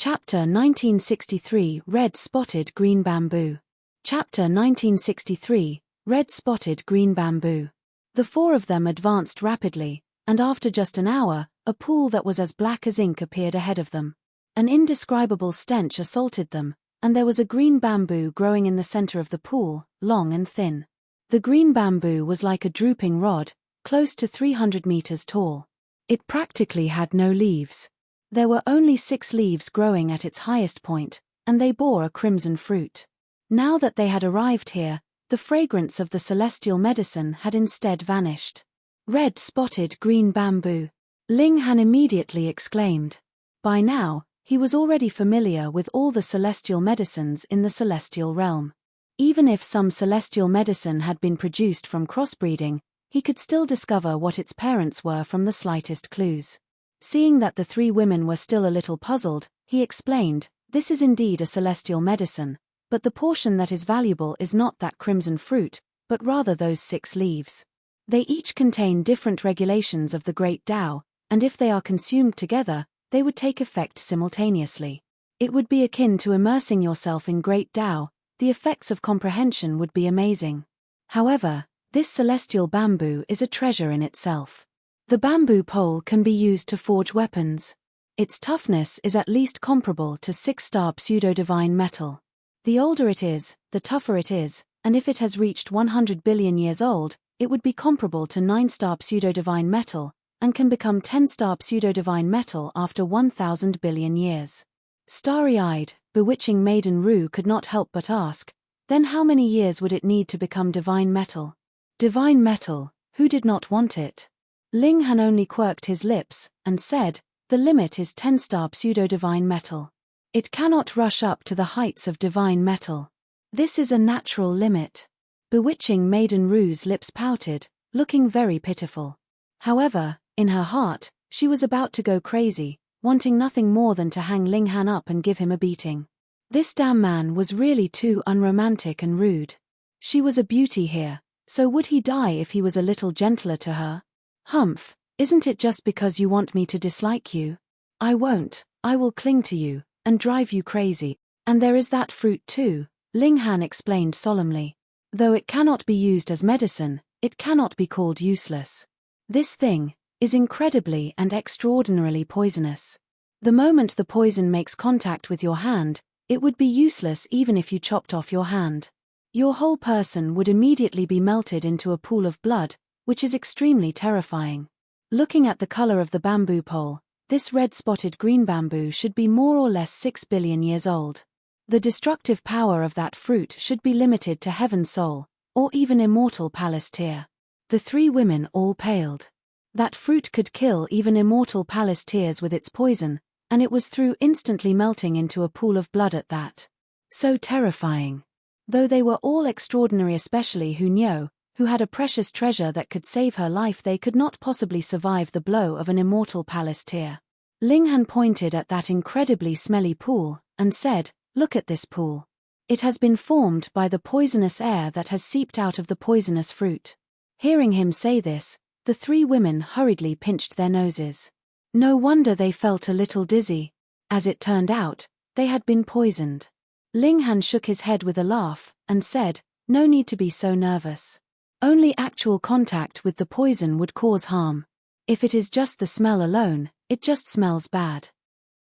Chapter 1963 Red Spotted Green Bamboo. Chapter 1963 Red Spotted Green Bamboo. The four of them advanced rapidly, and after just an hour, a pool that was as black as ink appeared ahead of them. An indescribable stench assaulted them, and there was a green bamboo growing in the center of the pool, long and thin. The green bamboo was like a drooping rod, close to 300 meters tall. It practically had no leaves. There were only 6 leaves growing at its highest point, and they bore a crimson fruit. Now that they had arrived here, the fragrance of the celestial medicine had instead vanished. Red spotted green bamboo. Ling Han immediately exclaimed. By now, he was already familiar with all the celestial medicines in the celestial realm. Even if some celestial medicine had been produced from crossbreeding, he could still discover what its parents were from the slightest clues. Seeing that the 3 women were still a little puzzled, he explained, "This is indeed a celestial medicine, but the portion that is valuable is not that crimson fruit, but rather those 6 leaves. They each contain different regulations of the great Tao, and if they are consumed together, they would take effect simultaneously. It would be akin to immersing yourself in great Tao. The effects of comprehension would be amazing. However, this celestial bamboo is a treasure in itself. The bamboo pole can be used to forge weapons. Its toughness is at least comparable to 6-star pseudo-divine metal. The older it is, the tougher it is, and if it has reached 100 billion years old, it would be comparable to 9-star pseudo-divine metal, and can become 10-star pseudo-divine metal after 1,000 billion years." Starry-eyed, bewitching Maiden Rue could not help but ask, then how many years would it need to become divine metal? Divine metal, who did not want it? Ling Han only quirked his lips, and said, "The limit is 10-star pseudo-divine metal. It cannot rush up to the heights of divine metal. This is a natural limit." Bewitching Maiden Rue's lips pouted, looking very pitiful. However, in her heart, she was about to go crazy, wanting nothing more than to hang Ling Han up and give him a beating. This damn man was really too unromantic and rude. She was a beauty here, so would he die if he was a little gentler to her? "Humph, isn't it just because you want me to dislike you? I won't, I will cling to you, and drive you crazy. And there is that fruit too," Ling Han explained solemnly. "Though it cannot be used as medicine, it cannot be called useless. This thing is incredibly and extraordinarily poisonous. The moment the poison makes contact with your hand, it would be useless even if you chopped off your hand. Your whole person would immediately be melted into a pool of blood, which is extremely terrifying. Looking at the color of the bamboo pole, this red-spotted green bamboo should be more or less 6 billion years old. The destructive power of that fruit should be limited to Heaven Soul, or even Immortal Palace Tier." The 3 women all paled. That fruit could kill even Immortal Palace Tiers with its poison, and it was through instantly melting into a pool of blood at that. So terrifying. Though they were all extraordinary, especially Hu Niu, who had a precious treasure that could save her life, they could not possibly survive the blow of an Immortal Palace Tier. Ling Han pointed at that incredibly smelly pool, and said, "Look at this pool. It has been formed by the poisonous air that has seeped out of the poisonous fruit." Hearing him say this, the 3 women hurriedly pinched their noses. No wonder they felt a little dizzy. As it turned out, they had been poisoned. Ling Han shook his head with a laugh, and said, "No need to be so nervous. Only actual contact with the poison would cause harm. If it is just the smell alone, it just smells bad."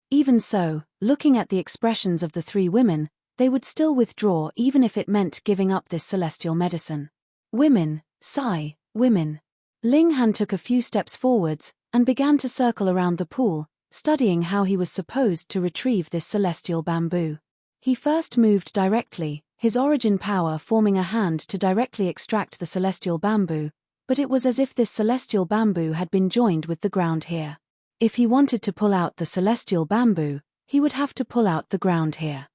Even so, looking at the expressions of the 3 women, they would still withdraw even if it meant giving up this celestial medicine. Women, sigh, women. Ling Han took a few steps forwards, and began to circle around the pool, studying how he was supposed to retrieve this celestial bamboo. He first moved directly, his origin power forming a hand to directly extract the celestial bamboo, but it was as if this celestial bamboo had been joined with the ground here. If he wanted to pull out the celestial bamboo, he would have to pull out the ground here.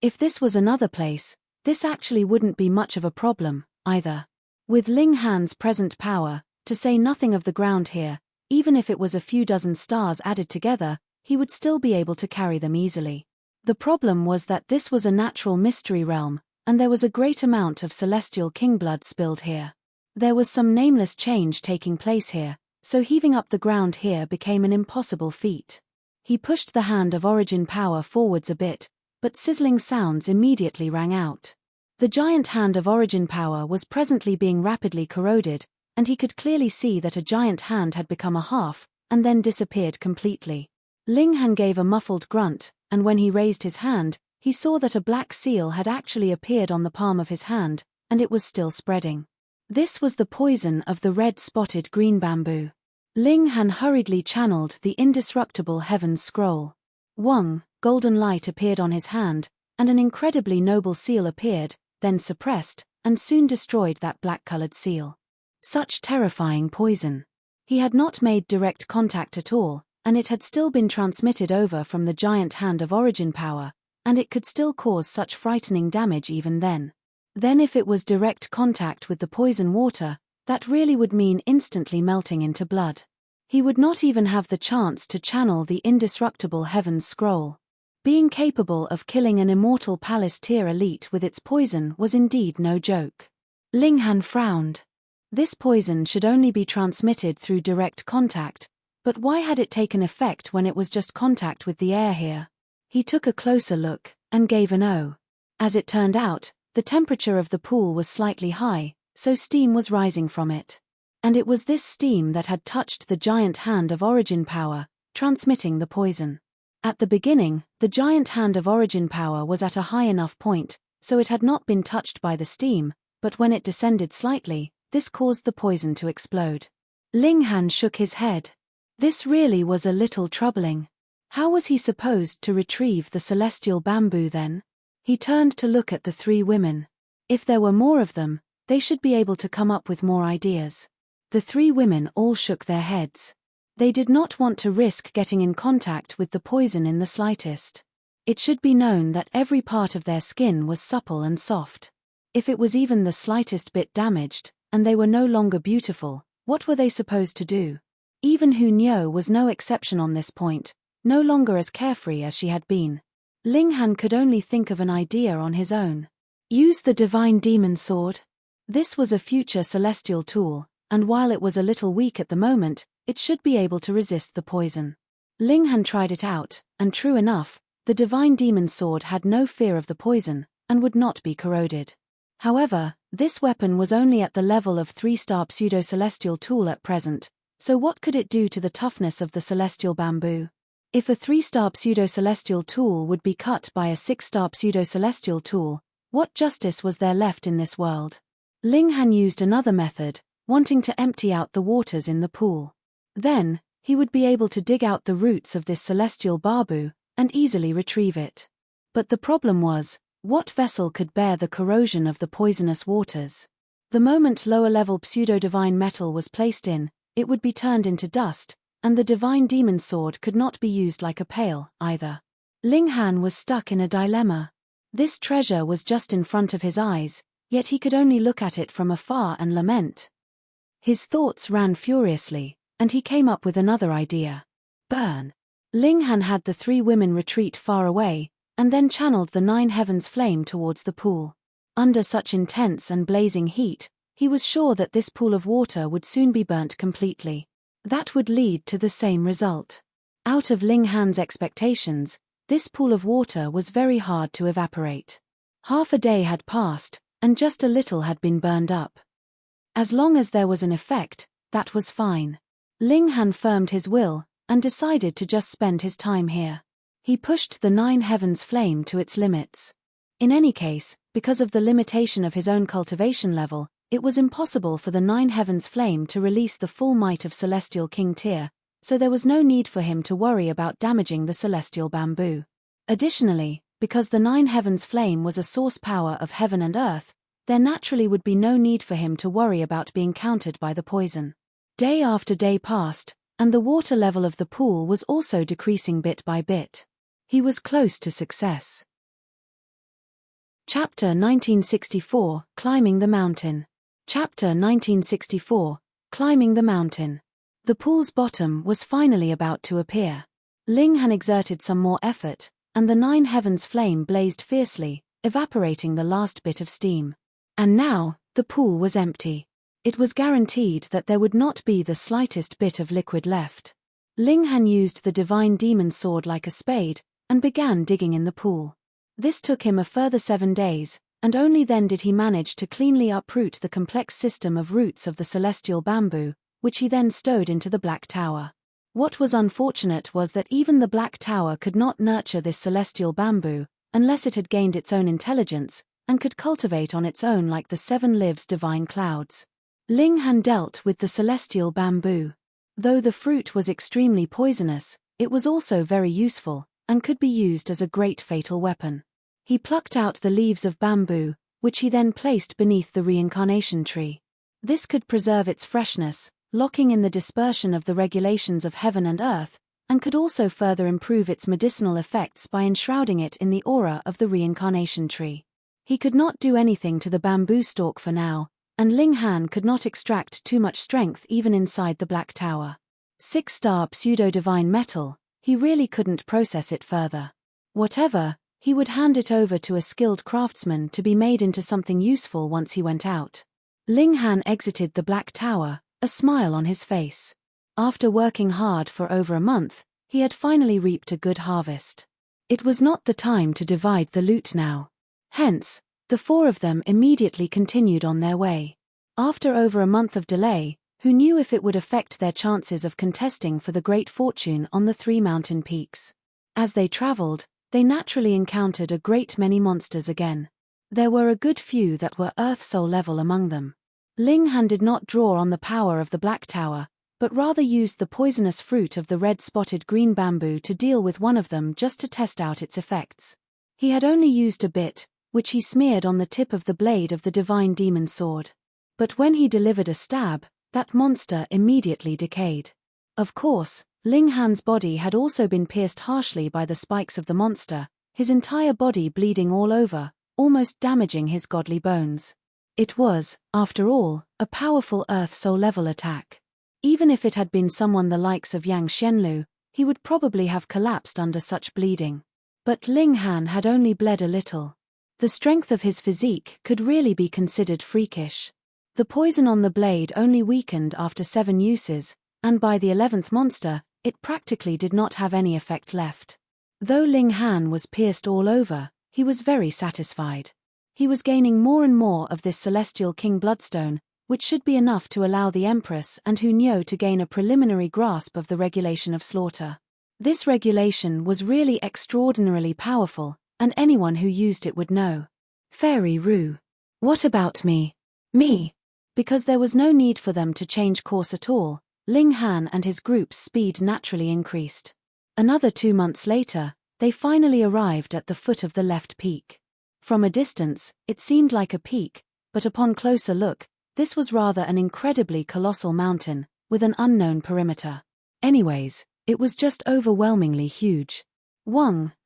If this was another place, this actually wouldn't be much of a problem, either. With Ling Han's present power, to say nothing of the ground here, even if it was a few dozen stars added together, he would still be able to carry them easily. The problem was that this was a natural mystery realm, and there was a great amount of celestial king blood spilled here. There was some nameless change taking place here, so heaving up the ground here became an impossible feat. He pushed the hand of origin power forwards a bit, but sizzling sounds immediately rang out. The giant hand of origin power was presently being rapidly corroded, and he could clearly see that a giant hand had become a half, and then disappeared completely. Ling Han gave a muffled grunt, and when he raised his hand, he saw that a black seal had actually appeared on the palm of his hand, and it was still spreading. This was the poison of the red-spotted green bamboo. Ling Han hurriedly channeled the indestructible Heaven's Scroll. Wang, golden light appeared on his hand, and an incredibly noble seal appeared, then suppressed, and soon destroyed that black-colored seal. Such terrifying poison. He had not made direct contact at all, and it had still been transmitted over from the giant hand of origin power, and it could still cause such frightening damage even then. Then if it was direct contact with the poison water, that really would mean instantly melting into blood. He would not even have the chance to channel the indestructible Heaven's Scroll. Being capable of killing an immortal palace tier elite with its poison was indeed no joke. Ling Han frowned. This poison should only be transmitted through direct contact, but why had it taken effect when it was just contact with the air here? He took a closer look, and gave an O. As it turned out, the temperature of the pool was slightly high, so steam was rising from it. And it was this steam that had touched the giant hand of origin power, transmitting the poison. At the beginning, the giant hand of origin power was at a high enough point, so it had not been touched by the steam, but when it descended slightly, this caused the poison to explode. Ling Han shook his head. This really was a little troubling. How was he supposed to retrieve the celestial bamboo then? He turned to look at the three women. If there were more of them, they should be able to come up with more ideas. The three women all shook their heads. They did not want to risk getting in contact with the poison in the slightest. It should be known that every part of their skin was supple and soft. If it was even the slightest bit damaged, and they were no longer beautiful, what were they supposed to do? Even Hu Niu was no exception on this point, no longer as carefree as she had been. Ling Han could only think of an idea on his own. Use the divine demon sword. This was a future celestial tool, and while it was a little weak at the moment, it should be able to resist the poison. Ling Han tried it out, and true enough, the divine demon sword had no fear of the poison, and would not be corroded. However, this weapon was only at the level of 3-star pseudo-celestial tool at present, so what could it do to the toughness of the celestial bamboo? If a 3-star pseudo-celestial tool would be cut by a 6-star pseudo-celestial tool, what justice was there left in this world? Ling Han used another method, wanting to empty out the waters in the pool. Then, he would be able to dig out the roots of this celestial bamboo, and easily retrieve it. But the problem was, what vessel could bear the corrosion of the poisonous waters? The moment lower-level pseudo-divine metal was placed in, it would be turned into dust, and the divine demon sword could not be used like a pail, either. Ling Han was stuck in a dilemma. This treasure was just in front of his eyes, yet he could only look at it from afar and lament. His thoughts ran furiously, and he came up with another idea. Burn. Ling Han had the three women retreat far away, and then channeled the 9 heavens flame towards the pool. Under such intense and blazing heat, he was sure that this pool of water would soon be burnt completely. That would lead to the same result. Out of Ling Han's expectations, this pool of water was very hard to evaporate. Half a day had passed, and just a little had been burned up. As long as there was an effect, that was fine. Ling Han firmed his will, and decided to just spend his time here. He pushed the 9 heavens flame to its limits. In any case, because of the limitation of his own cultivation level, it was impossible for the 9 heavens flame to release the full might of Celestial King Tier, so there was no need for him to worry about damaging the celestial bamboo. Additionally, because the 9 heavens flame was a source power of heaven and earth, there naturally would be no need for him to worry about being countered by the poison. Day after day passed, and the water level of the pool was also decreasing bit by bit. He was close to success. Chapter 1964, Climbing the Mountain. Chapter 1964, Climbing the Mountain. The pool's bottom was finally about to appear. Ling Han exerted some more effort, and the 9 heavens flame blazed fiercely, evaporating the last bit of steam. And now, the pool was empty. It was guaranteed that there would not be the slightest bit of liquid left. Ling Han used the divine demon sword like a spade, and began digging in the pool. This took him a further 7 days, and only then did he manage to cleanly uproot the complex system of roots of the celestial bamboo, which he then stowed into the Black Tower. What was unfortunate was that even the Black Tower could not nurture this celestial bamboo, unless it had gained its own intelligence, and could cultivate on its own like the 7 lives divine clouds. Ling Han dealt with the celestial bamboo. Though the fruit was extremely poisonous, it was also very useful, and could be used as a great fatal weapon. He plucked out the leaves of bamboo, which he then placed beneath the reincarnation tree. This could preserve its freshness, locking in the dispersion of the regulations of heaven and earth, and could also further improve its medicinal effects by enshrouding it in the aura of the reincarnation tree. He could not do anything to the bamboo stalk for now, and Ling Han could not extract too much strength even inside the Black Tower. 6-star pseudo-divine metal, he really couldn't process it further. Whatever, he would hand it over to a skilled craftsman to be made into something useful once he went out. Ling Han exited the Black Tower, a smile on his face. After working hard for over a month, he had finally reaped a good harvest. It was not the time to divide the loot now. Hence, the 4 of them immediately continued on their way. After over a month of delay, who knew if it would affect their chances of contesting for the great fortune on the 3 mountain peaks? As they traveled, they naturally encountered a great many monsters again. There were a good few that were Earth Soul level among them. Ling Han did not draw on the power of the Black Tower, but rather used the poisonous fruit of the red-spotted green bamboo to deal with one of them just to test out its effects. He had only used a bit, which he smeared on the tip of the blade of the divine demon sword. But when he delivered a stab, that monster immediately decayed. Of course, Ling Han's body had also been pierced harshly by the spikes of the monster, his entire body bleeding all over, almost damaging his godly bones. It was, after all, a powerful Earth Soul level attack. Even if it had been someone the likes of Yang Xianlu, he would probably have collapsed under such bleeding. But Ling Han had only bled a little. The strength of his physique could really be considered freakish. The poison on the blade only weakened after 7 uses, and by the 11th monster, it practically did not have any effect left. Though Ling Han was pierced all over, he was very satisfied. He was gaining more and more of this Celestial King Bloodstone, which should be enough to allow the Empress and Hu Niu to gain a preliminary grasp of the regulation of slaughter. This regulation was really extraordinarily powerful, and anyone who used it would know. Fairy Rue. What about me? Me? Because there was no need for them to change course at all, Ling Han and his group's speed naturally increased. Another 2 months later, they finally arrived at the foot of the left peak. From a distance, it seemed like a peak, but upon closer look, this was rather an incredibly colossal mountain, with an unknown perimeter. Anyways, it was just overwhelmingly huge.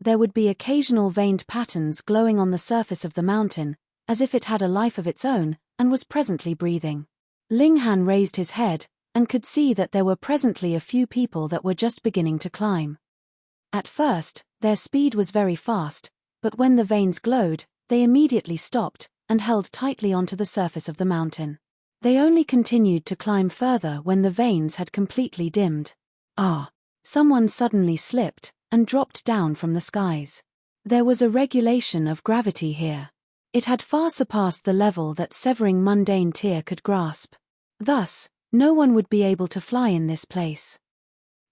There would be occasional veined patterns glowing on the surface of the mountain, as if it had a life of its own, and was presently breathing. Ling Han raised his head, and could see that there were presently a few people that were just beginning to climb. At first, their speed was very fast, but when the veins glowed, they immediately stopped, and held tightly onto the surface of the mountain. They only continued to climb further when the veins had completely dimmed. Someone suddenly slipped, and dropped down from the skies. There was a regulation of gravity here. It had far surpassed the level that severing mundane tier could grasp. Thus, no one would be able to fly in this place.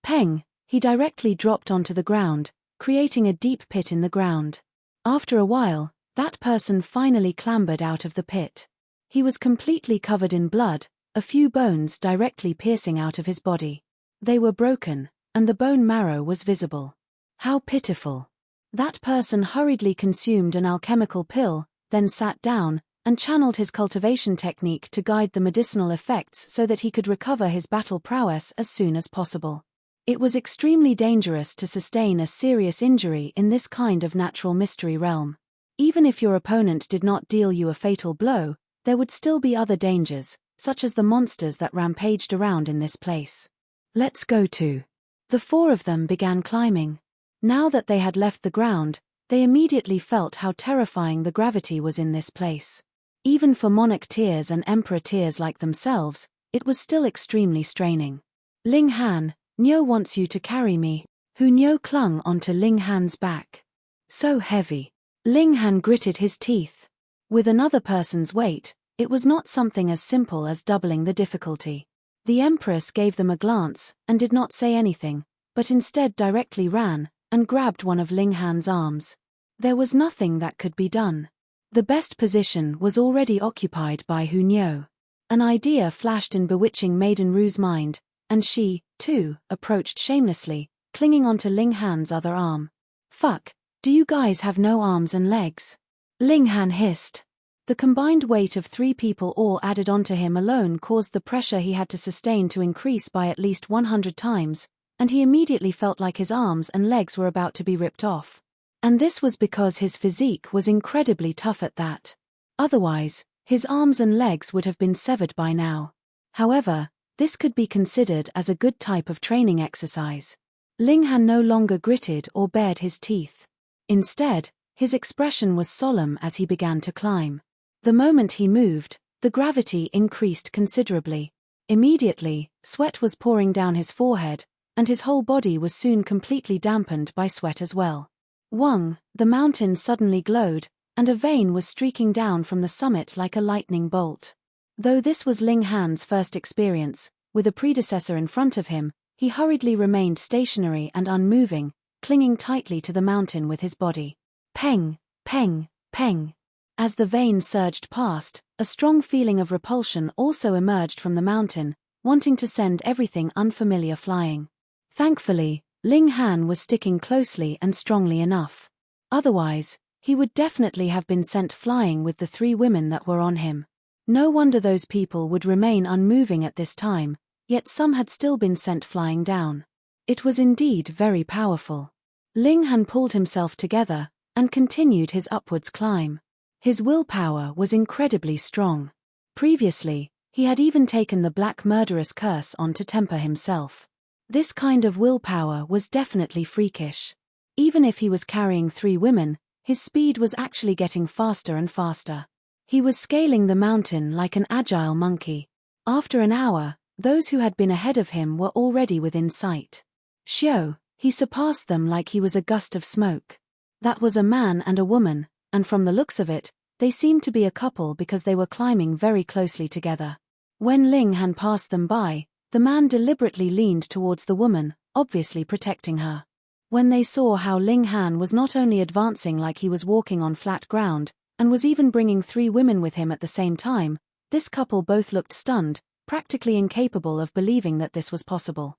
Peng, he directly dropped onto the ground, creating a deep pit in the ground. After a while, that person finally clambered out of the pit. He was completely covered in blood, a few bones directly piercing out of his body. They were broken, and the bone marrow was visible. How pitiful. That person hurriedly consumed an alchemical pill, then sat down, and channeled his cultivation technique to guide the medicinal effects so that he could recover his battle prowess as soon as possible. It was extremely dangerous to sustain a serious injury in this kind of natural mystery realm. Even if your opponent did not deal you a fatal blow, there would still be other dangers, such as the monsters that rampaged around in this place. Let's go to. The 4 of them began climbing. Now that they had left the ground, they immediately felt how terrifying the gravity was in this place. Even for monarch tiers and emperor tiers like themselves, it was still extremely straining. Ling Han, Nyo wants you to carry me. Nyo clung onto Ling Han's back. So heavy. Ling Han gritted his teeth. With another person's weight, it was not something as simple as doubling the difficulty. The Empress gave them a glance, and did not say anything, but instead directly ran, and grabbed one of Ling Han's arms. There was nothing that could be done. The best position was already occupied by Nyo. An idea flashed in bewitching Maiden Ru's mind, and she, too, approached shamelessly, clinging onto Ling Han's other arm. Fuck, do you guys have no arms and legs? Ling Han hissed. The combined weight of 3 people all added onto him alone caused the pressure he had to sustain to increase by at least 100 times, and he immediately felt like his arms and legs were about to be ripped off. And this was because his physique was incredibly tough at that. Otherwise, his arms and legs would have been severed by now. However, this could be considered as a good type of training exercise. Ling Han no longer gritted or bared his teeth. Instead, his expression was solemn as he began to climb. The moment he moved, the gravity increased considerably. Immediately, sweat was pouring down his forehead, and his whole body was soon completely dampened by sweat as well. Wang, the mountain suddenly glowed, and a vein was streaking down from the summit like a lightning bolt. Though this was Ling Han's first experience, with a predecessor in front of him, he hurriedly remained stationary and unmoving, clinging tightly to the mountain with his body. Peng, peng, peng. As the vein surged past, a strong feeling of repulsion also emerged from the mountain, wanting to send everything unfamiliar flying. Thankfully, Ling Han was sticking closely and strongly enough. Otherwise, he would definitely have been sent flying with the 3 women that were on him. No wonder those people would remain unmoving at this time, yet some had still been sent flying down. It was indeed very powerful. Ling Han pulled himself together, and continued his upwards climb. His willpower was incredibly strong. Previously, he had even taken the Black Murderous curse on to temper himself. This kind of willpower was definitely freakish. Even if he was carrying 3 women, his speed was actually getting faster and faster. He was scaling the mountain like an agile monkey. After an hour, those who had been ahead of him were already within sight. Xiao, he surpassed them like he was a gust of smoke. That was a man and a woman, and from the looks of it, they seemed to be a couple because they were climbing very closely together. When Ling Han passed them by, the man deliberately leaned towards the woman, obviously protecting her. When they saw how Ling Han was not only advancing like he was walking on flat ground, and was even bringing 3 women with him at the same time, this couple both looked stunned, practically incapable of believing that this was possible.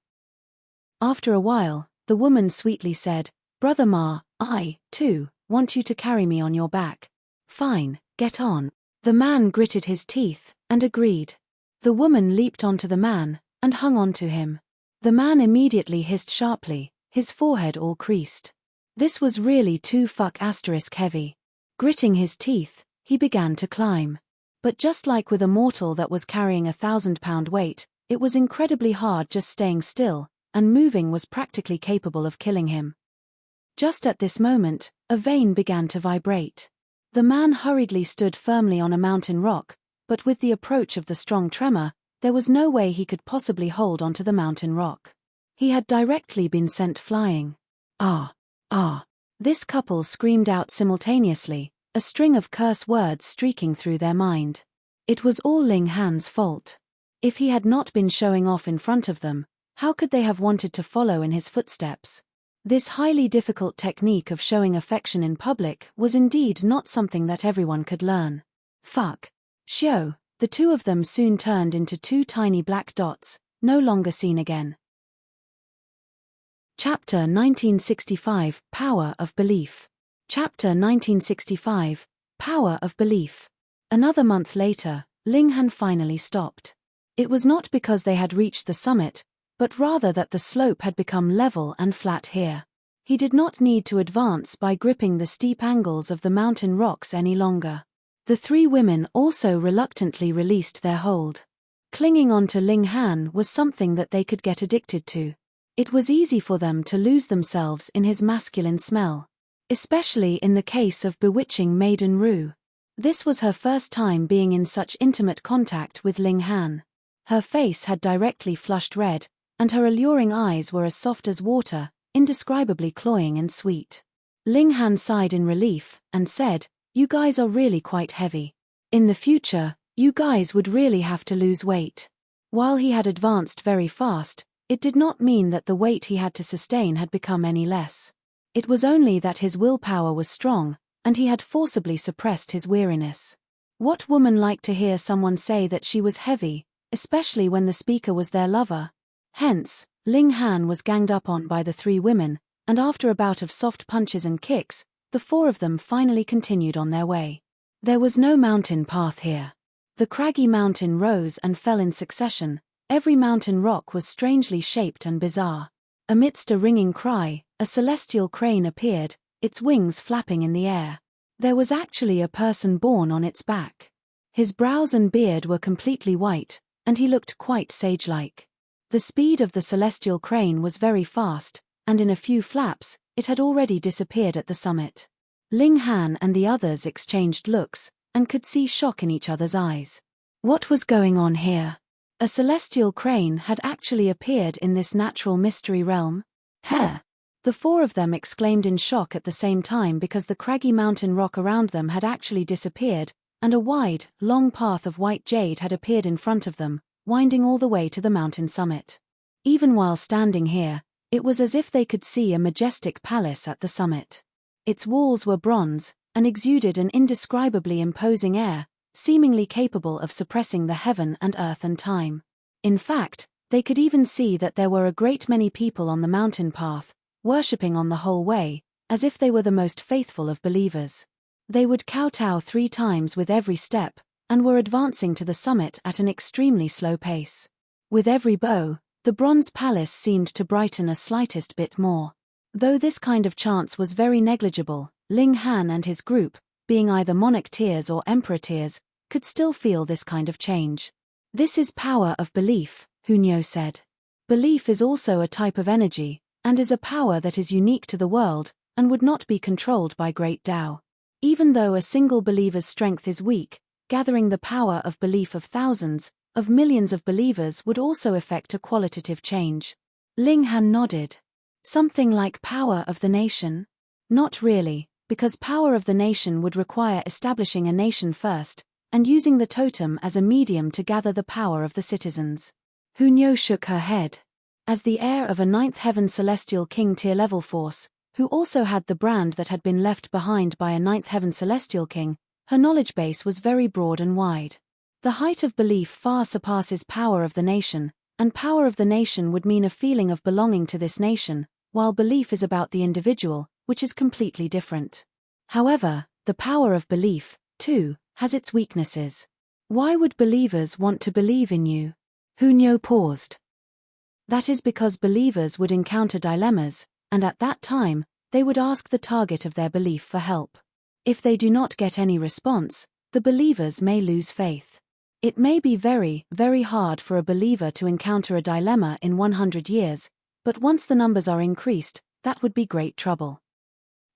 After a while, the woman sweetly said, "Brother Ma, I, too, want you to carry me on your back." "Fine, get on." The man gritted his teeth, and agreed. The woman leaped onto the man, and hung onto him. The man immediately hissed sharply, his forehead all creased. This was really too heavy. Gritting his teeth, he began to climb. But just like with a mortal that was carrying 1,000-pound weight, it was incredibly hard just staying still, and moving was practically capable of killing him. Just at this moment, a vein began to vibrate. The man hurriedly stood firmly on a mountain rock, but with the approach of the strong tremor, there was no way he could possibly hold onto the mountain rock. He had directly been sent flying. Ah! Ah! This couple screamed out simultaneously, a string of curse words streaking through their mind. It was all Ling Han's fault. If he had not been showing off in front of them, how could they have wanted to follow in his footsteps? This highly difficult technique of showing affection in public was indeed not something that everyone could learn. Fuck. Xiao, the 2 of them soon turned into 2 tiny black dots, no longer seen again. Chapter 1965, Power of Belief. Chapter 1965, Power of Belief. Another month later, Ling Han finally stopped. It was not because they had reached the summit, but rather that the slope had become level and flat here. He did not need to advance by gripping the steep angles of the mountain rocks any longer. The 3 women also reluctantly released their hold. Clinging onto Ling Han was something that they could get addicted to. It was easy for them to lose themselves in his masculine smell. Especially in the case of bewitching Maiden Ru. This was her first time being in such intimate contact with Ling Han. Her face had directly flushed red, and her alluring eyes were as soft as water, indescribably cloying and sweet. Ling Han sighed in relief, and said, "You guys are really quite heavy. In the future, you guys would really have to lose weight." While he had advanced very fast, it did not mean that the weight he had to sustain had become any less. It was only that his willpower was strong, and he had forcibly suppressed his weariness. What woman liked to hear someone say that she was heavy, especially when the speaker was their lover? Hence, Ling Han was ganged up on by the three women, and after a bout of soft punches and kicks, the four of them finally continued on their way. There was no mountain path here. The craggy mountain rose and fell in succession. Every mountain rock was strangely shaped and bizarre. Amidst a ringing cry, a celestial crane appeared, its wings flapping in the air. There was actually a person born on its back. His brows and beard were completely white, and he looked quite sage-like. The speed of the celestial crane was very fast, and in a few flaps, it had already disappeared at the summit. Ling Han and the others exchanged looks, and could see shock in each other's eyes. What was going on here? A celestial crane had actually appeared in this natural mystery realm? Heh! The four of them exclaimed in shock at the same time because the craggy mountain rock around them had actually disappeared, and a wide, long path of white jade had appeared in front of them, winding all the way to the mountain summit. Even while standing here, it was as if they could see a majestic palace at the summit. Its walls were bronze, and exuded an indescribably imposing air, seemingly capable of suppressing the heaven and earth and time. In fact, they could even see that there were a great many people on the mountain path, worshipping on the whole way, as if they were the most faithful of believers. They would kowtow 3 times with every step, and were advancing to the summit at an extremely slow pace. With every bow, the bronze palace seemed to brighten a slightest bit more. Though this kind of chance was very negligible, Ling Han and his group, being either monarch tiers or emperor tiers, could still feel this kind of change. This is power of belief, Hunyo said. Belief is also a type of energy, and is a power that is unique to the world, and would not be controlled by great Tao. Even though a single believer's strength is weak, gathering the power of belief of thousands, of millions of believers would also effect a qualitative change. Ling Han nodded. Something like power of the nation? Not really, because power of the nation would require establishing a nation first, and using the totem as a medium to gather the power of the citizens. Hunyo shook her head. As the heir of a 9th heaven celestial king tier level force, who also had the brand that had been left behind by a 9th heaven celestial king, her knowledge base was very broad and wide. The height of belief far surpasses power of the nation, and power of the nation would mean a feeling of belonging to this nation, while belief is about the individual, which is completely different. However, the power of belief, too, has its weaknesses. Why would believers want to believe in you? Hunyo paused. That is because believers would encounter dilemmas, and at that time, they would ask the target of their belief for help. If they do not get any response, the believers may lose faith. It may be very, very hard for a believer to encounter a dilemma in 100 years, but once the numbers are increased, that would be great trouble.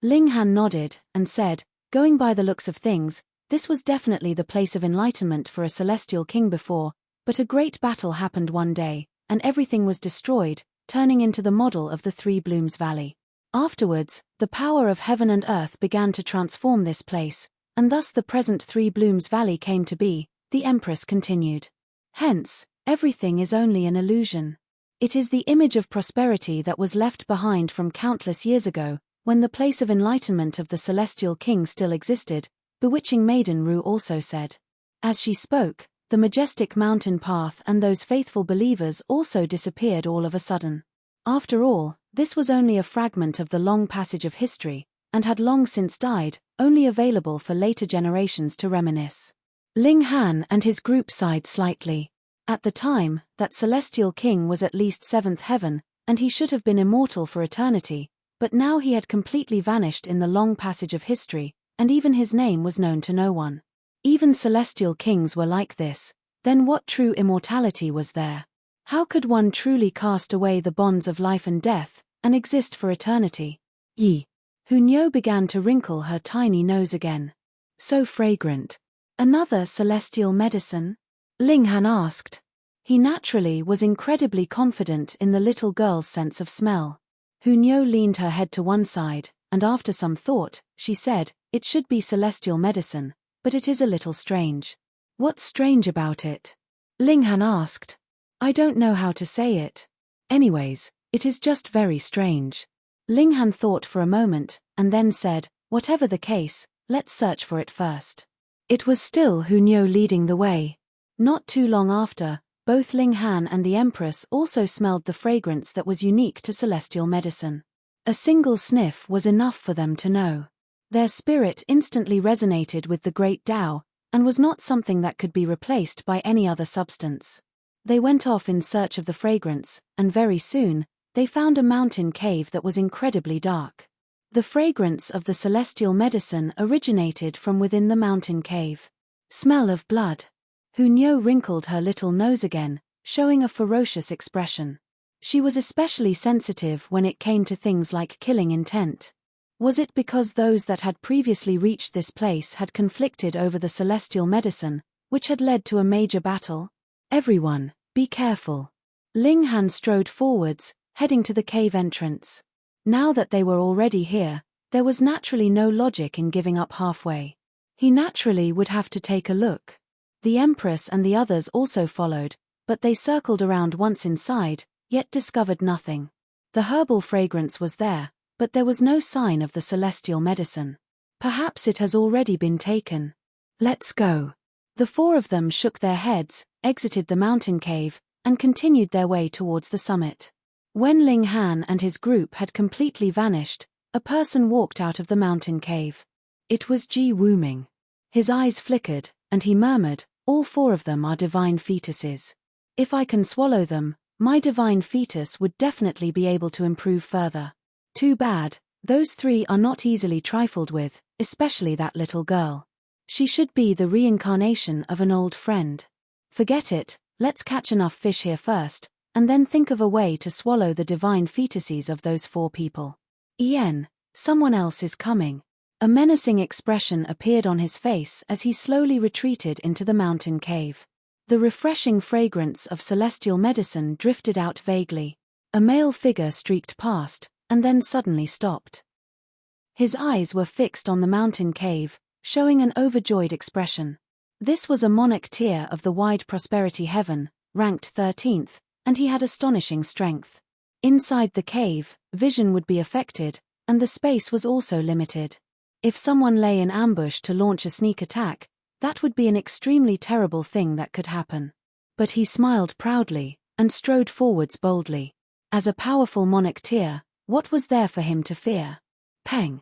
Ling Han nodded, and said, going by the looks of things, this was definitely the place of enlightenment for a celestial king before, but a great battle happened one day, and everything was destroyed, turning into the model of the Three Blooms Valley. Afterwards, the power of heaven and earth began to transform this place, and thus the present Three Blooms Valley came to be, the Empress continued. Hence, everything is only an illusion. It is the image of prosperity that was left behind from countless years ago, when the place of enlightenment of the celestial king still existed, bewitching Maiden Ru also said. As she spoke, the majestic mountain path and those faithful believers also disappeared all of a sudden. After all, this was only a fragment of the long passage of history, and had long since died, only available for later generations to reminisce. Ling Han and his group sighed slightly. At the time, that celestial king was at least 7th heaven, and he should have been immortal for eternity, but now he had completely vanished in the long passage of history, and even his name was known to no one. Even celestial kings were like this, then what true immortality was there? How could one truly cast away the bonds of life and death, and exist for eternity? Yi. Hunyo began to wrinkle her tiny nose again. So fragrant. Another celestial medicine? Ling Han asked. He naturally was incredibly confident in the little girl's sense of smell. Hunyo leaned her head to one side, and after some thought, she said, "It should be celestial medicine, but it is a little strange." "What's strange about it?" Linghan asked. "I don't know how to say it. Anyways, it is just very strange." Linghan thought for a moment, and then said, "Whatever the case, let's search for it first." It was still Hunyo leading the way. Not too long after, both Linghan and the Empress also smelled the fragrance that was unique to celestial medicine. A single sniff was enough for them to know. Their spirit instantly resonated with the great Tao, and was not something that could be replaced by any other substance. They went off in search of the fragrance, and very soon, they found a mountain cave that was incredibly dark. The fragrance of the celestial medicine originated from within the mountain cave. Smell of blood. Hunyo wrinkled her little nose again, showing a ferocious expression. She was especially sensitive when it came to things like killing intent. Was it because those that had previously reached this place had conflicted over the celestial medicine, which had led to a major battle? "Everyone, be careful." Linghan strode forwards, heading to the cave entrance. Now that they were already here, there was naturally no logic in giving up halfway. He naturally would have to take a look. The Empress and the others also followed, but they circled around once inside, yet discovered nothing. The herbal fragrance was there, but there was no sign of the celestial medicine. "Perhaps it has already been taken. Let's go." The four of them shook their heads, exited the mountain cave, and continued their way towards the summit. When Linghan and his group had completely vanished, a person walked out of the mountain cave. It was Ji Wuming. His eyes flickered, and he murmured, "All four of them are divine fetuses. If I can swallow them, my divine fetus would definitely be able to improve further. Too bad, those three are not easily trifled with, especially that little girl. She should be the reincarnation of an old friend. Forget it, let's catch enough fish here first, and then think of a way to swallow the divine fetuses of those four people. Someone else is coming." A menacing expression appeared on his face as he slowly retreated into the mountain cave. The refreshing fragrance of celestial medicine drifted out vaguely. A male figure streaked past, and then suddenly stopped. His eyes were fixed on the mountain cave, showing an overjoyed expression. This was a monarch tier of the wide prosperity heaven, ranked 13th, and he had astonishing strength. Inside the cave, vision would be affected, and the space was also limited. If someone lay in ambush to launch a sneak attack, that would be an extremely terrible thing that could happen. But he smiled proudly, and strode forwards boldly. As a powerful monarch tier, what was there for him to fear? Peng.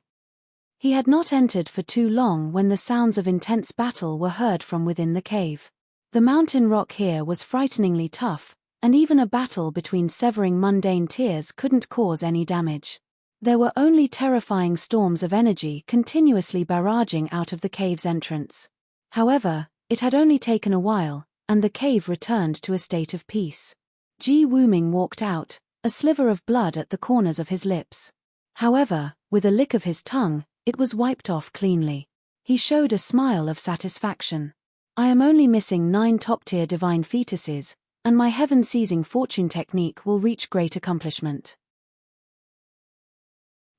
He had not entered for too long when the sounds of intense battle were heard from within the cave. The mountain rock here was frighteningly tough, and even a battle between severing mundane tiers couldn't cause any damage. There were only terrifying storms of energy continuously barraging out of the cave's entrance. However, it had only taken a while, and the cave returned to a state of peace. Ji Wuming walked out, a sliver of blood at the corners of his lips. However, with a lick of his tongue, it was wiped off cleanly. He showed a smile of satisfaction. "I am only missing 9 top-tier divine fetuses, and my heaven-seizing fortune technique will reach great accomplishment."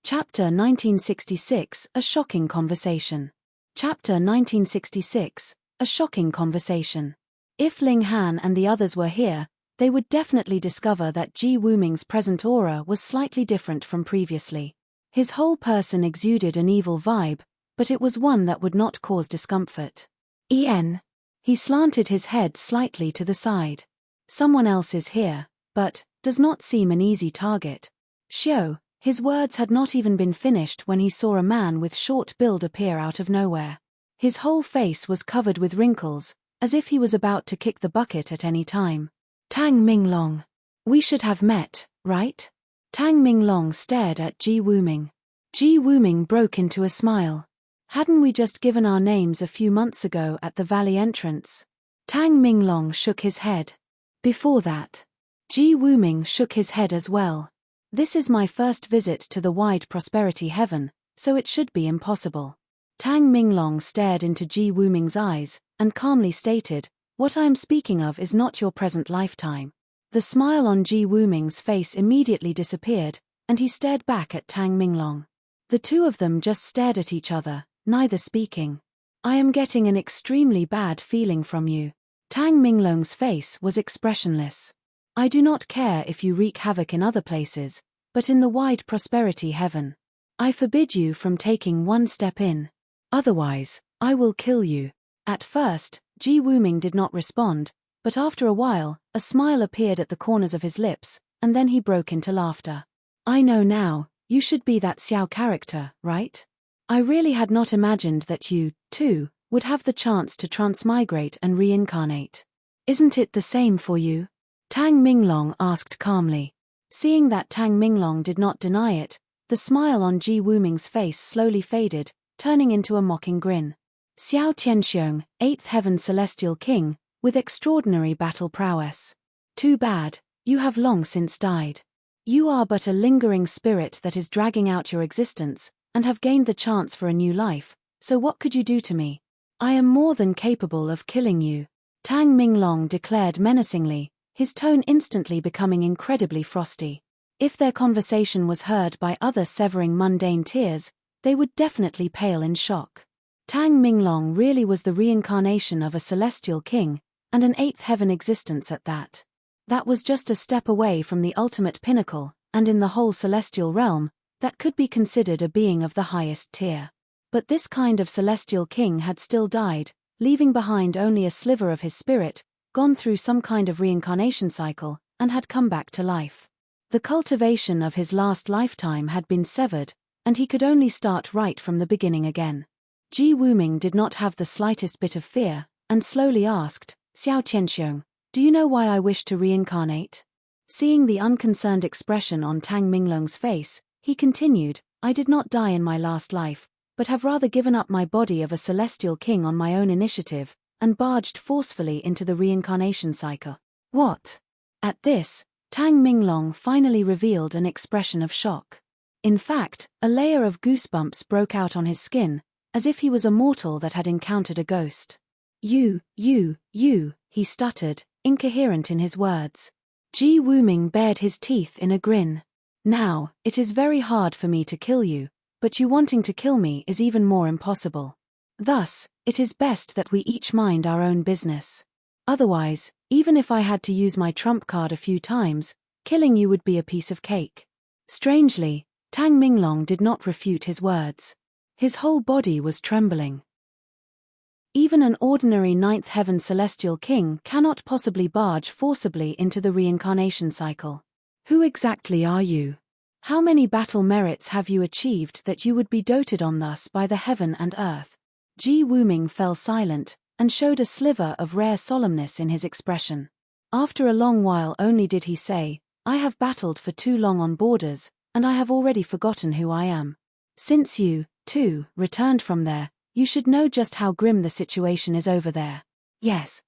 Chapter 1966, A Shocking Conversation. Chapter 1966, A Shocking Conversation. If Linghan and the others were here, they would definitely discover that Ji Wuming's present aura was slightly different from previously. His whole person exuded an evil vibe, but it was one that would not cause discomfort. He slanted his head slightly to the side. "Someone else is here, but does not seem an easy target." Xiao. His words had not even been finished when he saw a man with short build appear out of nowhere. His whole face was covered with wrinkles, as if he was about to kick the bucket at any time. "Tang Minglong. We should have met, right?" Tang Minglong stared at Ji Wuming. Ji Wuming broke into a smile. "Hadn't we just given our names a few months ago at the valley entrance?" Tang Minglong shook his head. "Before that." Ji Wuming shook his head as well. "This is my first visit to the wide prosperity heaven, so it should be impossible." Tang Minglong stared into Ji Wuming's eyes, and calmly stated, What I am speaking of is not your present lifetime. The smile on Ji Wuming's face immediately disappeared, and he stared back at Tang Minglong. The two of them just stared at each other, neither speaking. I am getting an extremely bad feeling from you. Tang Minglong's face was expressionless. I do not care if you wreak havoc in other places, but in the wide prosperity heaven, I forbid you from taking one step in. Otherwise, I will kill you. At first, Ji Wuming did not respond, but after a while, a smile appeared at the corners of his lips, and then he broke into laughter. I know now, you should be that Xiao character, right? I really had not imagined that you, too, would have the chance to transmigrate and reincarnate. Isn't it the same for you? Tang Minglong asked calmly. Seeing that Tang Minglong did not deny it, the smile on Ji Wuming's face slowly faded, turning into a mocking grin. Xiao Tianxiong, 8th Heaven Celestial King, with extraordinary battle prowess. Too bad, you have long since died. You are but a lingering spirit that is dragging out your existence, and have gained the chance for a new life, so what could you do to me? I am more than capable of killing you. Tang Minglong declared menacingly, his tone instantly becoming incredibly frosty. If their conversation was heard by other severing mundane tears, they would definitely pale in shock. Tang Minglong really was the reincarnation of a celestial king, and an 8th heaven existence at that. That was just a step away from the ultimate pinnacle, and in the whole celestial realm, that could be considered a being of the highest tier. But this kind of celestial king had still died, leaving behind only a sliver of his spirit, gone through some kind of reincarnation cycle, and had come back to life. The cultivation of his last lifetime had been severed, and he could only start right from the beginning again. Ji Wuming did not have the slightest bit of fear, and slowly asked, Xiao Tianxiong, do you know why I wish to reincarnate? Seeing the unconcerned expression on Tang Minglong's face, he continued, I did not die in my last life, but have rather given up my body of a celestial king on my own initiative, and barged forcefully into the reincarnation cycle. What? At this, Tang Minglong finally revealed an expression of shock. In fact, a layer of goosebumps broke out on his skin, as if he was a mortal that had encountered a ghost. You, he stuttered, incoherent in his words. Ji Wuming bared his teeth in a grin. Now, it is very hard for me to kill you, but you wanting to kill me is even more impossible. Thus, it is best that we each mind our own business. Otherwise, even if I had to use my trump card a few times, killing you would be a piece of cake. Strangely, Tang Minglong did not refute his words. His whole body was trembling. Even an ordinary 9th heaven celestial king cannot possibly barge forcibly into the reincarnation cycle. Who exactly are you? How many battle merits have you achieved that you would be doted on thus by the heaven and earth? Ji Wuming fell silent, and showed a sliver of rare solemnness in his expression. After a long while only did he say, I have battled for too long on borders, and I have already forgotten who I am. Since you, too, returned from there, you should know just how grim the situation is over there. Yes.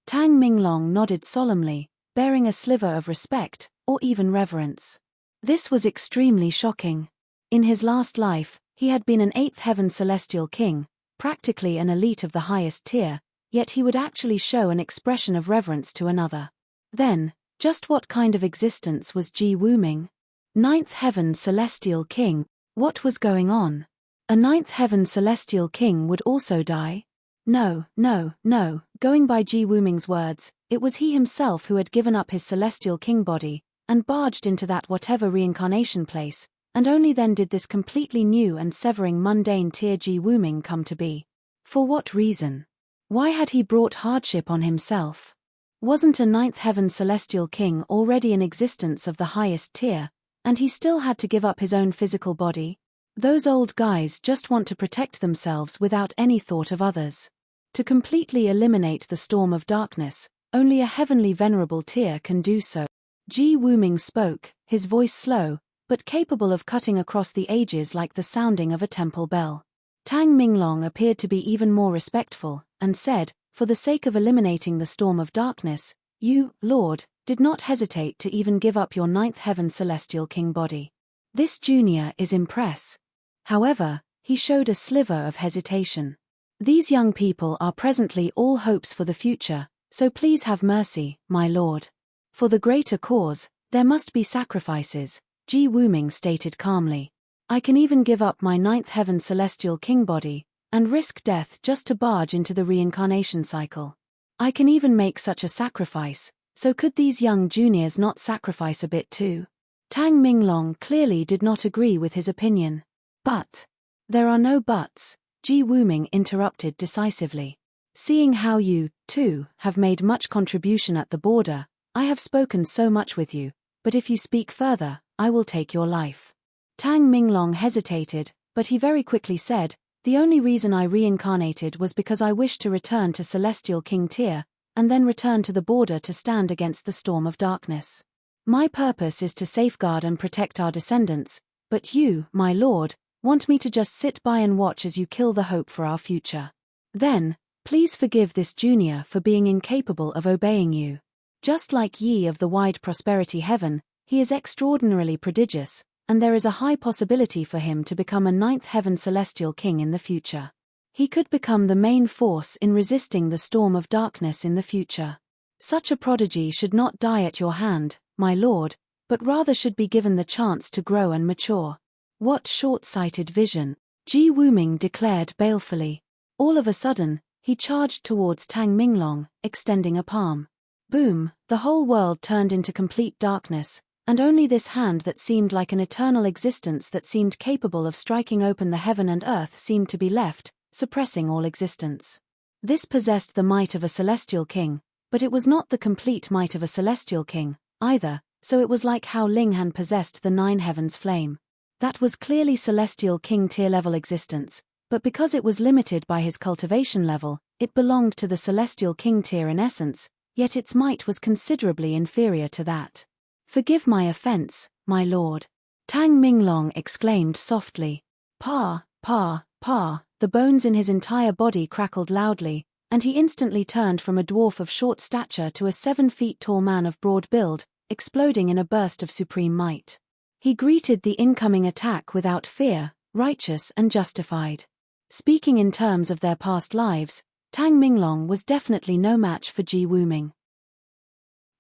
Tang Minglong nodded solemnly, bearing a sliver of respect, or even reverence. This was extremely shocking. In his last life, he had been an 8th heaven celestial king, practically an elite of the highest tier, yet he would actually show an expression of reverence to another. Then, just what kind of existence was Ji Wuming? 9th heaven celestial king, what was going on? A 9th heaven celestial king would also die? No, going by Ji Wuming's words, it was he himself who had given up his celestial king body, and barged into that whatever reincarnation place, and only then did this completely new and severing mundane tier Ji Wuming come to be. For what reason? Why had he brought hardship on himself? Wasn't a 9th heaven celestial king already in existence of the highest tier, and he still had to give up his own physical body? Those old guys just want to protect themselves without any thought of others. To completely eliminate the storm of darkness, only a heavenly venerable tier can do so. Ji Wuming spoke, his voice slow, but capable of cutting across the ages like the sounding of a temple bell. Tang Minglong appeared to be even more respectful, and said, for the sake of eliminating the storm of darkness, you, Lord, did not hesitate to even give up your 9th heaven celestial king body. This junior is impress. However, he showed a sliver of hesitation. These young people are presently all hopes for the future, so please have mercy, my lord. For the greater cause, there must be sacrifices, Ji Wuming stated calmly. I can even give up my ninth heaven celestial king body, and risk death just to barge into the reincarnation cycle. I can even make such a sacrifice, so could these young juniors not sacrifice a bit too? Tang Minglong clearly did not agree with his opinion. But there are no buts, Ji Wuming interrupted decisively. Seeing how you, too, have made much contribution at the border, I have spoken so much with you, but if you speak further, I will take your life. Tang Minglong hesitated, but he very quickly said, the only reason I reincarnated was because I wished to return to Celestial King tier, and then return to the border to stand against the storm of darkness. My purpose is to safeguard and protect our descendants, but you, my lord, want me to just sit by and watch as you kill the hope for our future. Then, please forgive this junior for being incapable of obeying you. Just like Yi of the wide prosperity heaven, he is extraordinarily prodigious, and there is a high possibility for him to become a ninth heaven celestial king in the future. He could become the main force in resisting the storm of darkness in the future. Such a prodigy should not die at your hand, my lord, but rather should be given the chance to grow and mature. What short-sighted vision, Ji Wuming declared balefully. All of a sudden, he charged towards Tang Minglong, extending a palm. Boom, the whole world turned into complete darkness, and only this hand that seemed like an eternal existence that seemed capable of striking open the heaven and earth seemed to be left, suppressing all existence. This possessed the might of a celestial king, but it was not the complete might of a celestial king, either, so it was like how Linghan possessed the nine heavens flame. That was clearly celestial king tier level existence, but because it was limited by his cultivation level, it belonged to the celestial king tier in essence, yet its might was considerably inferior to that. Forgive my offense, my lord. Tang Minglong exclaimed softly. Pa, the bones in his entire body crackled loudly, and he instantly turned from a dwarf of short stature to a 7 feet tall man of broad build, exploding in a burst of supreme might. He greeted the incoming attack without fear, righteous and justified. Speaking in terms of their past lives, Tang Minglong was definitely no match for Ji Wuming.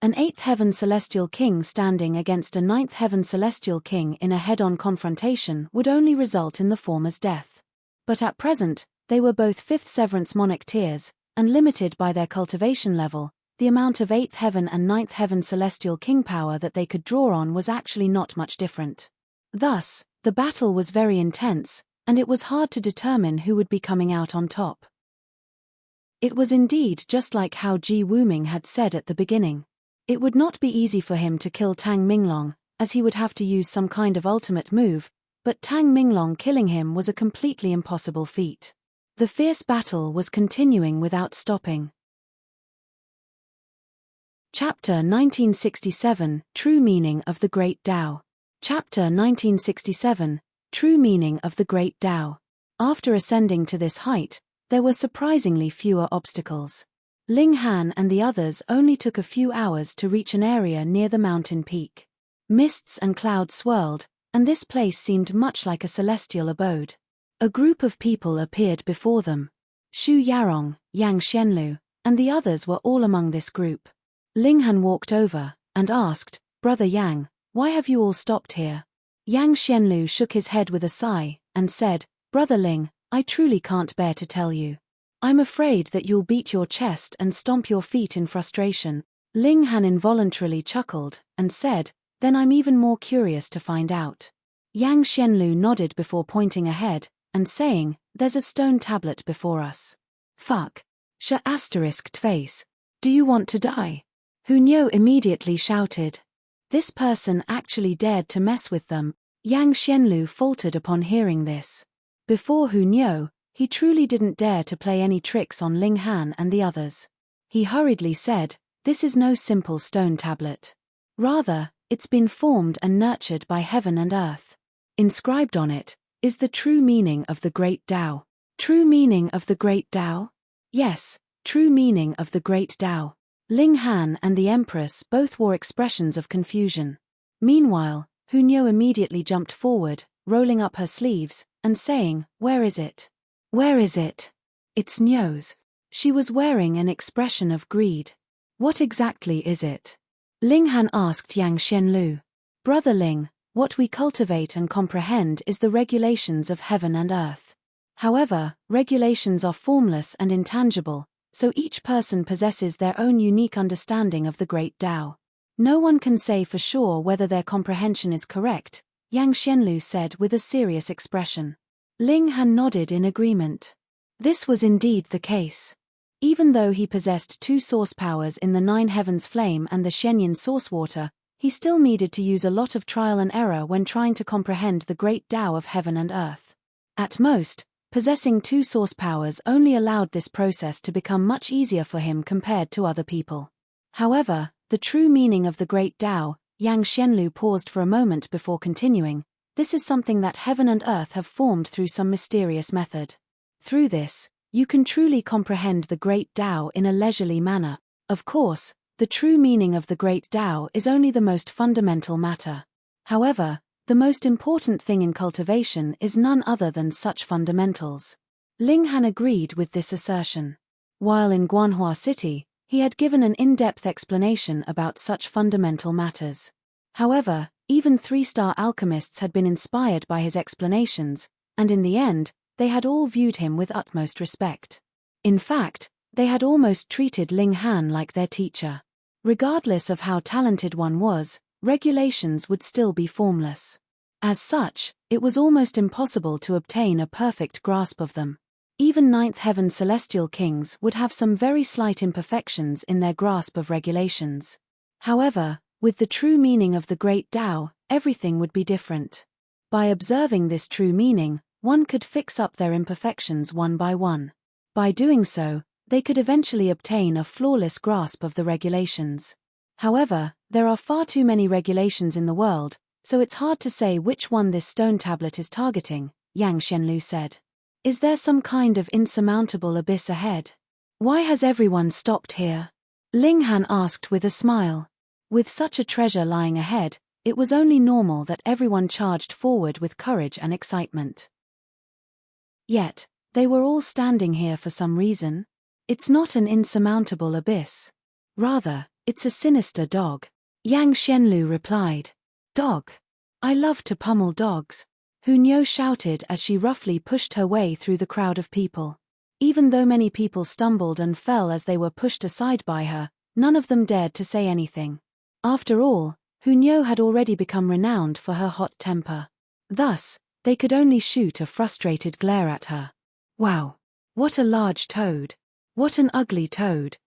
An 8th heaven celestial king standing against a 9th heaven celestial king in a head-on confrontation would only result in the former's death. But at present, they were both 5th severance monarch tiers, and limited by their cultivation level, the amount of 8th heaven and 9th heaven celestial king power that they could draw on was actually not much different. Thus, the battle was very intense, and it was hard to determine who would be coming out on top. It was indeed just like how Ji Wuming had said at the beginning. It would not be easy for him to kill Tang Minglong, as he would have to use some kind of ultimate move, but Tang Minglong killing him was a completely impossible feat. The fierce battle was continuing without stopping. Chapter 1967, True Meaning of the Great Tao. Chapter 1967, True Meaning of the Great Tao. After ascending to this height, there were surprisingly fewer obstacles. Ling Han and the others only took a few hours to reach an area near the mountain peak. Mists and clouds swirled, and this place seemed much like a celestial abode. A group of people appeared before them. Xu Yarong, Yang Xianlu, and the others were all among this group. Ling Han walked over, and asked, Brother Yang, why have you all stopped here? Yang Xianlu shook his head with a sigh, and said, Brother Ling, I truly can't bear to tell you. I'm afraid that you'll beat your chest and stomp your feet in frustration. Ling Han involuntarily chuckled, and said, Then I'm even more curious to find out. Yang Xianlu nodded before pointing ahead, and saying, There's a stone tablet before us. Fuck. Asterisked face. Do you want to die? Hunyo immediately shouted. This person actually dared to mess with them. Yang Xianlu faltered upon hearing this. Before Hunyo, he truly didn't dare to play any tricks on Ling Han and the others. He hurriedly said, This is no simple stone tablet. Rather, it's been formed and nurtured by heaven and earth. Inscribed on it is the true meaning of the Great Tao. True meaning of the Great Tao? Yes, true meaning of the Great Tao. Ling Han and the Empress both wore expressions of confusion. Meanwhile, Hunyo immediately jumped forward, rolling up her sleeves, and saying, Where is it? Where is it? It's Nyo's. She was wearing an expression of greed. What exactly is it? Ling Han asked Yang Xianlu. Brother Ling, what we cultivate and comprehend is the regulations of heaven and earth. However, regulations are formless and intangible, so each person possesses their own unique understanding of the great Tao. No one can say for sure whether their comprehension is correct, Yang Xianlu said with a serious expression. Ling Han nodded in agreement. This was indeed the case. Even though he possessed two source powers in the Nine Heavens Flame and the Shenyan Source Water, he still needed to use a lot of trial and error when trying to comprehend the great Tao of heaven and earth. At most, possessing two source powers only allowed this process to become much easier for him compared to other people. However, the true meaning of the great Tao, Yang Xianlu paused for a moment before continuing, this is something that heaven and earth have formed through some mysterious method. Through this, you can truly comprehend the great Tao in a leisurely manner. Of course, the true meaning of the great Tao is only the most fundamental matter. However, the most important thing in cultivation is none other than such fundamentals. Ling Han agreed with this assertion. While in Guanhua City, he had given an in-depth explanation about such fundamental matters. However, even three-star alchemists had been inspired by his explanations, and in the end, they had all viewed him with utmost respect. In fact, they had almost treated Ling Han like their teacher. Regardless of how talented one was, regulations would still be formless. As such, it was almost impossible to obtain a perfect grasp of them. Even Ninth Heaven celestial kings would have some very slight imperfections in their grasp of regulations. However, with the true meaning of the great Tao, everything would be different. By observing this true meaning, one could fix up their imperfections one by one. By doing so, they could eventually obtain a flawless grasp of the regulations. However, there are far too many regulations in the world, so it's hard to say which one this stone tablet is targeting, Yang Xianlu said. Is there some kind of insurmountable abyss ahead? Why has everyone stopped here? Ling Han asked with a smile. With such a treasure lying ahead, it was only normal that everyone charged forward with courage and excitement. Yet, they were all standing here for some reason. It's not an insurmountable abyss. Rather, it's a sinister dog. Yang Xianlu replied. Dog? I love to pummel dogs. Hunyo shouted as she roughly pushed her way through the crowd of people. Even though many people stumbled and fell as they were pushed aside by her, none of them dared to say anything. After all, Hunyo had already become renowned for her hot temper. Thus, they could only shoot a frustrated glare at her. Wow! What a large toad! What an ugly toad!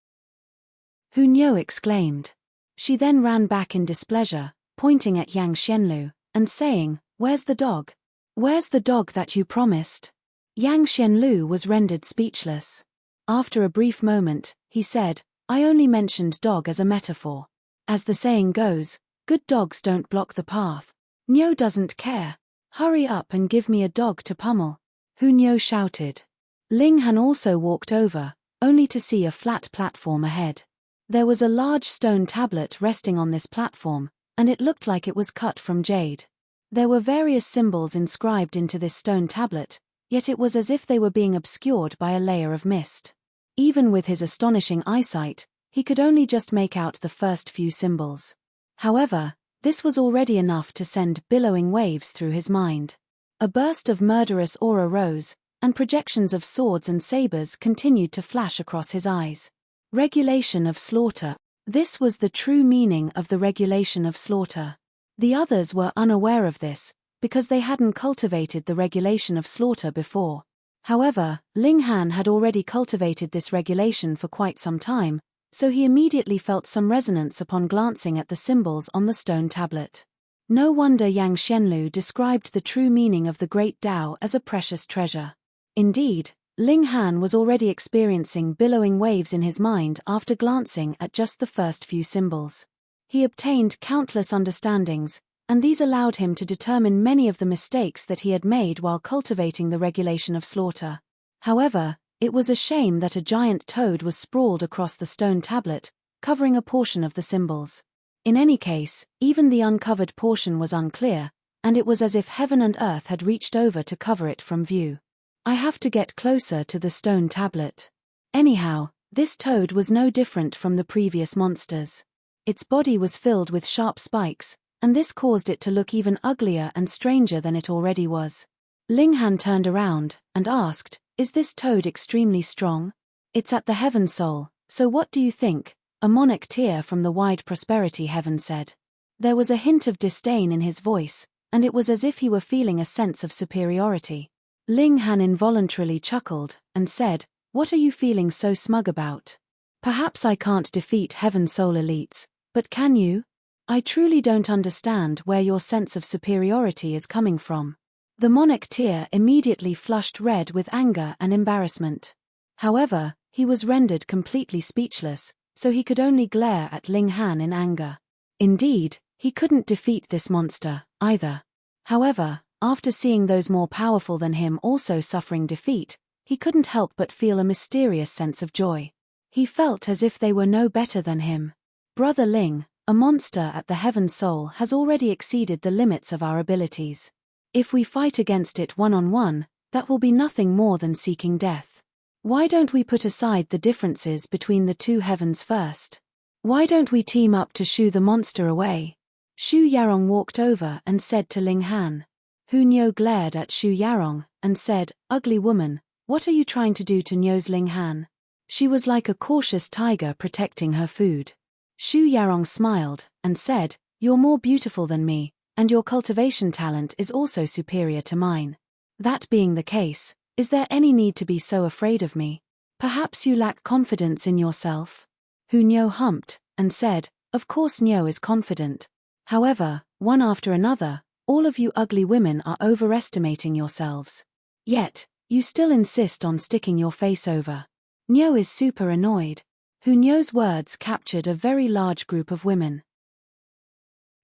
Hunyo exclaimed. She then ran back in displeasure, pointing at Yang Xianlu, and saying, "Where's the dog? Where's the dog that you promised?" Yang Xianlu was rendered speechless. After a brief moment, he said, "I only mentioned dog as a metaphor. As the saying goes, good dogs don't block the path. Nyo doesn't care. Hurry up and give me a dog to pummel." Hunyo shouted. Ling Han also walked over, only to see a flat platform ahead. There was a large stone tablet resting on this platform, and it looked like it was cut from jade. There were various symbols inscribed into this stone tablet, yet it was as if they were being obscured by a layer of mist. Even with his astonishing eyesight, he could only just make out the first few symbols. However, this was already enough to send billowing waves through his mind. A burst of murderous aura rose, and projections of swords and sabers continued to flash across his eyes. Regulation of slaughter. This was the true meaning of the regulation of slaughter. The others were unaware of this, because they hadn't cultivated the regulation of slaughter before. However, Ling Han had already cultivated this regulation for quite some time, so he immediately felt some resonance upon glancing at the symbols on the stone tablet. No wonder Yang Xianlu described the true meaning of the great Tao as a precious treasure. Indeed, Ling Han was already experiencing billowing waves in his mind after glancing at just the first few symbols. He obtained countless understandings, and these allowed him to determine many of the mistakes that he had made while cultivating the regulation of slaughter. However, it was a shame that a giant toad was sprawled across the stone tablet, covering a portion of the symbols. In any case, even the uncovered portion was unclear, and it was as if heaven and earth had reached over to cover it from view. I have to get closer to the stone tablet. Anyhow, this toad was no different from the previous monsters. Its body was filled with sharp spikes, and this caused it to look even uglier and stranger than it already was. Ling Han turned around and asked, "Is this toad extremely strong?" "It's at the heaven soul, so what do you think?" a monarch tear from the wide prosperity heaven said. There was a hint of disdain in his voice, and it was as if he were feeling a sense of superiority. Ling Han involuntarily chuckled and said, "What are you feeling so smug about? Perhaps I can't defeat heaven soul elites, but can you? I truly don't understand where your sense of superiority is coming from." The monarch tear immediately flushed red with anger and embarrassment. However, he was rendered completely speechless, so he could only glare at Ling Han in anger. Indeed, he couldn't defeat this monster, either. However, after seeing those more powerful than him also suffering defeat, he couldn't help but feel a mysterious sense of joy. He felt as if they were no better than him. "Brother Ling, a monster at the heaven soul has already exceeded the limits of our abilities. If we fight against it one-on-one, that will be nothing more than seeking death. Why don't we put aside the differences between the two heavens first? Why don't we team up to shoo the monster away?" Shu Yarong walked over and said to Ling Han. Hu Nyo glared at Shu Yarong and said, "Ugly woman, what are you trying to do to Nyo's Ling Han?" She was like a cautious tiger protecting her food. Shu Yarong smiled and said, "You're more beautiful than me, and your cultivation talent is also superior to mine. That being the case, is there any need to be so afraid of me? Perhaps you lack confidence in yourself?" Hu Nyo humped and said, "Of course Nyo is confident. However, one after another, all of you ugly women are overestimating yourselves. Yet, you still insist on sticking your face over." Nyo is super annoyed. Hu Nyo's words captured a very large group of women.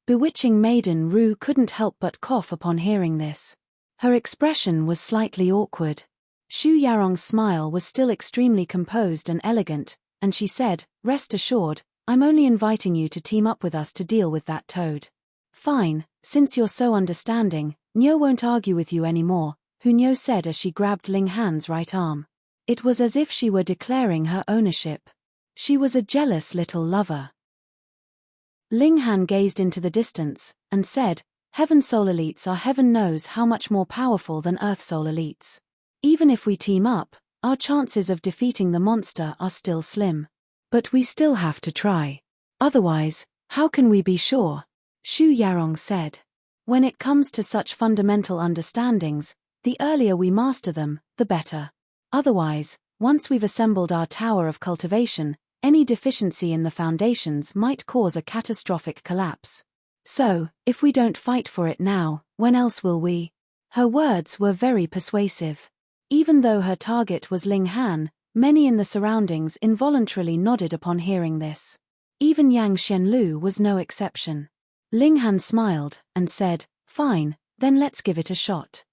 Bewitching maiden Ru couldn't help but cough upon hearing this. Her expression was slightly awkward. Shu Yarong's smile was still extremely composed and elegant, and she said, "Rest assured, I'm only inviting you to team up with us to deal with that toad." "Fine, since you're so understanding, Nyo won't argue with you anymore," Hu Nyo said as she grabbed Ling Han's right arm. It was as if she were declaring her ownership. She was a jealous little lover. Ling Han gazed into the distance and said, "Heaven Soul elites are heaven knows how much more powerful than Earth Soul elites. Even if we team up, our chances of defeating the monster are still slim. But we still have to try. Otherwise, how can we be sure?" Shu Yarong said. "When it comes to such fundamental understandings, the earlier we master them, the better. Otherwise, once we've assembled our tower of cultivation, any deficiency in the foundations might cause a catastrophic collapse. So, if we don't fight for it now, when else will we?" Her words were very persuasive. Even though her target was Ling Han, many in the surroundings involuntarily nodded upon hearing this. Even Yang Xianlu was no exception. Ling Han smiled and said, "Fine, then let's give it a shot."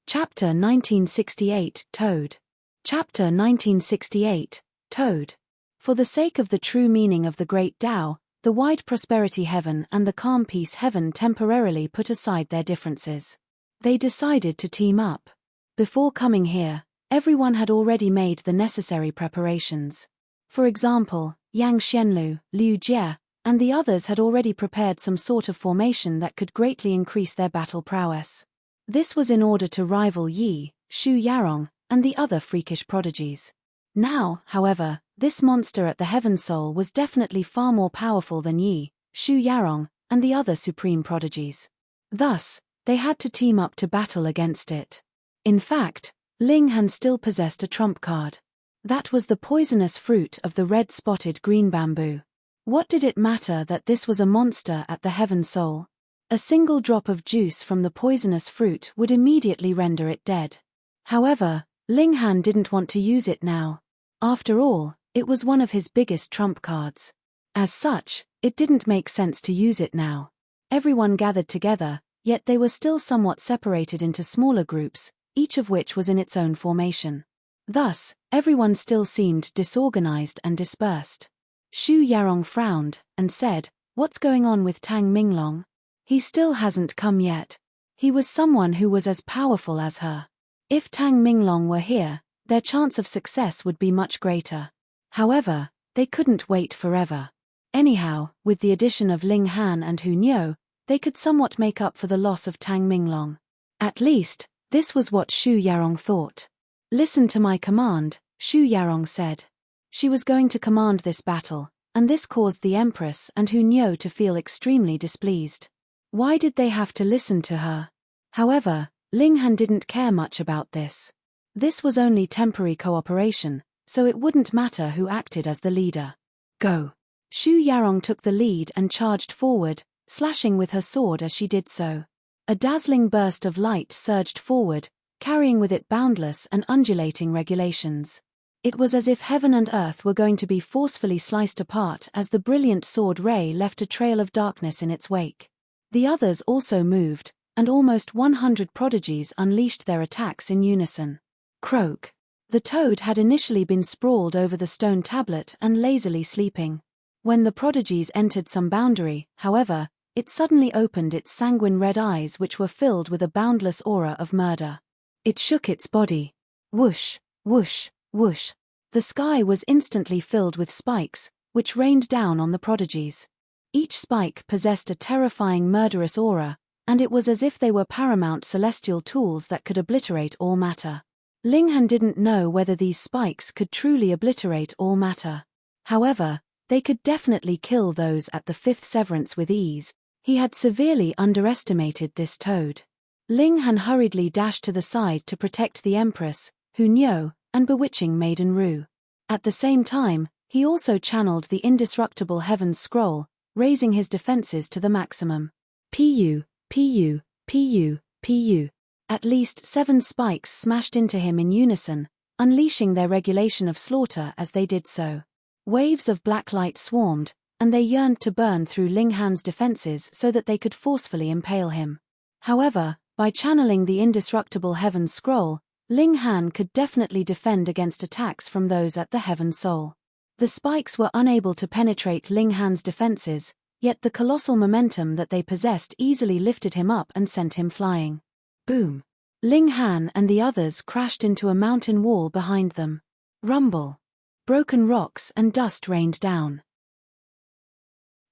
Chapter 1968, Toad. Chapter 1968, Toad. For the sake of the true meaning of the Great Tao, the wide prosperity heaven and the calm peace heaven temporarily put aside their differences. They decided to team up. Before coming here, everyone had already made the necessary preparations. For example, Yang Xianlu, Liu Jie, and the others had already prepared some sort of formation that could greatly increase their battle prowess. This was in order to rival Yi, Shu Yarong, and the other freakish prodigies. Now, however, this monster at the heaven soul was definitely far more powerful than Yi, Shu Yarong, and the other supreme prodigies. Thus, they had to team up to battle against it. In fact, Ling Han still possessed a trump card. That was the poisonous fruit of the red-spotted green bamboo. What did it matter that this was a monster at the heaven soul? A single drop of juice from the poisonous fruit would immediately render it dead. However, Ling Han didn't want to use it now. After all, it was one of his biggest trump cards. As such, it didn't make sense to use it now. Everyone gathered together, yet they were still somewhat separated into smaller groups, each of which was in its own formation. Thus, everyone still seemed disorganized and dispersed. Shu Yarong frowned and said, "What's going on with Tang Minglong? He still hasn't come yet." He was someone who was as powerful as her. If Tang Minglong were here, their chance of success would be much greater. However, they couldn't wait forever. Anyhow, with the addition of Ling Han and Hu Niu, they could somewhat make up for the loss of Tang Minglong. At least, this was what Shu Yarong thought. "Listen to my command," Shu Yarong said. She was going to command this battle, and this caused the Empress and Hu Niu to feel extremely displeased. Why did they have to listen to her? However, Ling Han didn't care much about this. This was only temporary cooperation, so it wouldn't matter who acted as the leader. Go! Shu Yarong took the lead and charged forward, slashing with her sword as she did so. A dazzling burst of light surged forward, carrying with it boundless and undulating regulations. It was as if heaven and earth were going to be forcefully sliced apart as the brilliant sword ray left a trail of darkness in its wake. The others also moved, and almost 100 prodigies unleashed their attacks in unison. Croak! The toad had initially been sprawled over the stone tablet and lazily sleeping. When the prodigies entered some boundary, however, it suddenly opened its sanguine red eyes, which were filled with a boundless aura of murder. It shook its body. Whoosh, whoosh, whoosh. The sky was instantly filled with spikes, which rained down on the prodigies. Each spike possessed a terrifying murderous aura, and it was as if they were paramount celestial tools that could obliterate all matter. Ling Han didn't know whether these spikes could truly obliterate all matter. However, they could definitely kill those at the fifth severance with ease. He had severely underestimated this toad. Ling Han hurriedly dashed to the side to protect the Empress, Hu Niu, and bewitching Maiden Ru. At the same time, he also channeled the indestructible Heaven's Scroll, raising his defenses to the maximum. Pu, Pu, Pu, Pu. At least 7 spikes smashed into him in unison, unleashing their regulation of slaughter as they did so. Waves of black light swarmed, and they yearned to burn through Ling Han's defenses so that they could forcefully impale him. However, by channeling the indestructible Heaven's Scroll, Ling Han could definitely defend against attacks from those at the Heaven Soul. The spikes were unable to penetrate Ling Han's defenses, yet the colossal momentum that they possessed easily lifted him up and sent him flying. Boom! Ling Han and the others crashed into a mountain wall behind them. Rumble! Broken rocks and dust rained down.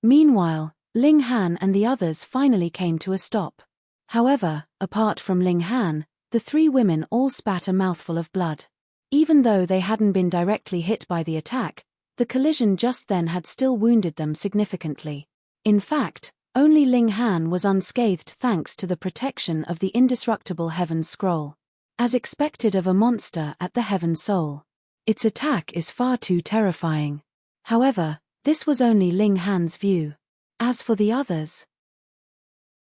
Meanwhile, Ling Han and the others finally came to a stop. However, apart from Ling Han, the 3 women all spat a mouthful of blood. Even though they hadn't been directly hit by the attack, the collision just then had still wounded them significantly. In fact, only Ling Han was unscathed thanks to the protection of the indestructible Heaven's Scroll. As expected of a monster at the Heaven Soul, its attack is far too terrifying. However, this was only Ling Han's view. As for the others,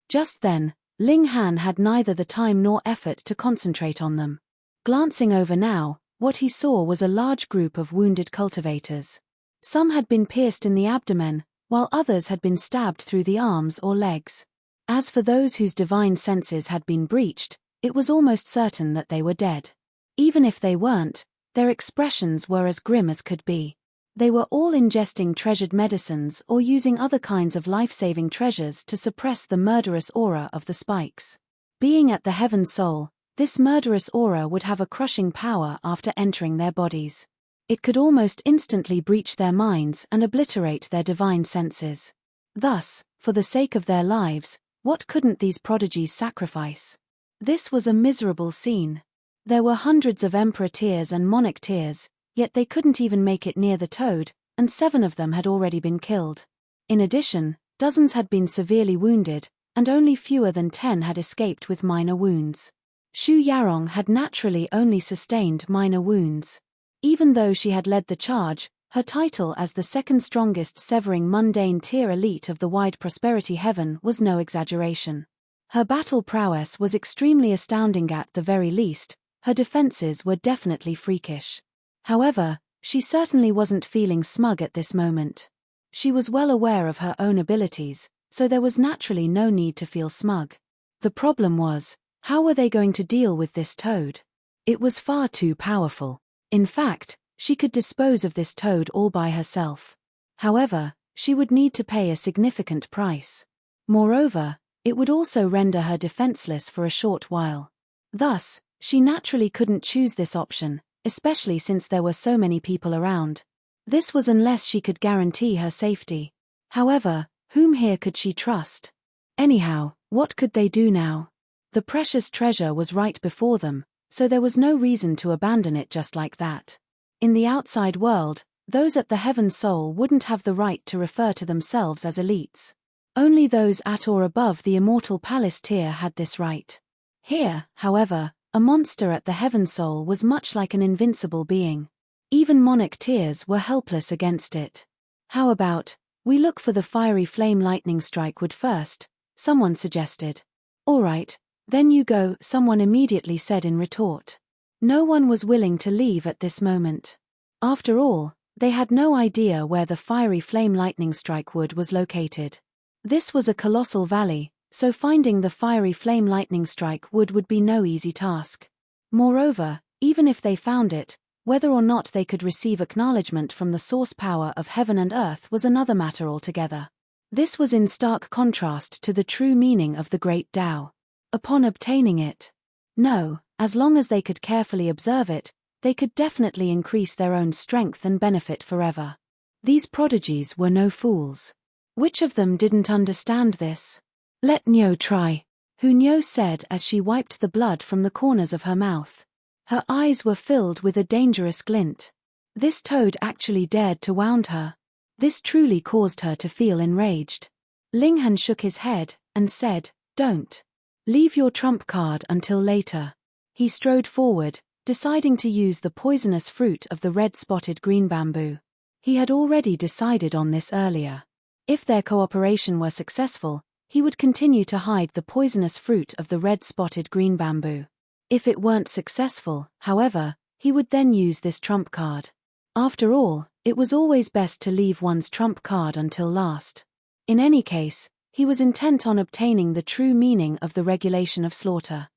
just then, Ling Han had neither the time nor effort to concentrate on them. Glancing over now, what he saw was a large group of wounded cultivators. Some had been pierced in the abdomen, while others had been stabbed through the arms or legs. As for those whose divine senses had been breached, it was almost certain that they were dead. Even if they weren't, their expressions were as grim as could be. They were all ingesting treasured medicines or using other kinds of life-saving treasures to suppress the murderous aura of the spikes. Being at the Heaven Soul, this murderous aura would have a crushing power after entering their bodies. It could almost instantly breach their minds and obliterate their divine senses. Thus, for the sake of their lives, what couldn't these prodigies sacrifice? This was a miserable scene. There were hundreds of Emperor Tears and Monarch Tears, yet they couldn't even make it near the toad, and 7 of them had already been killed. In addition, dozens had been severely wounded, and only fewer than 10 had escaped with minor wounds. Shu Yarong had naturally only sustained minor wounds. Even though she had led the charge, her title as the second strongest severing mundane tier elite of the wide prosperity heaven was no exaggeration. Her battle prowess was extremely astounding at the very least, her defenses were definitely freakish. However, she certainly wasn't feeling smug at this moment. She was well aware of her own abilities, so there was naturally no need to feel smug. The problem was, how were they going to deal with this toad? It was far too powerful. In fact, she could dispose of this toad all by herself. However, she would need to pay a significant price. Moreover, It would also render her defenseless for a short while. Thus, she naturally couldn't choose this option, especially since there were so many people around. This was unless she could guarantee her safety. However, whom here could she trust? Anyhow, what could they do now? The precious treasure was right before them, so there was no reason to abandon it just like that. In the outside world, those at the Heaven Soul wouldn't have the right to refer to themselves as elites. Only those at or above the Immortal Palace tier had this right. Here, however, a monster at the Heaven Soul was much like an invincible being. Even monarch tiers were helpless against it. How about, we look for the fiery flame lightning strike wood first, someone suggested. All right, then you go, someone immediately said in retort. No one was willing to leave at this moment. After all, they had no idea where the fiery flame lightning strike wood was located. This was a colossal valley, so finding the fiery flame lightning strike wood would be no easy task. Moreover, even if they found it, whether or not they could receive acknowledgement from the source power of heaven and earth was another matter altogether. This was in stark contrast to the true meaning of the Great Tao. Upon obtaining it, no, as long as they could carefully observe it, they could definitely increase their own strength and benefit forever. These prodigies were no fools. Which of them didn't understand this? Let Nyo try, Nyo said as she wiped the blood from the corners of her mouth. Her eyes were filled with a dangerous glint. This toad actually dared to wound her. This truly caused her to feel enraged. Linghan shook his head and said, "Don't. Leave your trump card until later." He strode forward, deciding to use the poisonous fruit of the red-spotted green bamboo. He had already decided on this earlier. If their cooperation were successful, he would continue to hide the poisonous fruit of the red-spotted green bamboo. If it weren't successful, however, he would then use this trump card. After all, it was always best to leave one's trump card until last. In any case, he was intent on obtaining the true meaning of the regulation of slaughter.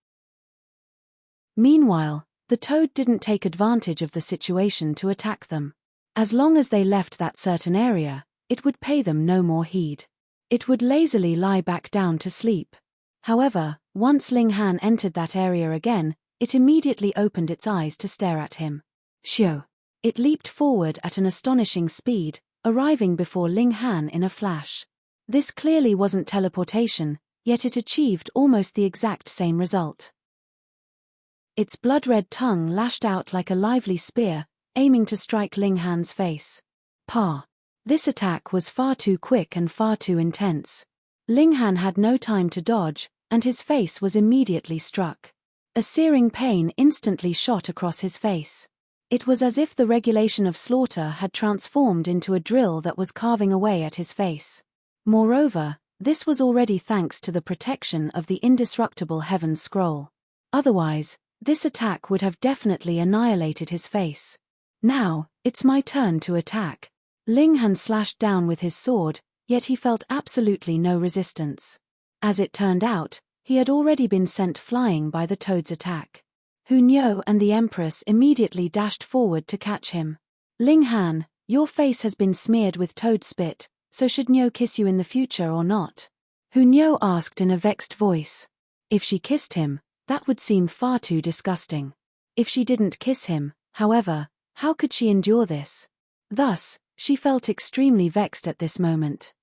Meanwhile, the toad didn't take advantage of the situation to attack them. As long as they left that certain area, it would pay them no more heed. It would lazily lie back down to sleep. However, once Linghan entered that area again, it immediately opened its eyes to stare at him. Shio! It leaped forward at an astonishing speed, arriving before Linghan in a flash. This clearly wasn't teleportation, yet it achieved almost the exact same result. Its blood-red tongue lashed out like a lively spear, aiming to strike Linghan's face. Pa! This attack was far too quick and far too intense. Linghan had no time to dodge, and his face was immediately struck. A searing pain instantly shot across his face. It was as if the regulation of slaughter had transformed into a drill that was carving away at his face. Moreover, this was already thanks to the protection of the indestructible Heaven's Scroll. Otherwise, this attack would have definitely annihilated his face. Now, it's my turn to attack. Linghan slashed down with his sword, yet he felt absolutely no resistance. As it turned out, he had already been sent flying by the toad's attack. Nyo and the Empress immediately dashed forward to catch him. Linghan, your face has been smeared with toad spit, so should Nyo kiss you in the future or not? Nyo asked in a vexed voice. If she kissed him, that would seem far too disgusting. If she didn't kiss him, however, how could she endure this? Thus, she felt extremely vexed at this moment.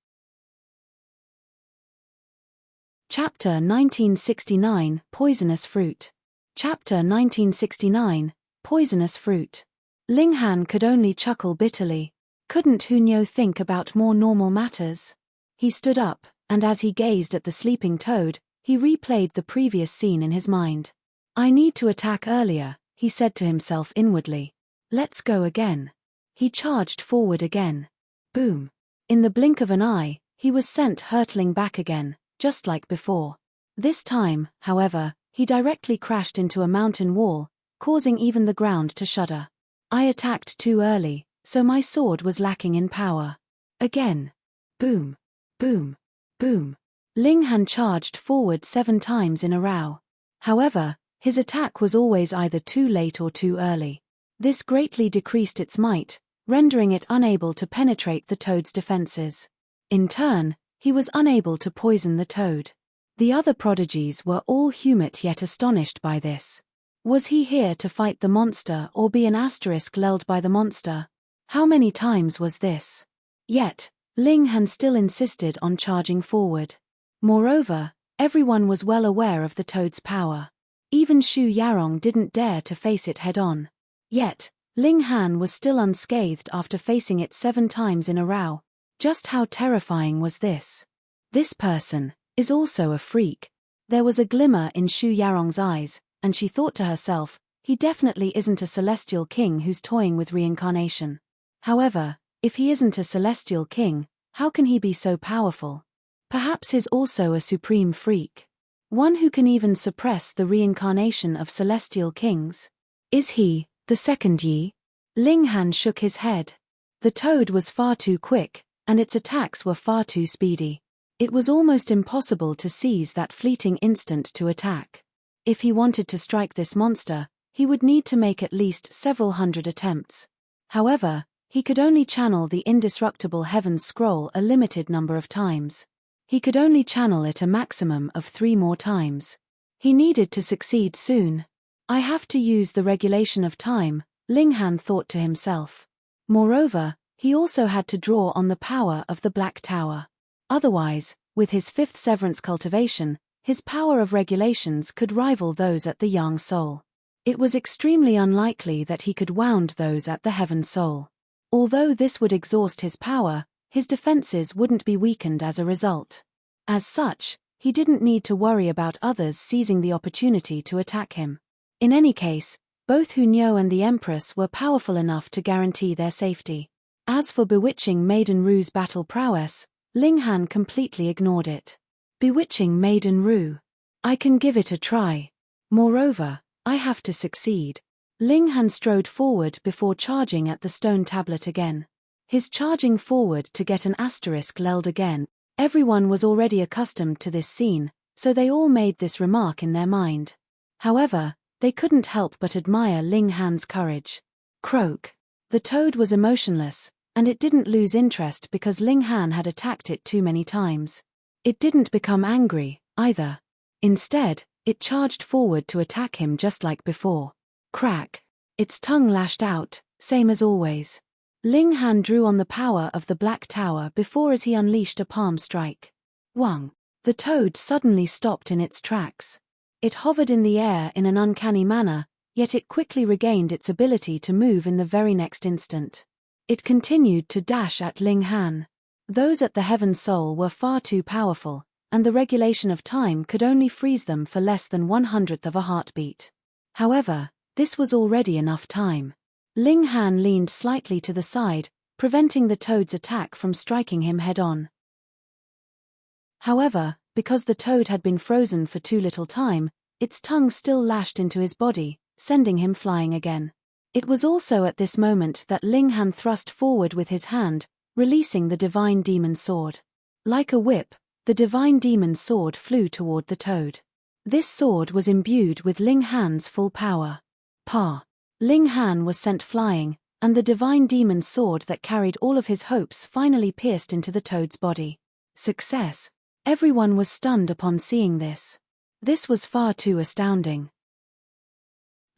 Chapter 1969, Poisonous Fruit. Chapter 1969, Poisonous Fruit. Linghan could only chuckle bitterly. Couldn't Nyo think about more normal matters? He stood up, and as he gazed at the sleeping toad, he replayed the previous scene in his mind. I need to attack earlier, he said to himself inwardly. Let's go again. He charged forward again. Boom. In the blink of an eye, he was sent hurtling back again, just like before. This time, however, he directly crashed into a mountain wall, causing even the ground to shudder. I attacked too early, so my sword was lacking in power. Again. Boom. Boom. Boom. Linghan charged forward 7 times in a row. However, his attack was always either too late or too early. This greatly decreased its might, rendering it unable to penetrate the toad's defenses. In turn, he was unable to poison the toad. The other prodigies were all humid yet astonished by this. Was he here to fight the monster or be an asterisk lulled by the monster? How many times was this? Yet, Ling Han still insisted on charging forward. Moreover, everyone was well aware of the toad's power. Even Shu Yarong didn't dare to face it head-on. Yet, Ling Han was still unscathed after facing it 7 times in a row. Just how terrifying was this? This person is also a freak. There was a glimmer in Shu Yarong's eyes, and she thought to herself, he definitely isn't a celestial king who's toying with reincarnation. However, if he isn't a celestial king, how can he be so powerful? Perhaps he's also a supreme freak. One who can even suppress the reincarnation of celestial kings. Is he the second Yi? Ling Han shook his head. The toad was far too quick, and its attacks were far too speedy. It was almost impossible to seize that fleeting instant to attack. If he wanted to strike this monster, he would need to make at least several hundred attempts. However, he could only channel the indestructible Heaven's Scroll a limited number of times. He could only channel it a maximum of 3 more times. He needed to succeed soon. I have to use the regulation of time, Ling Han thought to himself. Moreover, he also had to draw on the power of the Black Tower. Otherwise, with his 5th severance cultivation, his power of regulations could rival those at the Yang Soul. It was extremely unlikely that he could wound those at the Heaven Soul. Although this would exhaust his power, his defenses wouldn't be weakened as a result. As such, he didn't need to worry about others seizing the opportunity to attack him. In any case, both Hunyao and the Empress were powerful enough to guarantee their safety. As for bewitching Maiden Ru's battle prowess, Ling Han completely ignored it. Bewitching Maiden Ru. I can give it a try. Moreover, I have to succeed. Ling Han strode forward before charging at the stone tablet again. His charging forward to get an asterisk lulled again. Everyone was already accustomed to this scene, so they all made this remark in their mind. However, they couldn't help but admire Ling Han's courage. Croak. The toad was emotionless, and it didn't lose interest because Ling Han had attacked it too many times. It didn't become angry, either. Instead, it charged forward to attack him just like before. Crack. Its tongue lashed out, same as always. Ling Han drew on the power of the Black Tower before as he unleashed a palm strike. Wang. The toad suddenly stopped in its tracks. It hovered in the air in an uncanny manner, yet it quickly regained its ability to move in the very next instant. It continued to dash at Ling Han. Those at the Heaven Soul were far too powerful, and the regulation of time could only freeze them for less than 1/100th of a heartbeat. However, this was already enough time. Ling Han leaned slightly to the side, preventing the toad's attack from striking him head-on. However, because the toad had been frozen for too little time, its tongue still lashed into his body, sending him flying again. It was also at this moment that Ling Han thrust forward with his hand, releasing the divine demon sword. Like a whip, the divine demon sword flew toward the toad. This sword was imbued with Ling Han's full power. Pa! Ling Han was sent flying, and the divine demon sword that carried all of his hopes finally pierced into the toad's body. Success! Everyone was stunned upon seeing this. This was far too astounding.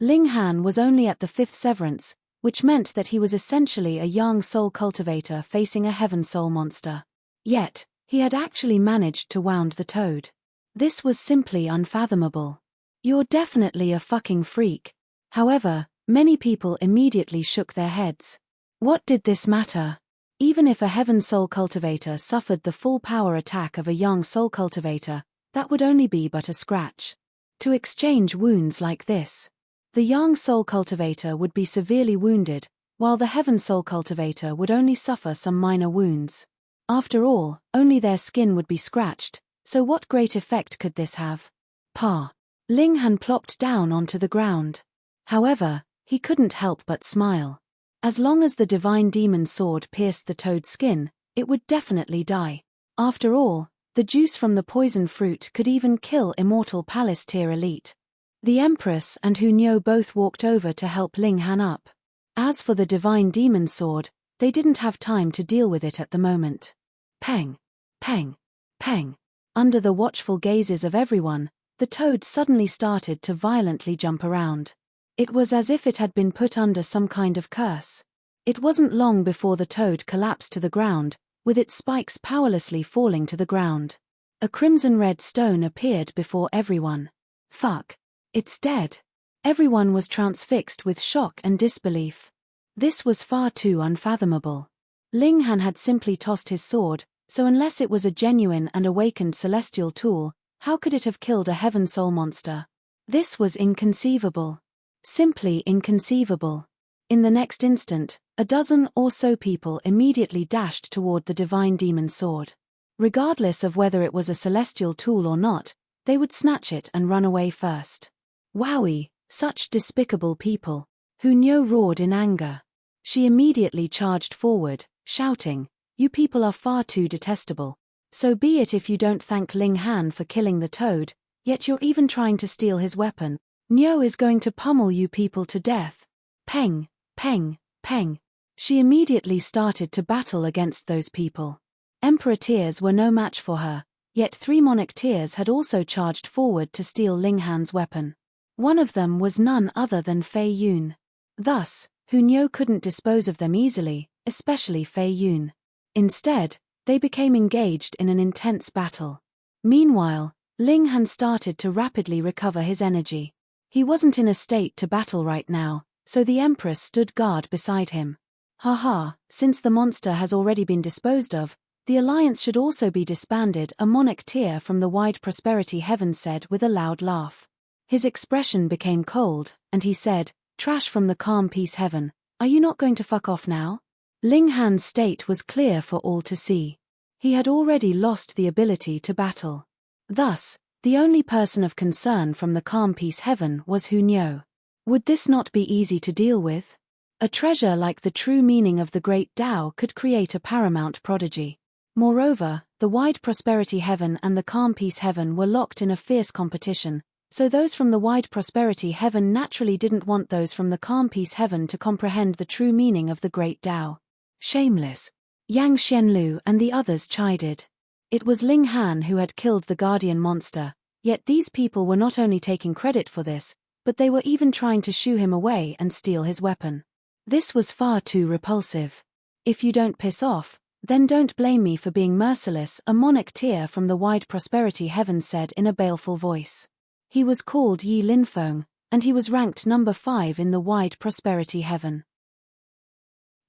Ling Han was only at the 5th severance, which meant that he was essentially a Yang Soul cultivator facing a Heaven Soul monster. Yet, he had actually managed to wound the toad. This was simply unfathomable. You're definitely a fucking freak. However, many people immediately shook their heads. What did this matter? Even if a Heaven Soul cultivator suffered the full power attack of a Yang Soul cultivator, that would only be but a scratch. To exchange wounds like this, the Yang Soul cultivator would be severely wounded, while the Heaven Soul cultivator would only suffer some minor wounds. After all, only their skin would be scratched, so what great effect could this have? Pa! Ling Han plopped down onto the ground. However, he couldn't help but smile. As long as the divine demon sword pierced the toad's skin, it would definitely die. After all, the juice from the poison fruit could even kill immortal Palace tier elite. The Empress and Hunyao both walked over to help Ling Han up. As for the divine demon sword, they didn't have time to deal with it at the moment. Peng! Peng! Peng! Under the watchful gazes of everyone, the toad suddenly started to violently jump around. It was as if it had been put under some kind of curse. It wasn't long before the toad collapsed to the ground, with its spikes powerlessly falling to the ground. A crimson-red stone appeared before everyone. Fuck. It's dead. Everyone was transfixed with shock and disbelief. This was far too unfathomable. Ling Han had simply tossed his sword, so unless it was a genuine and awakened celestial tool, how could it have killed a heaven soul monster? This was inconceivable. Simply inconceivable. In the next instant, a dozen or so people immediately dashed toward the divine demon sword. Regardless of whether it was a celestial tool or not, they would snatch it and run away first. Wowie, such despicable people. Hunyo roared in anger. She immediately charged forward, shouting, "You people are far too detestable. So be it if you don't thank Ling Han for killing the toad, yet you're even trying to steal his weapon. Nyo is going to pummel you people to death." Peng, peng, peng. She immediately started to battle against those people. Emperor tears were no match for her, yet 3 monarch tears had also charged forward to steal Ling Han's weapon. One of them was none other than Fei Yun. Thus, Hunyo couldn't dispose of them easily, especially Fei Yun. Instead, they became engaged in an intense battle. Meanwhile, Ling Han started to rapidly recover his energy. He wasn't in a state to battle right now, so the Empress stood guard beside him. Haha, since the monster has already been disposed of, the alliance should also be disbanded, a monarch tear from the wide prosperity heaven said with a loud laugh. His expression became cold, and he said, "Trash from the calm peace heaven, are you not going to fuck off now?" Ling Han's state was clear for all to see. He had already lost the ability to battle. Thus, the only person of concern from the calm peace heaven was Hunyo. Would this not be easy to deal with? A treasure like the true meaning of the great Tao could create a paramount prodigy. Moreover, the wide prosperity heaven and the calm peace heaven were locked in a fierce competition, so those from the wide prosperity heaven naturally didn't want those from the calm peace heaven to comprehend the true meaning of the great Tao. Shameless. Yang Xianlu and the others chided. It was Ling Han who had killed the guardian monster, yet these people were not only taking credit for this, but they were even trying to shoo him away and steal his weapon. This was far too repulsive. "If you don't piss off, then don't blame me for being merciless," a monarch tear from the wide prosperity heaven said in a baleful voice. He was called Yi Linfeng, and he was ranked number 5 in the wide prosperity heaven.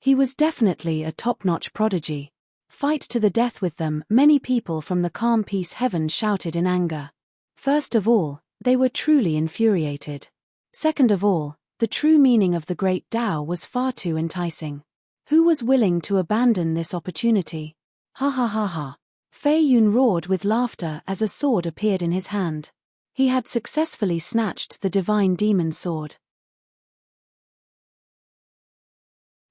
He was definitely a top-notch prodigy. "Fight to the death with them," many people from the calm peace heaven shouted in anger. First of all, they were truly infuriated. Second of all, the true meaning of the great Tao was far too enticing. Who was willing to abandon this opportunity? Ha ha ha ha. Fei Yun roared with laughter as a sword appeared in his hand. He had successfully snatched the divine demon sword.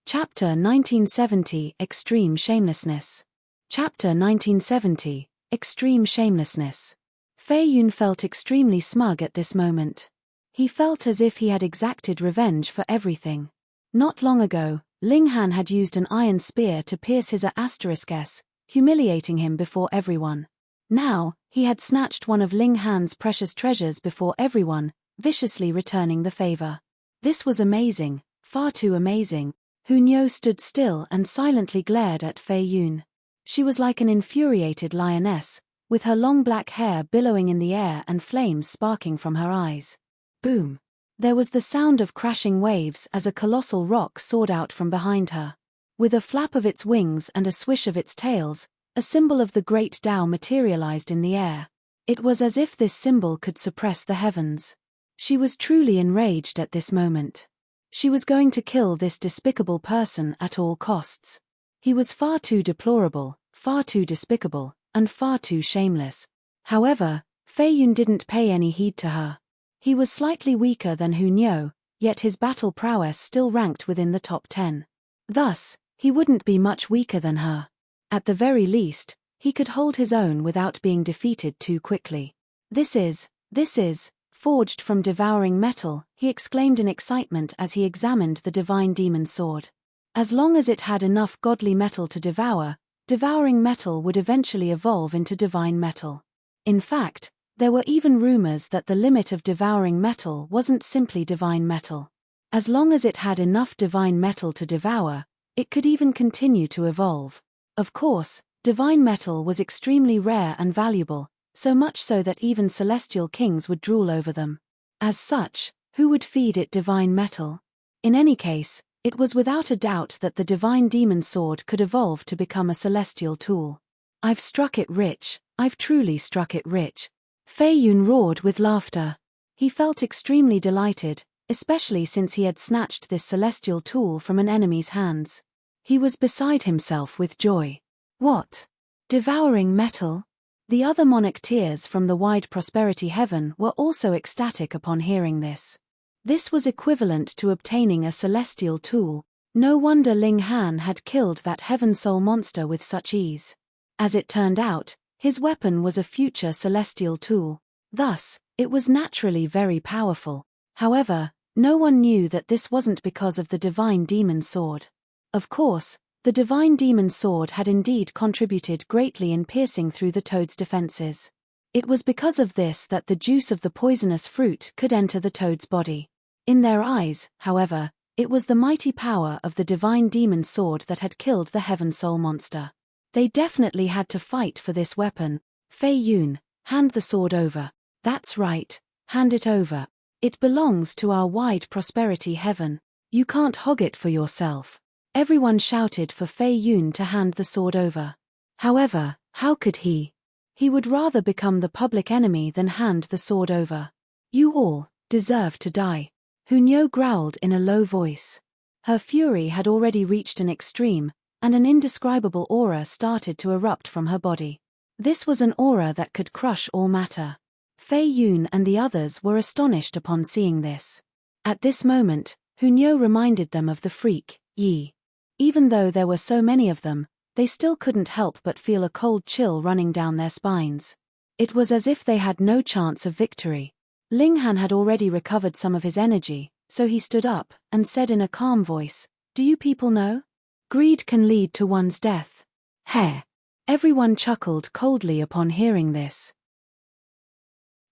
Chapter 1970 Extreme Shamelessness. Chapter 1970 Extreme Shamelessness. Fei Yun felt extremely smug at this moment. He felt as if he had exacted revenge for everything. Not long ago, Ling Han had used an iron spear to pierce his S, humiliating him before everyone. Now, he had snatched one of Ling Han's precious treasures before everyone, viciously returning the favor. This was amazing, far too amazing. Hunyo stood still and silently glared at Fei Yun. She was like an infuriated lioness, with her long black hair billowing in the air and flames sparking from her eyes. Boom! There was the sound of crashing waves as a colossal rock soared out from behind her. With a flap of its wings and a swish of its tails, a symbol of the great Tao materialized in the air. It was as if this symbol could suppress the heavens. She was truly enraged at this moment. She was going to kill this despicable person at all costs. He was far too deplorable, far too despicable, and far too shameless. However, Fei Yun didn't pay any heed to her. He was slightly weaker than Hunyo, yet his battle prowess still ranked within the top 10. Thus, he wouldn't be much weaker than her. At the very least, he could hold his own without being defeated too quickly. This is forged from devouring metal," he exclaimed in excitement as he examined the divine demon sword. As long as it had enough godly metal to devour, devouring metal would eventually evolve into divine metal. In fact, there were even rumors that the limit of devouring metal wasn't simply divine metal. As long as it had enough divine metal to devour, it could even continue to evolve. Of course, divine metal was extremely rare and valuable, so much so that even celestial kings would drool over them. As such, who would feed it divine metal? In any case, it was without a doubt that the divine demon sword could evolve to become a celestial tool. I've struck it rich, I've truly struck it rich. Fei Yun roared with laughter. He felt extremely delighted, especially since he had snatched this celestial tool from an enemy's hands. He was beside himself with joy. What? Devouring metal? The other monarchs from the wide prosperity heaven were also ecstatic upon hearing this. This was equivalent to obtaining a celestial tool. No wonder Ling Han had killed that heaven soul monster with such ease. As it turned out, his weapon was a future celestial tool. Thus, it was naturally very powerful. However, no one knew that this wasn't because of the divine demon sword. Of course, the divine demon sword had indeed contributed greatly in piercing through the toad's defenses. It was because of this that the juice of the poisonous fruit could enter the toad's body. In their eyes, however, it was the mighty power of the divine demon sword that had killed the heaven soul monster. They definitely had to fight for this weapon. Fei Yun, hand the sword over. That's right, hand it over. It belongs to our wide prosperity heaven. You can't hog it for yourself. Everyone shouted for Fei Yun to hand the sword over. However, how could he? He would rather become the public enemy than hand the sword over. You all deserve to die. Hunyo growled in a low voice. Her fury had already reached an extreme, and an indescribable aura started to erupt from her body. This was an aura that could crush all matter. Fei Yun and the others were astonished upon seeing this. At this moment, Hunyo reminded them of the freak, Yi. Even though there were so many of them, they still couldn't help but feel a cold chill running down their spines. It was as if they had no chance of victory. Ling Han had already recovered some of his energy, so he stood up and said in a calm voice, "Do you people know? Greed can lead to one's death." Heh! Everyone chuckled coldly upon hearing this.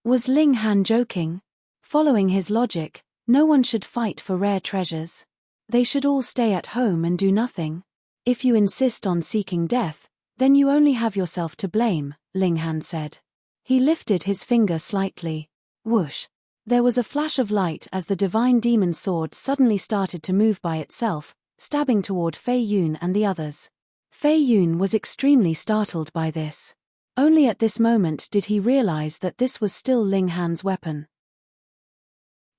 Was Ling Han joking? Following his logic, no one should fight for rare treasures. They should all stay at home and do nothing. If you insist on seeking death, then you only have yourself to blame, Ling Han said. He lifted his finger slightly. Whoosh! There was a flash of light as the divine demon sword suddenly started to move by itself, stabbing toward Fei Yun and the others. Fei Yun was extremely startled by this. Only at this moment did he realize that this was still Ling Han's weapon.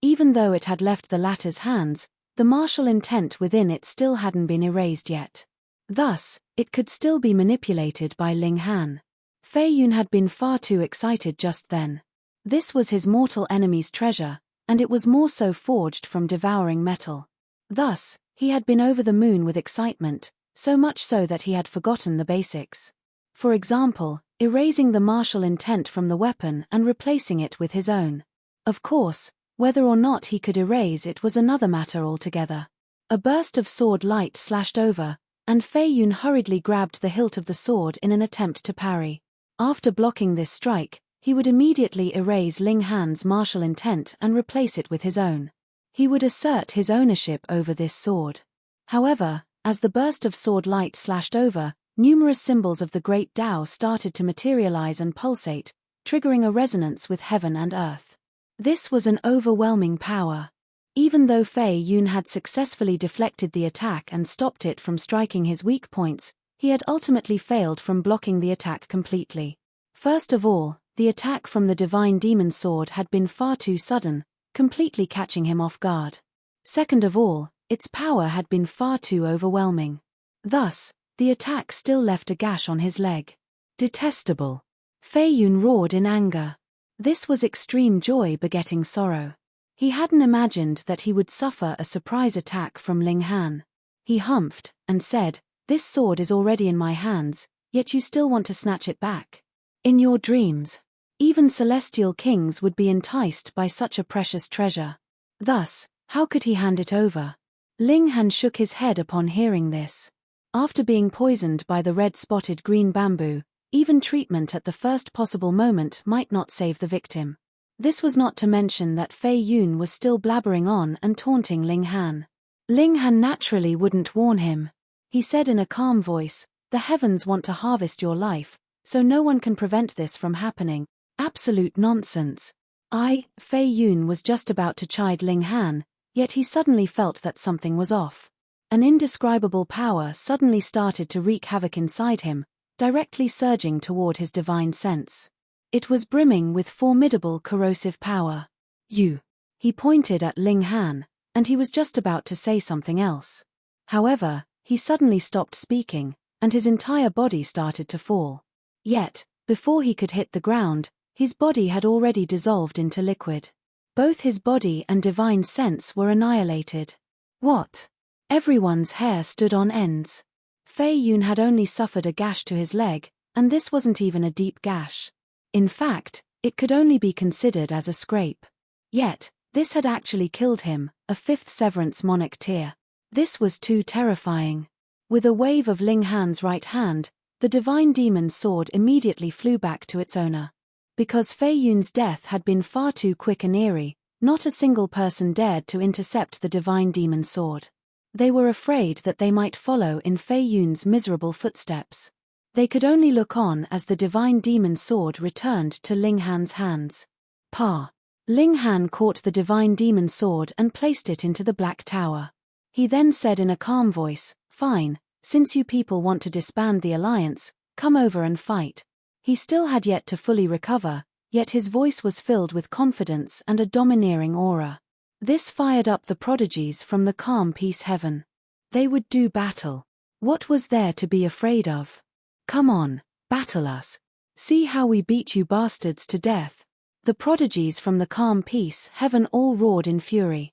Even though it had left the latter's hands, the martial intent within it still hadn't been erased yet. Thus, it could still be manipulated by Ling Han. Fei Yun had been far too excited just then. This was his mortal enemy's treasure, and it was more so forged from devouring metal. Thus, he had been over the moon with excitement, so much so that he had forgotten the basics. For example, erasing the martial intent from the weapon and replacing it with his own. Of course, whether or not he could erase it was another matter altogether. A burst of sword light slashed over, and Fei Yun hurriedly grabbed the hilt of the sword in an attempt to parry. After blocking this strike, he would immediately erase Ling Han's martial intent and replace it with his own. He would assert his ownership over this sword. However, as the burst of sword light slashed over, numerous symbols of the Great Tao started to materialize and pulsate, triggering a resonance with heaven and earth. This was an overwhelming power. Even though Fei Yun had successfully deflected the attack and stopped it from striking his weak points, he had ultimately failed from blocking the attack completely. First of all, the attack from the divine demon sword had been far too sudden, completely catching him off guard. Second of all, its power had been far too overwhelming. Thus, the attack still left a gash on his leg. Detestable! Fei Yun roared in anger. This was extreme joy begetting sorrow. He hadn't imagined that he would suffer a surprise attack from Ling Han. He humphed and said, "This sword is already in my hands, yet you still want to snatch it back. In your dreams. Even celestial kings would be enticed by such a precious treasure. Thus, how could he hand it over?" Ling Han shook his head upon hearing this. After being poisoned by the red-spotted green bamboo, Even treatment at the first possible moment might not save the victim. This was not to mention that Fei Yun was still blabbering on and taunting Ling Han. Ling Han naturally wouldn't warn him. He said in a calm voice, "The heavens want to harvest your life, so no one can prevent this from happening." Absolute nonsense. Fei Yun was just about to chide Ling Han, yet he suddenly felt that something was off. An indescribable power suddenly started to wreak havoc inside him, directly surging toward his divine sense. It was brimming with formidable corrosive power. "You." He pointed at Ling Han, and he was just about to say something else. However, he suddenly stopped speaking, and his entire body started to fall. Yet, before he could hit the ground, his body had already dissolved into liquid. Both his body and divine sense were annihilated. What? Everyone's hair stood on ends. Fei Yun had only suffered a gash to his leg, and this wasn't even a deep gash. In fact, it could only be considered as a scrape. Yet, this had actually killed him, a fifth severance monarch tier. This was too terrifying. With a wave of Ling Han's right hand, the divine demon sword immediately flew back to its owner. Because Fei Yun's death had been far too quick and eerie, not a single person dared to intercept the divine demon sword. They were afraid that they might follow in Fei Yun's miserable footsteps. They could only look on as the divine demon sword returned to Ling Han's hands. Pa. Ling Han caught the divine demon sword and placed it into the Black Tower. He then said in a calm voice, "Fine, since you people want to disband the alliance, come over and fight." He still had yet to fully recover, yet his voice was filled with confidence and a domineering aura. This fired up the prodigies from the calm peace heaven. They would do battle. What was there to be afraid of? "Come on, battle us. See how we beat you bastards to death." The prodigies from the calm peace heaven all roared in fury.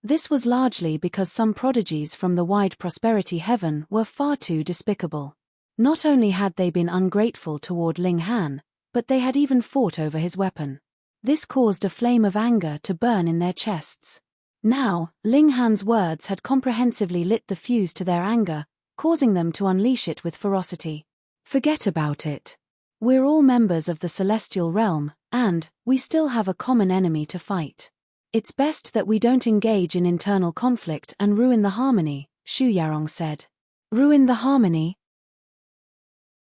This was largely because some prodigies from the wide prosperity heaven were far too despicable. Not only had they been ungrateful toward Ling Han, but they had even fought over his weapon. This caused a flame of anger to burn in their chests. Now, Ling Han's words had comprehensively lit the fuse to their anger, causing them to unleash it with ferocity. "Forget about it. We're all members of the celestial realm, and we still have a common enemy to fight. It's best that we don't engage in internal conflict and ruin the harmony," Shu Yarong said. "Ruin the harmony?"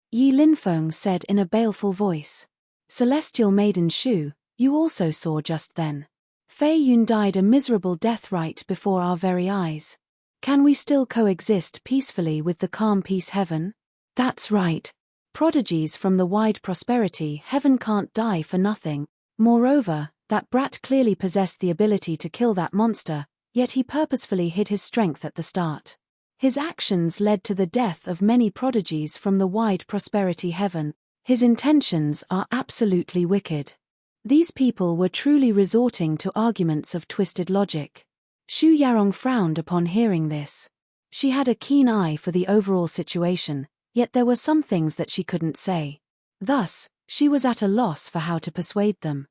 Yi Linfeng said in a baleful voice. "Celestial Maiden Shu, you also saw just then. Fei Yun died a miserable death right before our very eyes. Can we still coexist peacefully with the calm peace heaven?" "That's right. Prodigies from the wide prosperity heaven can't die for nothing. Moreover, that brat clearly possessed the ability to kill that monster, yet he purposefully hid his strength at the start. His actions led to the death of many prodigies from the wide prosperity heaven. His intentions are absolutely wicked. These people were truly resorting to arguments of twisted logic." Shu Yarong frowned upon hearing this. She had a keen eye for the overall situation, yet there were some things that she couldn't say. Thus, she was at a loss for how to persuade them.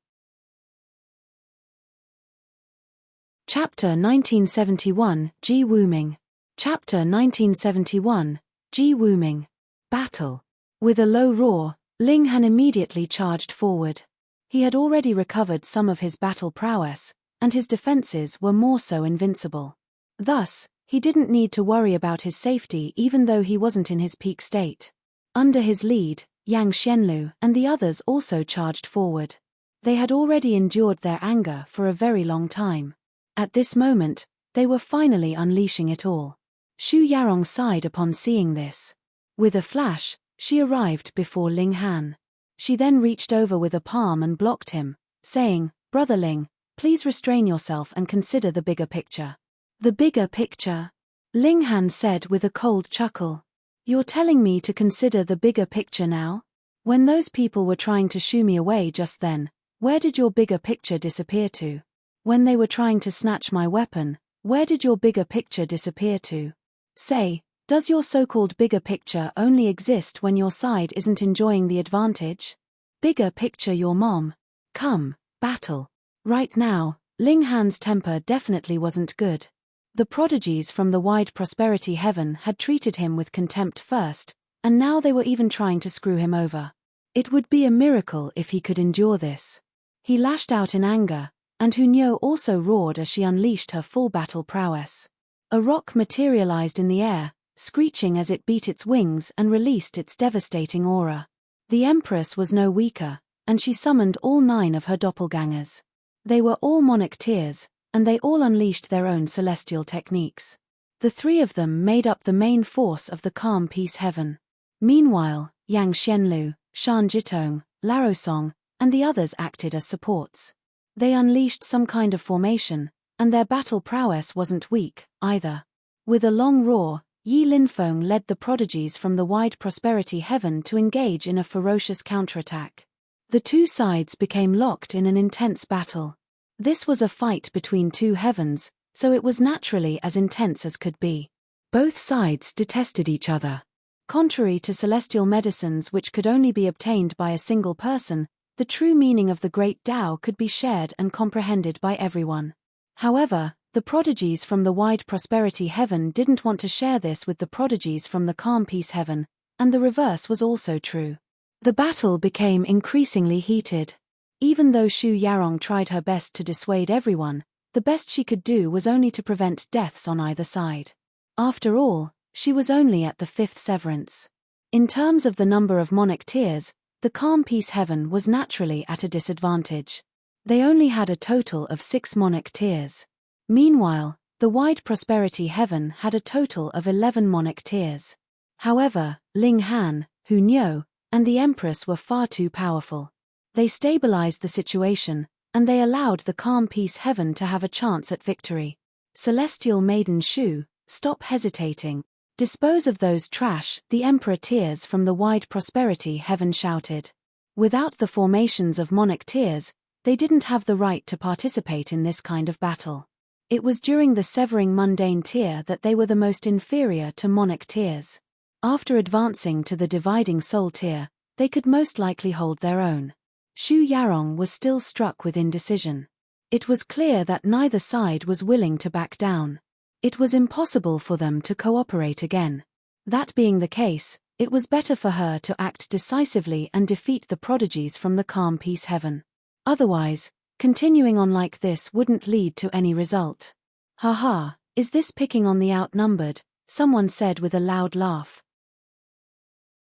Chapter 1971, Ji Wuming. Chapter 1971, Ji Wuming. Battle. With a low roar, Ling Han immediately charged forward. He had already recovered some of his battle prowess, and his defenses were more so invincible. Thus, he didn't need to worry about his safety even though he wasn't in his peak state. Under his lead, Yang Xianlu and the others also charged forward. They had already endured their anger for a very long time. At this moment, they were finally unleashing it all. Shu Yarong sighed upon seeing this. With a flash, she arrived before Ling Han. She then reached over with a palm and blocked him, saying, "Brother Ling, please restrain yourself and consider the bigger picture." "The bigger picture?" Ling Han said with a cold chuckle. "You're telling me to consider the bigger picture now? When those people were trying to shoo me away just then, where did your bigger picture disappear to? When they were trying to snatch my weapon, where did your bigger picture disappear to? Say, does your so-called bigger picture only exist when your side isn't enjoying the advantage? Bigger picture your mom. Come, battle." Right now, Ling Han's temper definitely wasn't good. The prodigies from the wide prosperity heaven had treated him with contempt first, and now they were even trying to screw him over. It would be a miracle if he could endure this. He lashed out in anger, and Hunyo also roared as she unleashed her full battle prowess. A rock materialized in the air, screeching as it beat its wings and released its devastating aura. The Empress was no weaker, and she summoned all 9 of her doppelgangers. They were all monarch tears, and they all unleashed their own celestial techniques. The 3 of them made up the main force of the calm peace heaven. Meanwhile, Yang Xianlu, Shan Jitong, Larosong, and the others acted as supports. They unleashed some kind of formation, and their battle prowess wasn't weak, either. With a long roar, Yi Linfeng led the prodigies from the wide prosperity heaven to engage in a ferocious counterattack. The 2 sides became locked in an intense battle. This was a fight between 2 heavens, so it was naturally as intense as could be. Both sides detested each other. Contrary to celestial medicines which could only be obtained by a single person, the true meaning of the great Tao could be shared and comprehended by everyone. However, the prodigies from the wide prosperity heaven didn't want to share this with the prodigies from the calm peace heaven, and the reverse was also true. The battle became increasingly heated. Even though Xu Yarong tried her best to dissuade everyone, the best she could do was only to prevent deaths on either side. After all, she was only at the 5th severance. In terms of the number of monarch tears, the calm peace heaven was naturally at a disadvantage. They only had a total of 6 monarch tears. Meanwhile, the wide prosperity heaven had a total of 11 monarch tears. However, Ling Han, Hunyo, and the Empress were far too powerful. They stabilized the situation, and they allowed the calm peace heaven to have a chance at victory. Celestial Maiden Shu, stop hesitating. Dispose of those trash, the Emperor Tears from the wide prosperity heaven shouted. Without the formations of monarch tears, they didn't have the right to participate in this kind of battle. It was during the severing mundane tier that they were the most inferior to monarch tears. After advancing to the dividing soul tier, they could most likely hold their own. Xu Yarong was still struck with indecision. It was clear that neither side was willing to back down. It was impossible for them to cooperate again. That being the case, it was better for her to act decisively and defeat the prodigies from the calm peace heaven. Otherwise, continuing on like this wouldn't lead to any result. "Ha, is this picking on the outnumbered?" someone said with a loud laugh.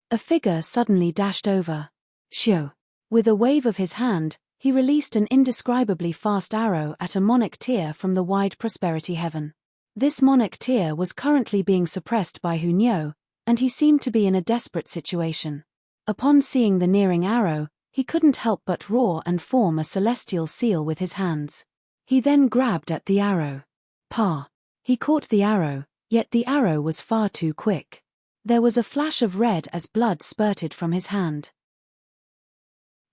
A figure suddenly dashed over. Shio. With a wave of his hand, he released an indescribably fast arrow at a monarch tear from the wide prosperity heaven. This monarch tear was currently being suppressed by Hunyo, and he seemed to be in a desperate situation. Upon seeing the nearing arrow, he couldn't help but roar and form a celestial seal with his hands. He then grabbed at the arrow. He caught the arrow, yet the arrow was far too quick. There was a flash of red as blood spurted from his hand.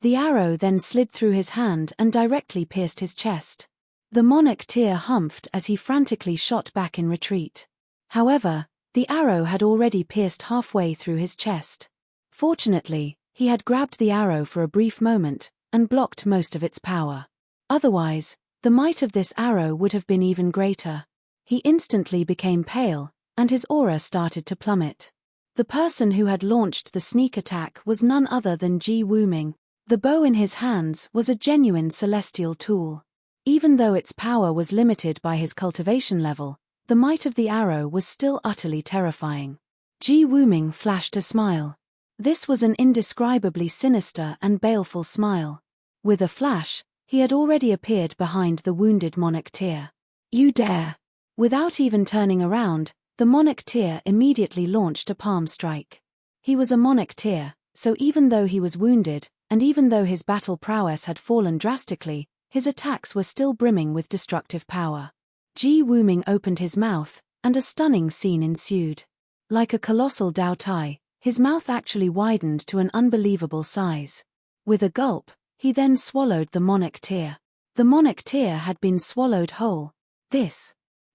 The arrow then slid through his hand and directly pierced his chest. The monarch tear humphed as he frantically shot back in retreat. However, the arrow had already pierced halfway through his chest. Fortunately, he had grabbed the arrow for a brief moment, and blocked most of its power. Otherwise, the might of this arrow would have been even greater. He instantly became pale, and his aura started to plummet. The person who had launched the sneak attack was none other than Ji Wuming. The bow in his hands was a genuine celestial tool. Even though its power was limited by his cultivation level, the might of the arrow was still utterly terrifying. Ji Wuming flashed a smile. This was an indescribably sinister and baleful smile. With a flash, he had already appeared behind the wounded monarch tear. "You dare!" Without even turning around, the monarch tear immediately launched a palm strike. He was a monarch tear, so even though he was wounded, and even though his battle prowess had fallen drastically, his attacks were still brimming with destructive power. Ji Wuming opened his mouth, and a stunning scene ensued. Like a colossal Dao Tai, his mouth actually widened to an unbelievable size. With a gulp, he then swallowed the monarch tear. The monarch tear had been swallowed whole.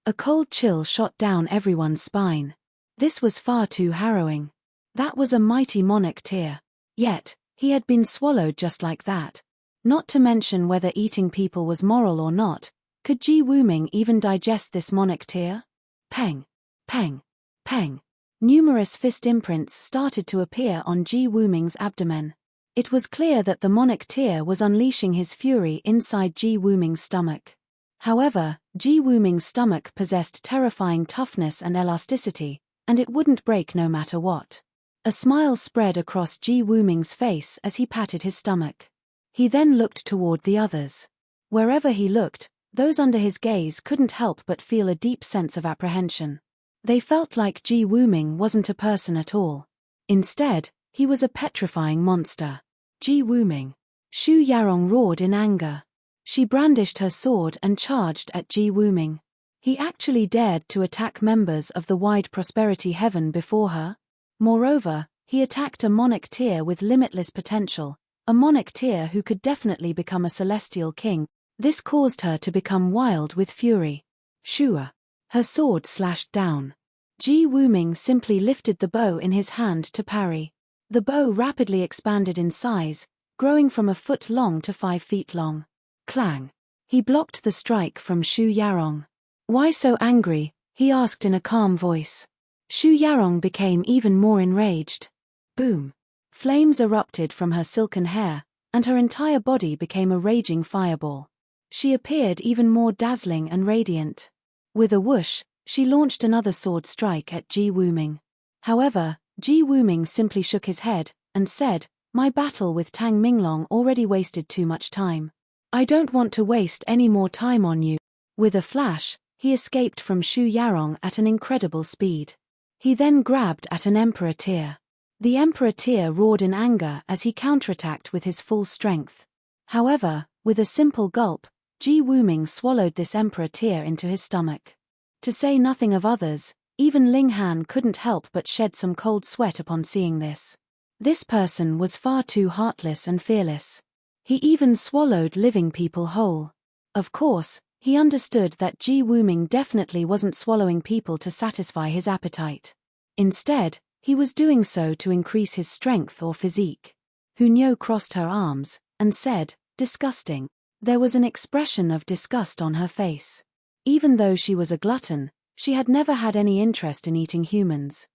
A cold chill shot down everyone's spine. This was far too harrowing. That was a mighty monarch tear. Yet, he had been swallowed just like that. Not to mention whether eating people was moral or not, could Ji Wuming even digest this monarch tear? Peng! Peng! Peng! Numerous fist imprints started to appear on Ji Wuming's abdomen. It was clear that the monarch tear was unleashing his fury inside Ji Wuming's stomach. However, Ji Wuming's stomach possessed terrifying toughness and elasticity, and it wouldn't break no matter what. A smile spread across Ji Wuming's face as he patted his stomach. He then looked toward the others. Wherever he looked, those under his gaze couldn't help but feel a deep sense of apprehension. They felt like Ji Wuming wasn't a person at all. Instead, he was a petrifying monster. Ji Wuming. Shu Yarong roared in anger. She brandished her sword and charged at Ji Wuming. He actually dared to attack members of the wide prosperity heaven before her. Moreover, he attacked a monarch tear with limitless potential, a monarch tear who could definitely become a celestial king. This caused her to become wild with fury. Shua. Her sword slashed down. Ji Wuming simply lifted the bow in his hand to parry. The bow rapidly expanded in size, growing from a foot long to 5 feet long. Clang. He blocked the strike from Shu Yarong. Why so angry? He asked in a calm voice. Shu Yarong became even more enraged. Boom. Flames erupted from her silken hair, and her entire body became a raging fireball. She appeared even more dazzling and radiant. With a whoosh, she launched another sword strike at Ji Wuming. However, Ji Wuming simply shook his head and said, "My battle with Tang Minglong already wasted too much time. I don't want to waste any more time on you." With a flash, he escaped from Shu Yarong at an incredible speed. He then grabbed at an Emperor Tear. The Emperor Tear roared in anger as he counterattacked with his full strength. However, with a simple gulp, Ji Wuming swallowed this Emperor Tear into his stomach. To say nothing of others, even Ling Han couldn't help but shed some cold sweat upon seeing this. This person was far too heartless and fearless. He even swallowed living people whole. Of course, he understood that Ji Wuming definitely wasn't swallowing people to satisfy his appetite. Instead, he was doing so to increase his strength or physique. Hunyo crossed her arms and said, "Disgusting." There was an expression of disgust on her face. Even though she was a glutton, she had never had any interest in eating humans.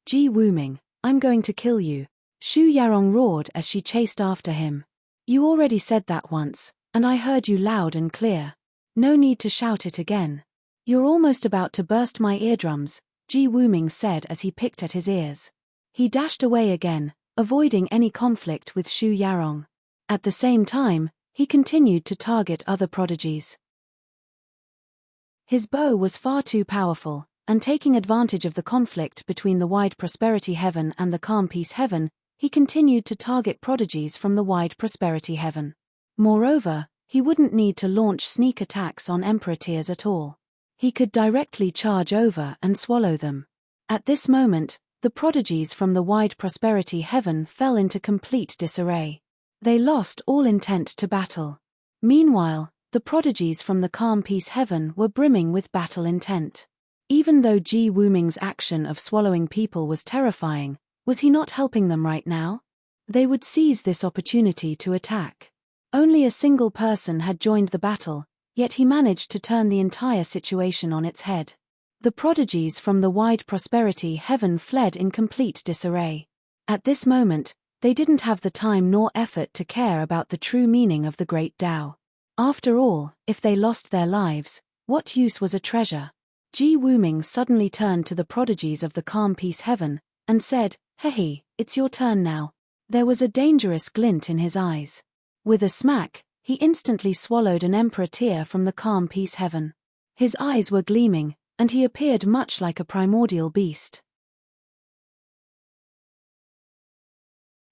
"Ji Wuming, I'm going to kill you," Shu Yarong roared as she chased after him. "You already said that once, and I heard you loud and clear. No need to shout it again. You're almost about to burst my eardrums," Ji Wuming said as he picked at his ears. He dashed away again, avoiding any conflict with Shu Yarong. At the same time, he continued to target other prodigies. His bow was far too powerful, and taking advantage of the conflict between the wide prosperity heaven and the calm peace heaven, he continued to target prodigies from the wide prosperity heaven. Moreover, he wouldn't need to launch sneak attacks on Emperor Tears at all. He could directly charge over and swallow them. At this moment, the prodigies from the wide prosperity heaven fell into complete disarray. They lost all intent to battle. Meanwhile, the prodigies from the calm peace heaven were brimming with battle intent. Even though Ji Wuming's action of swallowing people was terrifying, was he not helping them right now? They would seize this opportunity to attack. Only a single person had joined the battle, yet he managed to turn the entire situation on its head. The prodigies from the wide prosperity heaven fled in complete disarray. At this moment, they didn't have the time nor effort to care about the true meaning of the Great Tao. After all, if they lost their lives, what use was a treasure? Ji Wuming suddenly turned to the prodigies of the calm peace heaven, and said, "Hehe, it's your turn now." There was a dangerous glint in his eyes. With a smack, he instantly swallowed an Emperor Tear from the calm peace heaven. His eyes were gleaming, and he appeared much like a primordial beast.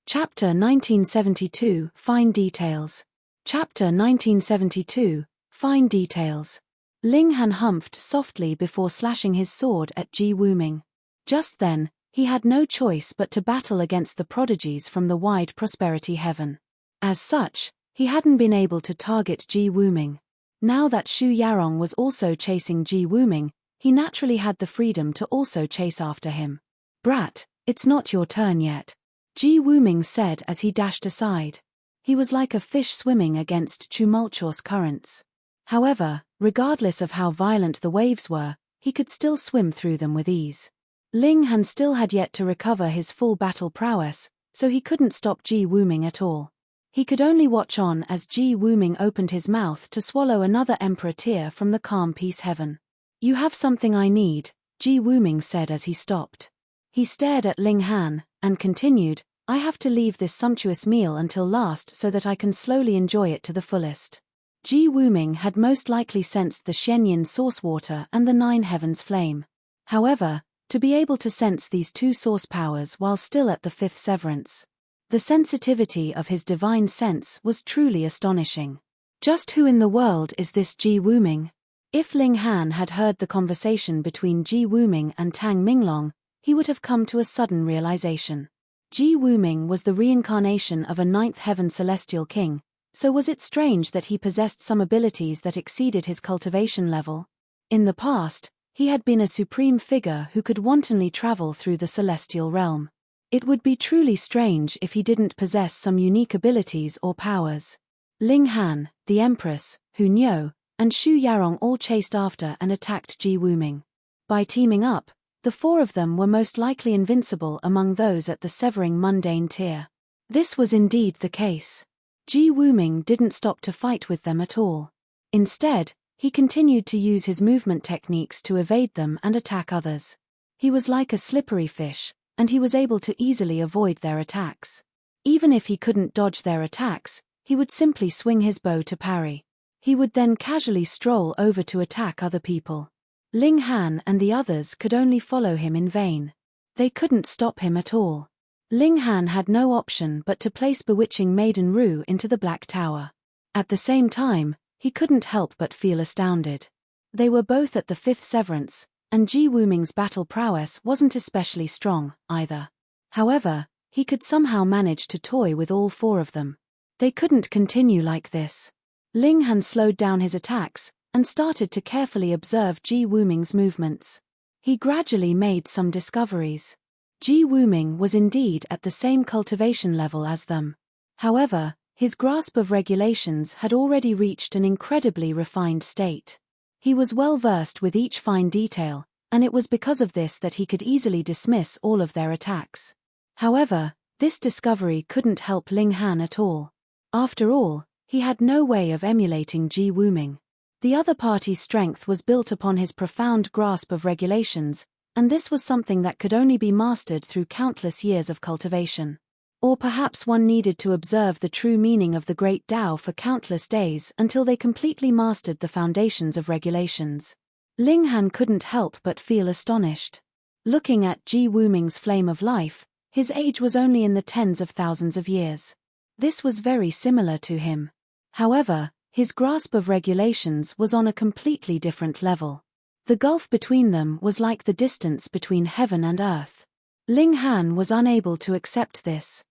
Chapter 1972, Fine Details. Chapter 1972, Fine Details. Ling Han humphed softly before slashing his sword at Ji Wuming. Just then, he had no choice but to battle against the prodigies from the wide prosperity heaven. As such, he hadn't been able to target Ji Wuming. Now that Shu Yarong was also chasing Ji Wuming, he naturally had the freedom to also chase after him. "Brat, it's not your turn yet," Ji Wuming said as he dashed aside. He was like a fish swimming against tumultuous currents. However, regardless of how violent the waves were, he could still swim through them with ease. Ling Han still had yet to recover his full battle prowess, so he couldn't stop Ji Wuming at all. He could only watch on as Ji Wuming opened his mouth to swallow another emperor tear from the calm peace heaven. "You have something I need," Ji Wuming said as he stopped. He stared at Ling Han, and continued, "I have to leave this sumptuous meal until last so that I can slowly enjoy it to the fullest." Ji Wuming had most likely sensed the Shenyin source water and the Nine Heavens flame. However, to be able to sense these two source powers while still at the fifth severance, the sensitivity of his divine sense was truly astonishing. Just who in the world is this Ji Wuming? If Ling Han had heard the conversation between Ji Wuming and Tang Minglong, he would have come to a sudden realization. Ji Wuming was the reincarnation of a ninth heaven celestial king, so was it strange that he possessed some abilities that exceeded his cultivation level? In the past, he had been a supreme figure who could wantonly travel through the celestial realm. It would be truly strange if he didn't possess some unique abilities or powers. Ling Han, the Empress, Hu Niu, and Shu Yarong all chased after and attacked Ji Wuming. By teaming up, the four of them were most likely invincible among those at the severing mundane tier. This was indeed the case. Ji Wuming didn't stop to fight with them at all. Instead, he continued to use his movement techniques to evade them and attack others. He was like a slippery fish, and he was able to easily avoid their attacks. Even if he couldn't dodge their attacks, he would simply swing his bow to parry. He would then casually stroll over to attack other people. Ling Han and the others could only follow him in vain. They couldn't stop him at all. Ling Han had no option but to place bewitching Maiden Ru into the Black Tower. At the same time, he couldn't help but feel astounded. They were both at the fifth severance, and Ji Wuming's battle prowess wasn't especially strong, either. However, he could somehow manage to toy with all four of them. They couldn't continue like this. Ling Han slowed down his attacks, and started to carefully observe Ji Wuming's movements. He gradually made some discoveries. Ji Wuming was indeed at the same cultivation level as them. However, his grasp of regulations had already reached an incredibly refined state. He was well versed with each fine detail, and it was because of this that he could easily dismiss all of their attacks. However, this discovery couldn't help Ling Han at all. After all, he had no way of emulating Ji Wuming. The other party's strength was built upon his profound grasp of regulations, and this was something that could only be mastered through countless years of cultivation. Or perhaps one needed to observe the true meaning of the Great Tao for countless days until they completely mastered the foundations of regulations. Ling Han couldn't help but feel astonished. Looking at Ji Wuming's flame of life, his age was only in the tens of thousands of years. This was very similar to him. However, his grasp of regulations was on a completely different level. The gulf between them was like the distance between heaven and earth. Ling Han was unable to accept this.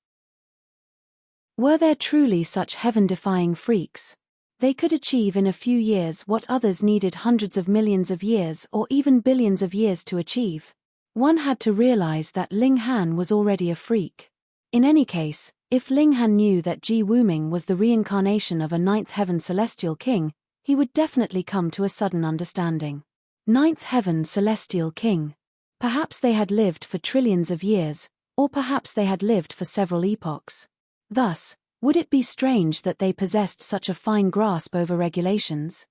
Were there truly such heaven-defying freaks? They could achieve in a few years what others needed hundreds of millions of years or even billions of years to achieve. One had to realize that Ling Han was already a freak. In any case, if Ling Han knew that Ji Wuming was the reincarnation of a ninth heaven celestial king, he would definitely come to a sudden understanding. Ninth heaven celestial king. Perhaps they had lived for trillions of years, or perhaps they had lived for several epochs. Thus, would it be strange that they possessed such a fine grasp over regulations?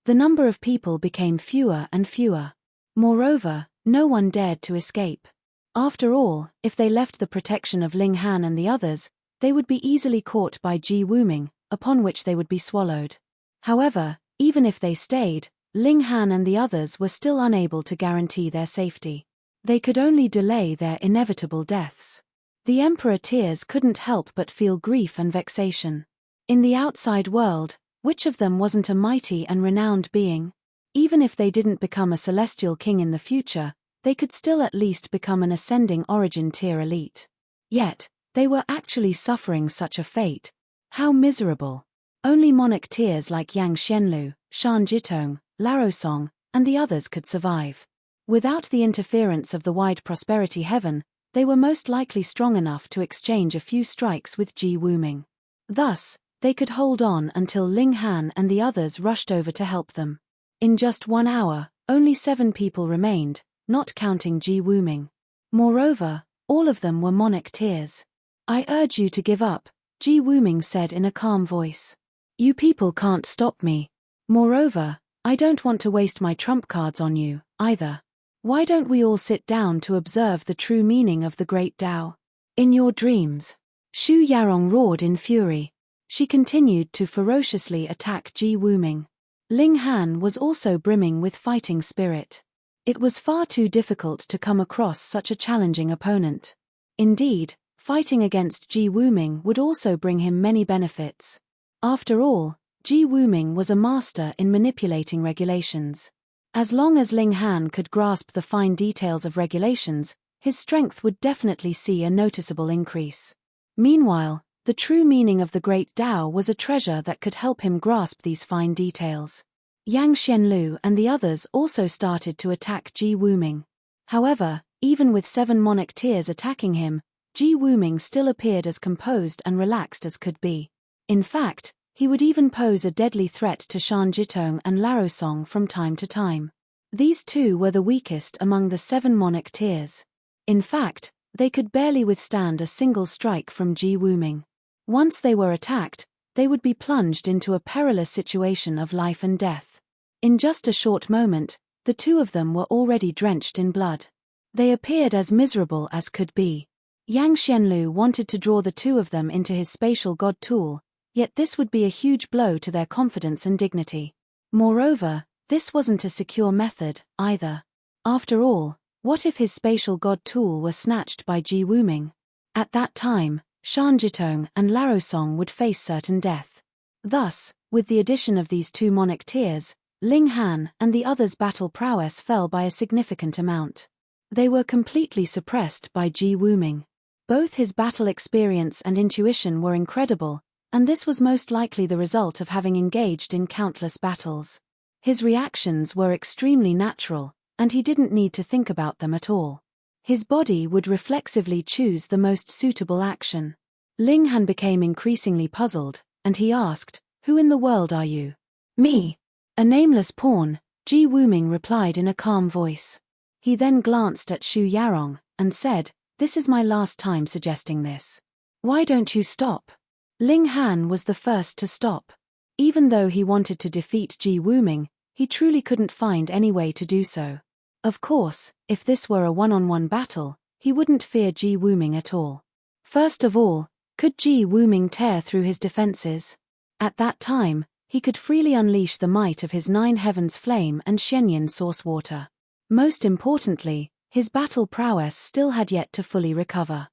The number of people became fewer and fewer. Moreover, no one dared to escape. After all, if they left the protection of Ling Han and the others, they would be easily caught by Ji Wuming, upon which they would be swallowed. However, even if they stayed, Ling Han and the others were still unable to guarantee their safety. They could only delay their inevitable deaths. The Emperor Tears couldn't help but feel grief and vexation. In the outside world, which of them wasn't a mighty and renowned being? Even if they didn't become a celestial king in the future, they could still at least become an ascending origin tier elite. Yet, they were actually suffering such a fate. How miserable. Only monarch tiers like Yang Xianlu, Shan Jitong, Laro Song, and the others could survive. Without the interference of the wide prosperity heaven, they were most likely strong enough to exchange a few strikes with Ji Wuming. Thus, they could hold on until Ling Han and the others rushed over to help them. In just 1 hour, only 7 people remained, not counting Ji Wuming. Moreover, all of them were monarch tears. I urge you to give up, Ji Wuming said in a calm voice. You people can't stop me. Moreover, I don't want to waste my trump cards on you, either. Why don't we all sit down to observe the true meaning of the great Tao? In your dreams. Shu Yarong roared in fury. She continued to ferociously attack Ji Wuming. Ling Han was also brimming with fighting spirit. It was far too difficult to come across such a challenging opponent. Indeed, fighting against Ji Wuming would also bring him many benefits. After all, Ji Wuming was a master in manipulating regulations. As long as Ling Han could grasp the fine details of regulations, his strength would definitely see a noticeable increase. Meanwhile, the true meaning of the Great Tao was a treasure that could help him grasp these fine details. Yang Xianlu and the others also started to attack Ji Wuming. However, even with 7 monarch tears attacking him, Ji Wuming still appeared as composed and relaxed as could be. In fact, he would even pose a deadly threat to Shan Jitong and Larosong from time to time. These two were the weakest among the 7 monarch tears. In fact, they could barely withstand a single strike from Ji Wuming. Once they were attacked, they would be plunged into a perilous situation of life and death. In just a short moment, the two of them were already drenched in blood. They appeared as miserable as could be. Yang Xianlu wanted to draw the two of them into his spatial god tool, yet this would be a huge blow to their confidence and dignity. Moreover, this wasn't a secure method, either. After all, what if his spatial god tool were snatched by Ji Wuming? At that time, Shan Jitong and Larosong would face certain death. Thus, with the addition of these 2 monarch tears, Ling Han and the others' battle prowess fell by a significant amount. They were completely suppressed by Ji Wuming. Both his battle experience and intuition were incredible, and this was most likely the result of having engaged in countless battles. His reactions were extremely natural, and he didn't need to think about them at all. His body would reflexively choose the most suitable action. Ling Han became increasingly puzzled, and he asked, "Who in the world are you?" "Me. A nameless pawn," Ji Wuming replied in a calm voice. He then glanced at Shu Yarong, and said, "This is my last time suggesting this. Why don't you stop?" Ling Han was the first to stop. Even though he wanted to defeat Ji Wuming, he truly couldn't find any way to do so. Of course, if this were a one-on-one battle, he wouldn't fear Ji Wuming at all. First of all, could Ji Wuming tear through his defenses? At that time, he could freely unleash the might of his 9 heavens flame and Shenyan source water. Most importantly, his battle prowess still had yet to fully recover.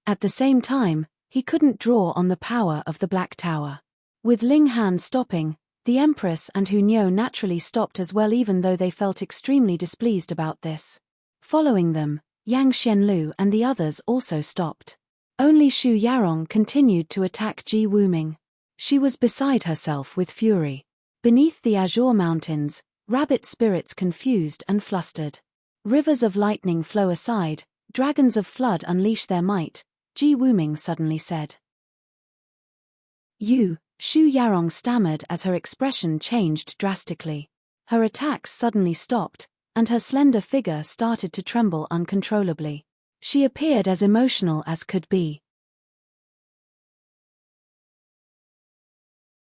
At the same time, he couldn't draw on the power of the Black Tower. With Ling Han stopping, the Empress and Hu Niu naturally stopped as well, even though they felt extremely displeased about this. Following them, Yang Xianlu and the others also stopped. Only Shu Yarong continued to attack Ji Wuming. She was beside herself with fury. Beneath the azure mountains, rabbit spirits confused and flustered. Rivers of lightning flow aside, dragons of flood unleash their might, Ji Wuming suddenly said. "You," Shu Yarong stammered as her expression changed drastically. Her attacks suddenly stopped, and her slender figure started to tremble uncontrollably. She appeared as emotional as could be.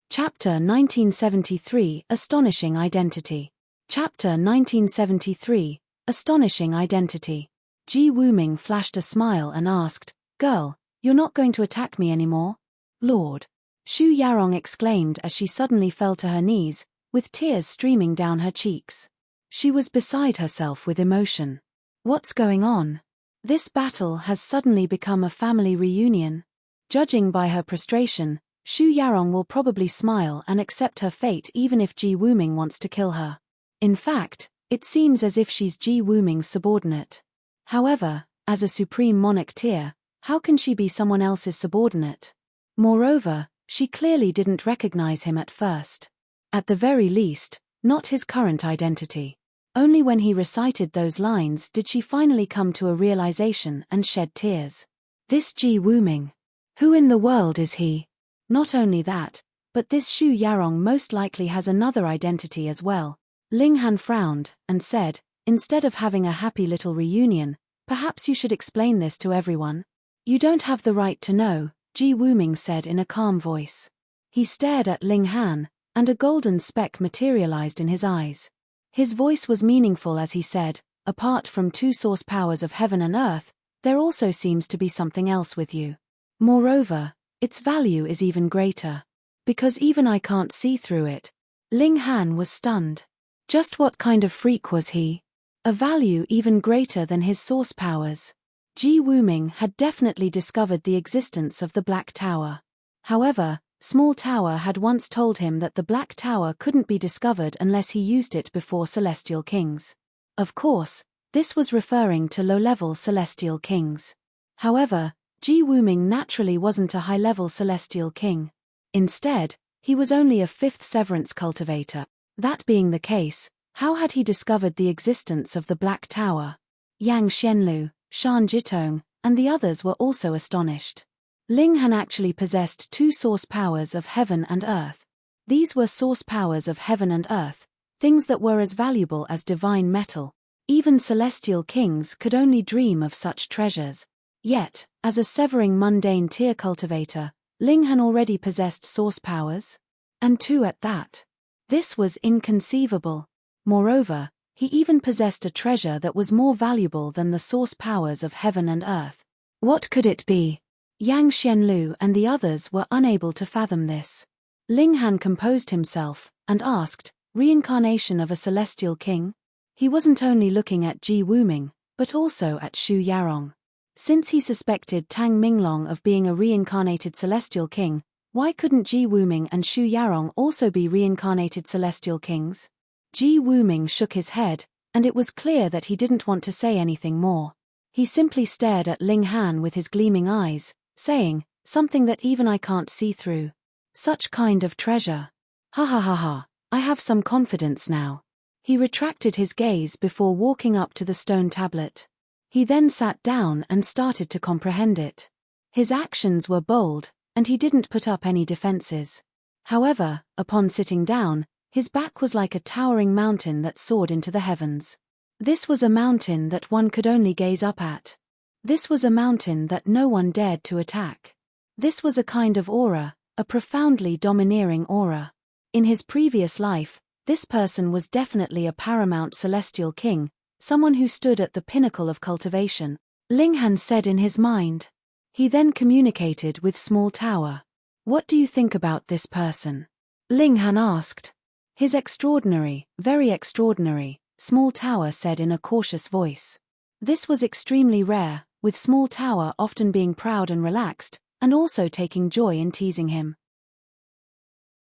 Chapter 1973 Astonishing Identity. Chapter 1973 Astonishing Identity. Ji Wuming flashed a smile and asked, "Girl, you're not going to attack me anymore?" "Lord!" Shu Yarong exclaimed as she suddenly fell to her knees, with tears streaming down her cheeks. She was beside herself with emotion. What's going on? This battle has suddenly become a family reunion. Judging by her prostration, Shu Yarong will probably smile and accept her fate even if Ji Wuming wants to kill her. In fact, it seems as if she's Ji Wuming's subordinate. However, as a supreme monarch tier, how can she be someone else's subordinate? Moreover, she clearly didn't recognize him at first. At the very least, not his current identity. Only when he recited those lines did she finally come to a realization and shed tears. This Ji Wuming. Who in the world is he? Not only that, but this Shu Yarong most likely has another identity as well. Ling Han frowned and said, Instead of having a happy little reunion, perhaps you should explain this to everyone. You don't have the right to know, Ji Wuming said in a calm voice. He stared at Ling Han, and a golden speck materialized in his eyes. His voice was meaningful as he said, apart from two source powers of heaven and earth, there also seems to be something else with you. Moreover, its value is even greater. Because even I can't see through it. Ling Han was stunned. Just what kind of freak was he? A value even greater than his source powers. Ji Wuming had definitely discovered the existence of the Black Tower. However, Small Tower had once told him that the Black Tower couldn't be discovered unless he used it before Celestial Kings. Of course, this was referring to low-level Celestial Kings. However, Ji Wuming naturally wasn't a high-level Celestial King. Instead, he was only a 5th Severance cultivator. That being the case, how had he discovered the existence of the Black Tower? Yang Xianlu, Shan Jitong, and the others were also astonished. Ling Han actually possessed two source powers of heaven and earth. These were source powers of heaven and earth, things that were as valuable as divine metal. Even celestial kings could only dream of such treasures. Yet, as a severing mundane tier cultivator, Ling Han already possessed source powers. And two at that. This was inconceivable. Moreover, he even possessed a treasure that was more valuable than the source powers of heaven and earth. What could it be? Yang Xianlu and the others were unable to fathom this. Ling Han composed himself, and asked, reincarnation of a celestial king? He wasn't only looking at Ji Wuming, but also at Xu Yarong. Since he suspected Tang Minglong of being a reincarnated celestial king, why couldn't Ji Wuming and Xu Yarong also be reincarnated celestial kings? Ji Wuming shook his head, and it was clear that he didn't want to say anything more. He simply stared at Ling Han with his gleaming eyes, saying, something that even I can't see through. Such kind of treasure. Ha ha ha ha, I have some confidence now. He retracted his gaze before walking up to the stone tablet. He then sat down and started to comprehend it. His actions were bold, and he didn't put up any defenses. However, upon sitting down, his back was like a towering mountain that soared into the heavens. This was a mountain that one could only gaze up at. This was a mountain that no one dared to attack. This was a kind of aura, a profoundly domineering aura. In his previous life, this person was definitely a paramount celestial king, someone who stood at the pinnacle of cultivation, Ling Han said in his mind. He then communicated with Small Tower. What do you think about this person? Ling Han asked. His extraordinary, very extraordinary, Small Tower said in a cautious voice. This was extremely rare, with Small Tower often being proud and relaxed, and also taking joy in teasing him.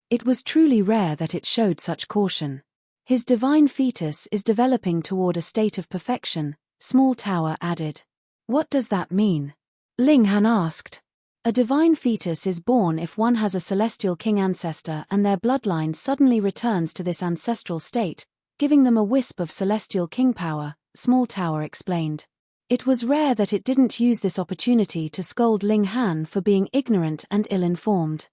It was truly rare that it showed such caution. His divine fetus is developing toward a state of perfection, Small Tower added. What does that mean? Ling Han asked. A divine fetus is born if one has a celestial king ancestor and their bloodline suddenly returns to this ancestral state, giving them a wisp of celestial king power, Small Tower explained. It was rare that it didn't use this opportunity to scold Ling Han for being ignorant and ill-informed.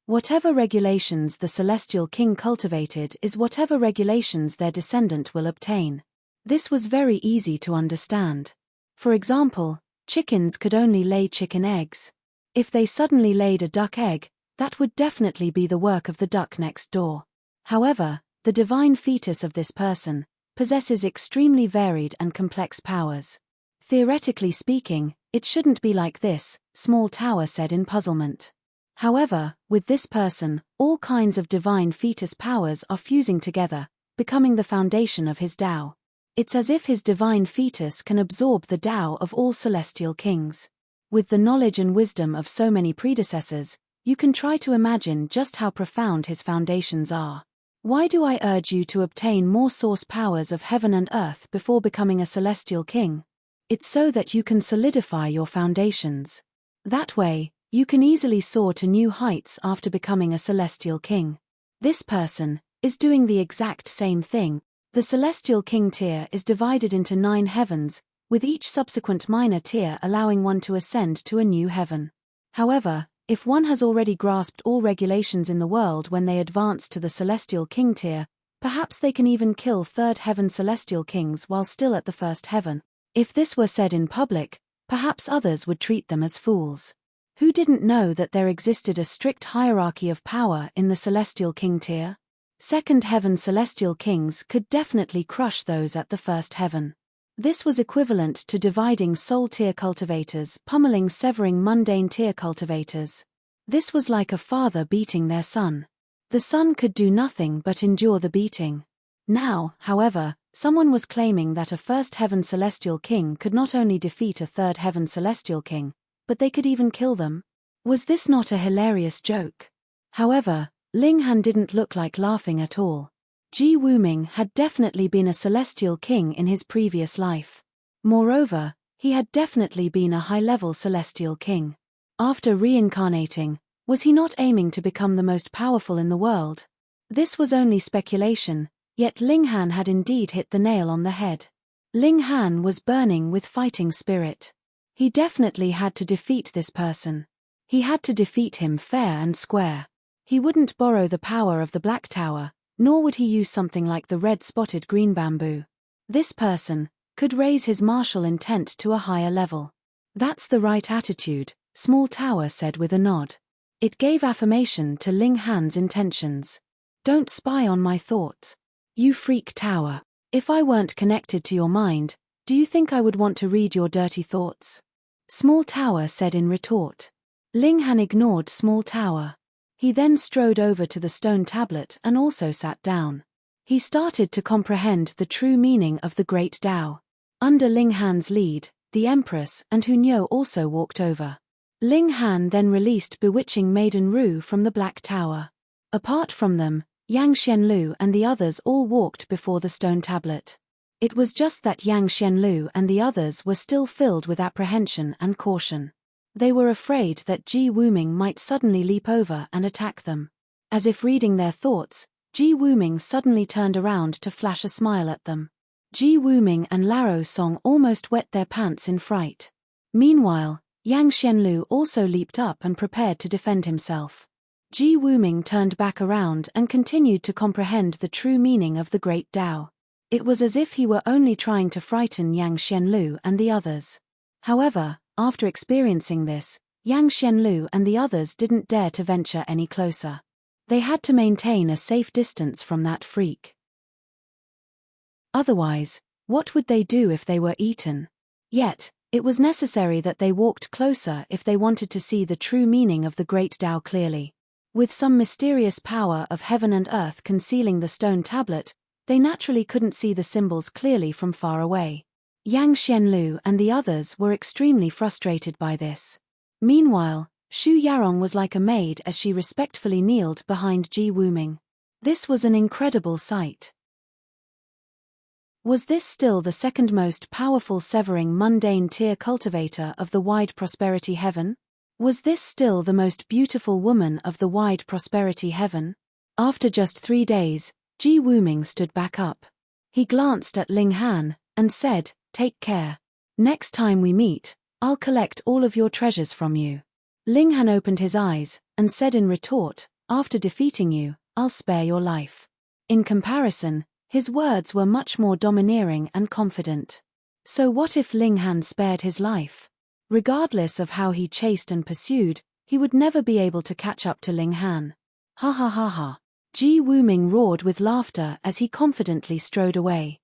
Whatever regulations the celestial king cultivated is whatever regulations their descendant will obtain. This was very easy to understand. For example, chickens could only lay chicken eggs. If they suddenly laid a duck egg, that would definitely be the work of the duck next door. However, the divine fetus of this person possesses extremely varied and complex powers. Theoretically speaking, it shouldn't be like this, Small Tower said in puzzlement. However, with this person, all kinds of divine fetus powers are fusing together, becoming the foundation of his Tao. It's as if his divine fetus can absorb the Tao of all celestial kings. With the knowledge and wisdom of so many predecessors, you can try to imagine just how profound his foundations are. Why do I urge you to obtain more source powers of heaven and earth before becoming a celestial king? It's so that you can solidify your foundations. That way, you can easily soar to new heights after becoming a celestial king. This person is doing the exact same thing. The celestial king tier is divided into 9 heavens, with each subsequent minor tier allowing one to ascend to a new heaven. However, if one has already grasped all regulations in the world when they advance to the celestial king tier, Perhaps they can even kill third heaven celestial kings while still at the first heaven. If this were said in public, perhaps others would treat them as fools. Who didn't know that there existed a strict hierarchy of power in the celestial king tier? Second heaven celestial kings could definitely crush those at the first heaven. This was equivalent to dividing soul tier cultivators, pummeling severing mundane tier cultivators. This was like a father beating their son. The son could do nothing but endure the beating. Now, however, someone was claiming that a first heaven celestial king could not only defeat a third heaven celestial king, but they could even kill them. Was this not a hilarious joke? However, Ling Han didn't look like laughing at all. Ji Wuming had definitely been a celestial king in his previous life. Moreover, he had definitely been a high-level celestial king. After reincarnating, was he not aiming to become the most powerful in the world? This was only speculation, yet Ling Han had indeed hit the nail on the head. Ling Han was burning with fighting spirit. He definitely had to defeat this person. He had to defeat him fair and square. He wouldn't borrow the power of the Black Tower, nor would he use something like the red-spotted green bamboo. This person could raise his martial intent to a higher level. That's the right attitude, Small Tower said with a nod. It gave affirmation to Ling Han's intentions. Don't spy on my thoughts. You freak Tower. If I weren't connected to your mind, do you think I would want to read your dirty thoughts? Small Tower said in retort. Ling Han ignored Small Tower. He then strode over to the stone tablet and also sat down. He started to comprehend the true meaning of the Great Tao. Under Ling Han's lead, the Empress and Hunyo also walked over. Ling Han then released bewitching Maiden Ru from the Black Tower. Apart from them, Yang Xianlu and the others all walked before the stone tablet. It was just that Yang Xianlu and the others were still filled with apprehension and caution. They were afraid that Ji Wuming might suddenly leap over and attack them. As if reading their thoughts, Ji Wuming suddenly turned around to flash a smile at them. Ji Wuming and Laro Song almost wet their pants in fright. Meanwhile, Yang Xianlu also leaped up and prepared to defend himself. Ji Wuming turned back around and continued to comprehend the true meaning of the Great Tao. It was as if he were only trying to frighten Yang Xianlu and the others. However, after experiencing this, Yang Xianlu and the others didn't dare to venture any closer. They had to maintain a safe distance from that freak. Otherwise, what would they do if they were eaten? Yet, it was necessary that they walked closer if they wanted to see the true meaning of the Great Tao clearly. With some mysterious power of heaven and earth concealing the stone tablet, they naturally couldn't see the symbols clearly from far away. Yang Xianlu and the others were extremely frustrated by this. Meanwhile, Xu Yarong was like a maid as she respectfully kneeled behind Ji Wuming. This was an incredible sight. Was this still the second most powerful severing mundane tier cultivator of the wide prosperity heaven? Was this still the most beautiful woman of the wide prosperity heaven? After just 3 days, Ji Wuming stood back up. He glanced at Ling Han and said, "Take care. Next time we meet, I'll collect all of your treasures from you." Ling Han opened his eyes and said in retort, "After defeating you, I'll spare your life." In comparison, his words were much more domineering and confident. So what if Ling Han spared his life? Regardless of how he chased and pursued, he would never be able to catch up to Ling Han. Ha ha ha ha. Ji Wuming roared with laughter as he confidently strode away.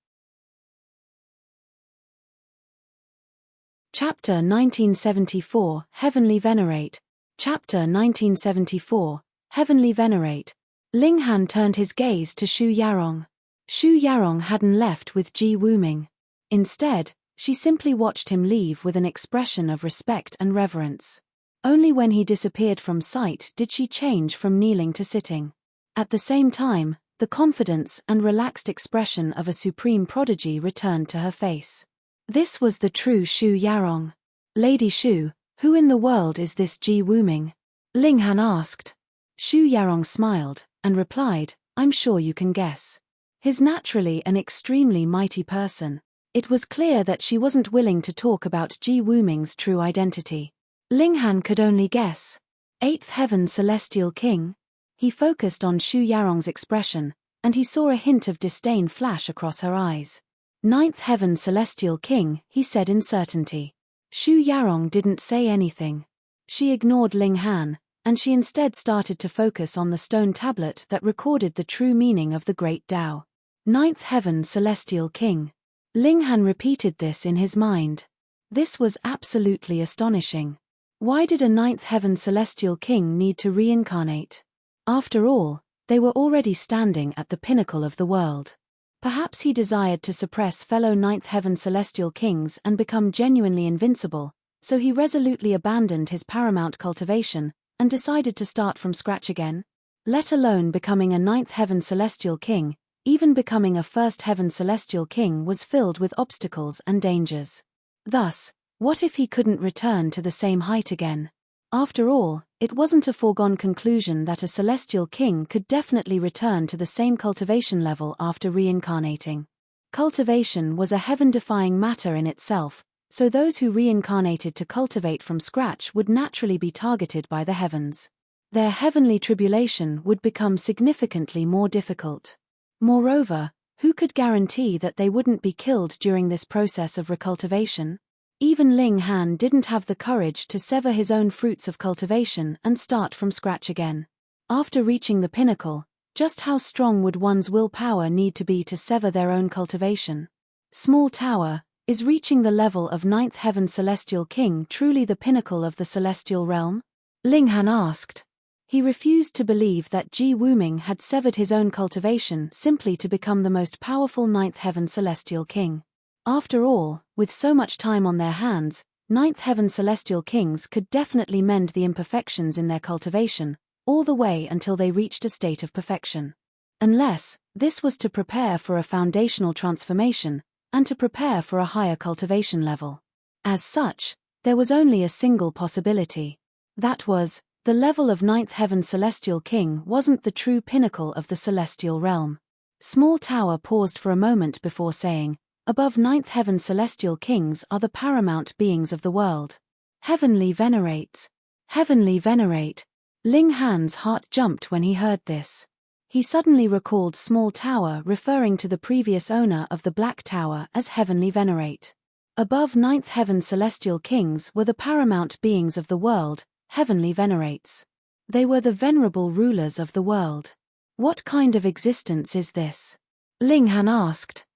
Chapter 1974, Heavenly Venerate. Chapter 1974, Heavenly Venerate. Ling Han turned his gaze to Xu Yarong. Xu Yarong hadn't left with Ji Wuming. Instead, she simply watched him leave with an expression of respect and reverence. Only when he disappeared from sight did she change from kneeling to sitting. At the same time, the confidence and relaxed expression of a supreme prodigy returned to her face. This was the true Xu Yarong. "Lady Xu, who in the world is this Ji Wuming?" Ling Han asked. Xu Yarong smiled and replied, "I'm sure you can guess. He's naturally an extremely mighty person." It was clear that she wasn't willing to talk about Ji Wuming's true identity. Ling Han could only guess. 8th Heaven Celestial King? He focused on Xu Yarong's expression, and he saw a hint of disdain flash across her eyes. "Ninth heaven celestial king," he said in certainty. Shu Yarong didn't say anything. She ignored Ling Han, and she instead started to focus on the stone tablet that recorded the true meaning of the great Tao. "Ninth heaven celestial king." Ling Han repeated this in his mind. This was absolutely astonishing. Why did a ninth heaven celestial king need to reincarnate? After all, they were already standing at the pinnacle of the world. Perhaps he desired to suppress fellow ninth heaven celestial kings and become genuinely invincible, so he resolutely abandoned his paramount cultivation and decided to start from scratch again. Let alone becoming a ninth heaven celestial king, even becoming a first heaven celestial king was filled with obstacles and dangers. Thus, what if he couldn't return to the same height again? After all, it wasn't a foregone conclusion that a celestial king could definitely return to the same cultivation level after reincarnating. Cultivation was a heaven-defying matter in itself, so those who reincarnated to cultivate from scratch would naturally be targeted by the heavens. Their heavenly tribulation would become significantly more difficult. Moreover, who could guarantee that they wouldn't be killed during this process of recultivation? Even Ling Han didn't have the courage to sever his own fruits of cultivation and start from scratch again. After reaching the pinnacle, just how strong would one's willpower need to be to sever their own cultivation? Small tower, is reaching the level of ninth heaven celestial king truly the pinnacle of the celestial realm? Ling Han asked. He refused to believe that Ji Wuming had severed his own cultivation simply to become the most powerful ninth heaven celestial king. After all, with so much time on their hands, ninth heaven celestial kings could definitely mend the imperfections in their cultivation, all the way until they reached a state of perfection. Unless, this was to prepare for a foundational transformation, and to prepare for a higher cultivation level. As such, there was only a single possibility. That was, the level of ninth heaven celestial king wasn't the true pinnacle of the celestial realm. Small Tower paused for a moment before saying, "Above ninth heaven celestial kings are the paramount beings of the world. Heavenly venerates." Heavenly venerate. Ling Han's heart jumped when he heard this. He suddenly recalled Small Tower referring to the previous owner of the Black Tower as Heavenly Venerate. Above ninth heaven celestial kings were the paramount beings of the world, Heavenly Venerates. They were the venerable rulers of the world. What kind of existence is this? Ling Han asked.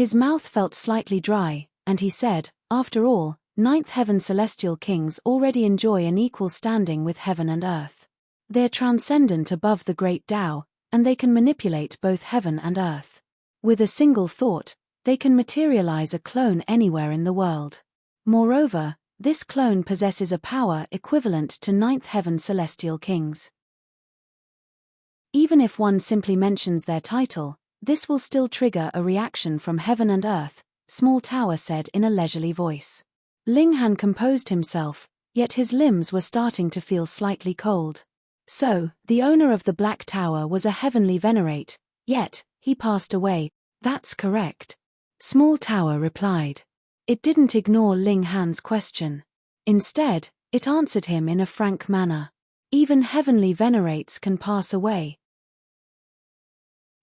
His mouth felt slightly dry, and he said, "After all, ninth heaven celestial kings already enjoy an equal standing with heaven and earth. They're transcendent above the great Tao, and they can manipulate both heaven and earth. With a single thought, they can materialize a clone anywhere in the world. Moreover, this clone possesses a power equivalent to ninth heaven celestial kings. Even if one simply mentions their title, this will still trigger a reaction from heaven and earth," Small Tower said in a leisurely voice. Ling Han composed himself, yet his limbs were starting to feel slightly cold. So, the owner of the Black Tower was a heavenly venerate, yet, he passed away. "That's correct," Small Tower replied. It didn't ignore Ling Han's question. Instead, it answered him in a frank manner. Even heavenly venerates can pass away.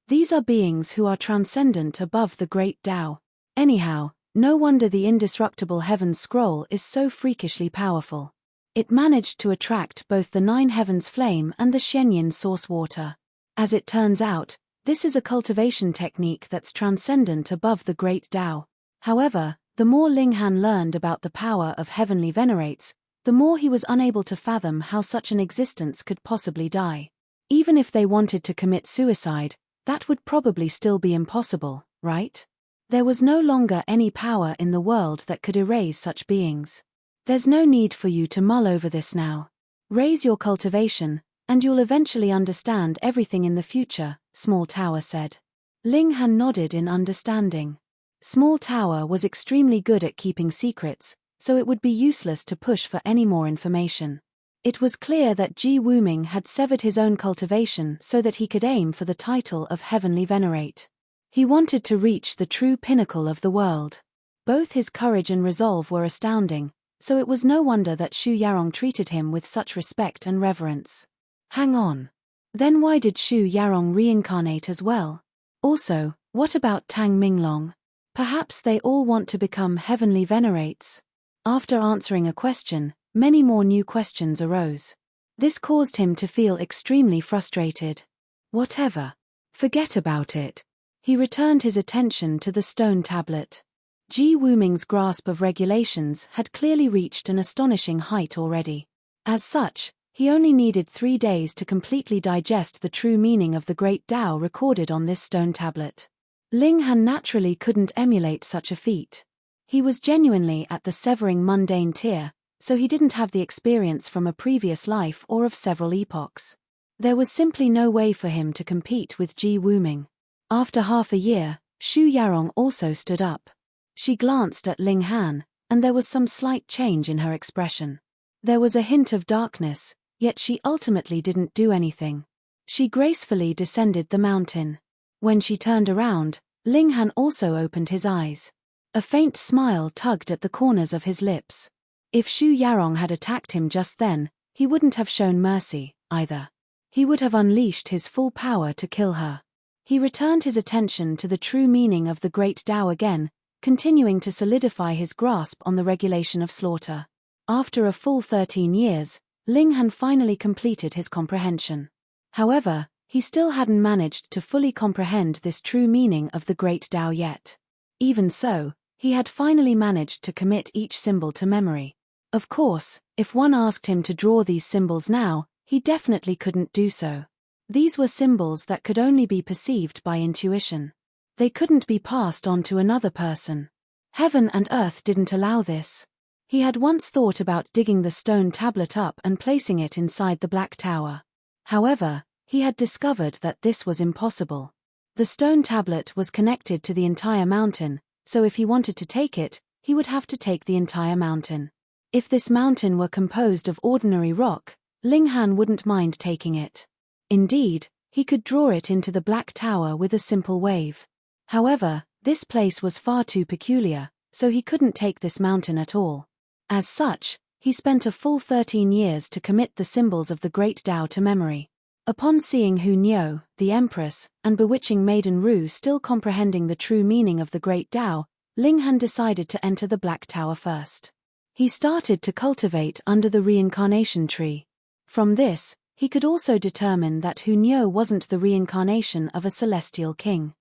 These are beings who are transcendent above the great Tao. Anyhow, no wonder the indestructible Heaven's Scroll is so freakishly powerful. It managed to attract both the Nine Heavens Flame and the Shenyin Source Water. As it turns out, this is a cultivation technique that's transcendent above the great Tao. However, the more Ling Han learned about the power of heavenly venerates, the more he was unable to fathom how such an existence could possibly die. Even if they wanted to commit suicide, that would probably still be impossible, right? There was no longer any power in the world that could erase such beings. There's no need for you to mull over this now. Raise your cultivation, and you'll eventually understand everything in the future, Small Tower said. Ling Han nodded in understanding. Small Tower was extremely good at keeping secrets, so it would be useless to push for any more information. It was clear that Ji Wuming had severed his own cultivation so that he could aim for the title of Heavenly Venerate. He wanted to reach the true pinnacle of the world. Both his courage and resolve were astounding, so it was no wonder that Shu Yarong treated him with such respect and reverence. Hang on. Then why did Shu Yarong reincarnate as well? Also, what about Tang Minglong? Perhaps they all want to become heavenly venerates? After answering a question, many more new questions arose. This caused him to feel extremely frustrated. Whatever. Forget about it. He returned his attention to the stone tablet. Ji Wuming's grasp of regulations had clearly reached an astonishing height already. As such, he only needed 3 days to completely digest the true meaning of the great Tao recorded on this stone tablet. Ling Han naturally couldn't emulate such a feat. He was genuinely at the severing mundane tier, so he didn't have the experience from a previous life or of several epochs. There was simply no way for him to compete with Ji Wuming. After half a year, Xu Yarong also stood up. She glanced at Ling Han, and there was some slight change in her expression. There was a hint of darkness, yet she ultimately didn't do anything. She gracefully descended the mountain. When she turned around, Ling Han also opened his eyes. A faint smile tugged at the corners of his lips. If Xu Yarong had attacked him just then, he wouldn't have shown mercy, either. He would have unleashed his full power to kill her. He returned his attention to the true meaning of the great Tao again, continuing to solidify his grasp on the regulation of slaughter. After a full 13 years, Ling Han finally completed his comprehension. However, he still hadn't managed to fully comprehend this true meaning of the great Tao yet. Even so, he had finally managed to commit each symbol to memory. Of course, if one asked him to draw these symbols now, he definitely couldn't do so. These were symbols that could only be perceived by intuition. They couldn't be passed on to another person. Heaven and earth didn't allow this. He had once thought about digging the stone tablet up and placing it inside the Black Tower. However, he had discovered that this was impossible. The stone tablet was connected to the entire mountain, so if he wanted to take it, he would have to take the entire mountain. If this mountain were composed of ordinary rock, Ling Han wouldn't mind taking it. Indeed, he could draw it into the Black Tower with a simple wave. However, this place was far too peculiar, so he couldn't take this mountain at all. As such, he spent a full 13 years to commit the symbols of the great Tao to memory. Upon seeing Hu Niu, the Empress, and bewitching Maiden Ru still comprehending the true meaning of the great Tao, Ling Han decided to enter the Black Tower first. He started to cultivate under the reincarnation tree. From this, he could also determine that Hu Niu wasn't the reincarnation of a celestial king.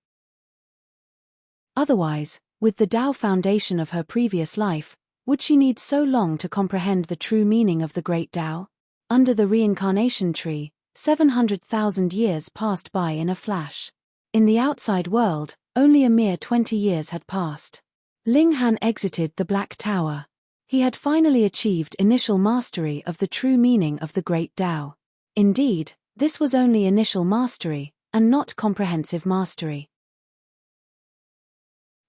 Otherwise, with the Tao foundation of her previous life, would she need so long to comprehend the true meaning of the great Tao? Under the reincarnation tree, 700,000 years passed by in a flash. In the outside world, only a mere 20 years had passed. Ling Han exited the Black Tower. He had finally achieved initial mastery of the true meaning of the great Tao. Indeed, this was only initial mastery, and not comprehensive mastery.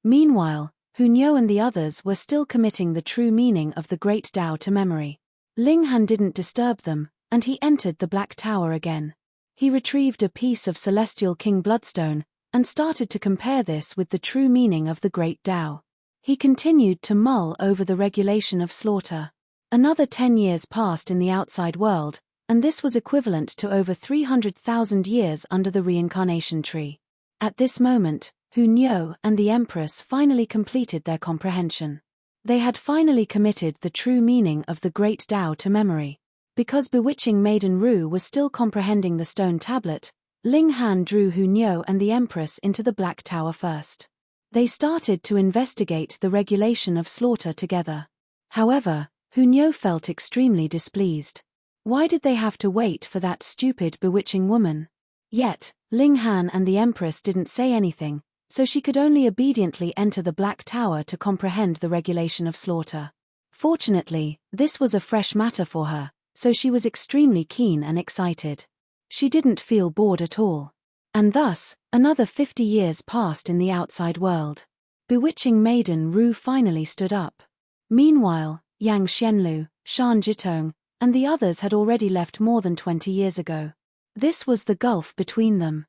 Meanwhile, Hu Niu and the others were still committing the true meaning of the great Tao to memory. Ling Han didn't disturb them, and he entered the Black Tower again. He retrieved a piece of Celestial King Bloodstone, and started to compare this with the true meaning of the great Tao. He continued to mull over the regulation of slaughter. Another 10 years passed in the outside world, and this was equivalent to over 300,000 years under the reincarnation tree. At this moment, Hu Niu and the Empress finally completed their comprehension. They had finally committed the true meaning of the great Tao to memory. Because bewitching Maiden Ru was still comprehending the stone tablet, Ling Han drew Hu Niu and the Empress into the Black Tower first. They started to investigate the regulation of slaughter together. However, Hu Niu felt extremely displeased. Why did they have to wait for that stupid bewitching woman? Yet, Ling Han and the Empress didn't say anything, so she could only obediently enter the Black Tower to comprehend the regulation of slaughter. Fortunately, this was a fresh matter for her, so she was extremely keen and excited. She didn't feel bored at all. And thus, another 50 years passed in the outside world. Bewitching Maiden Ru finally stood up. Meanwhile, Yang Xianlu, Shan Jitong, and the others had already left more than 20 years ago. This was the gulf between them.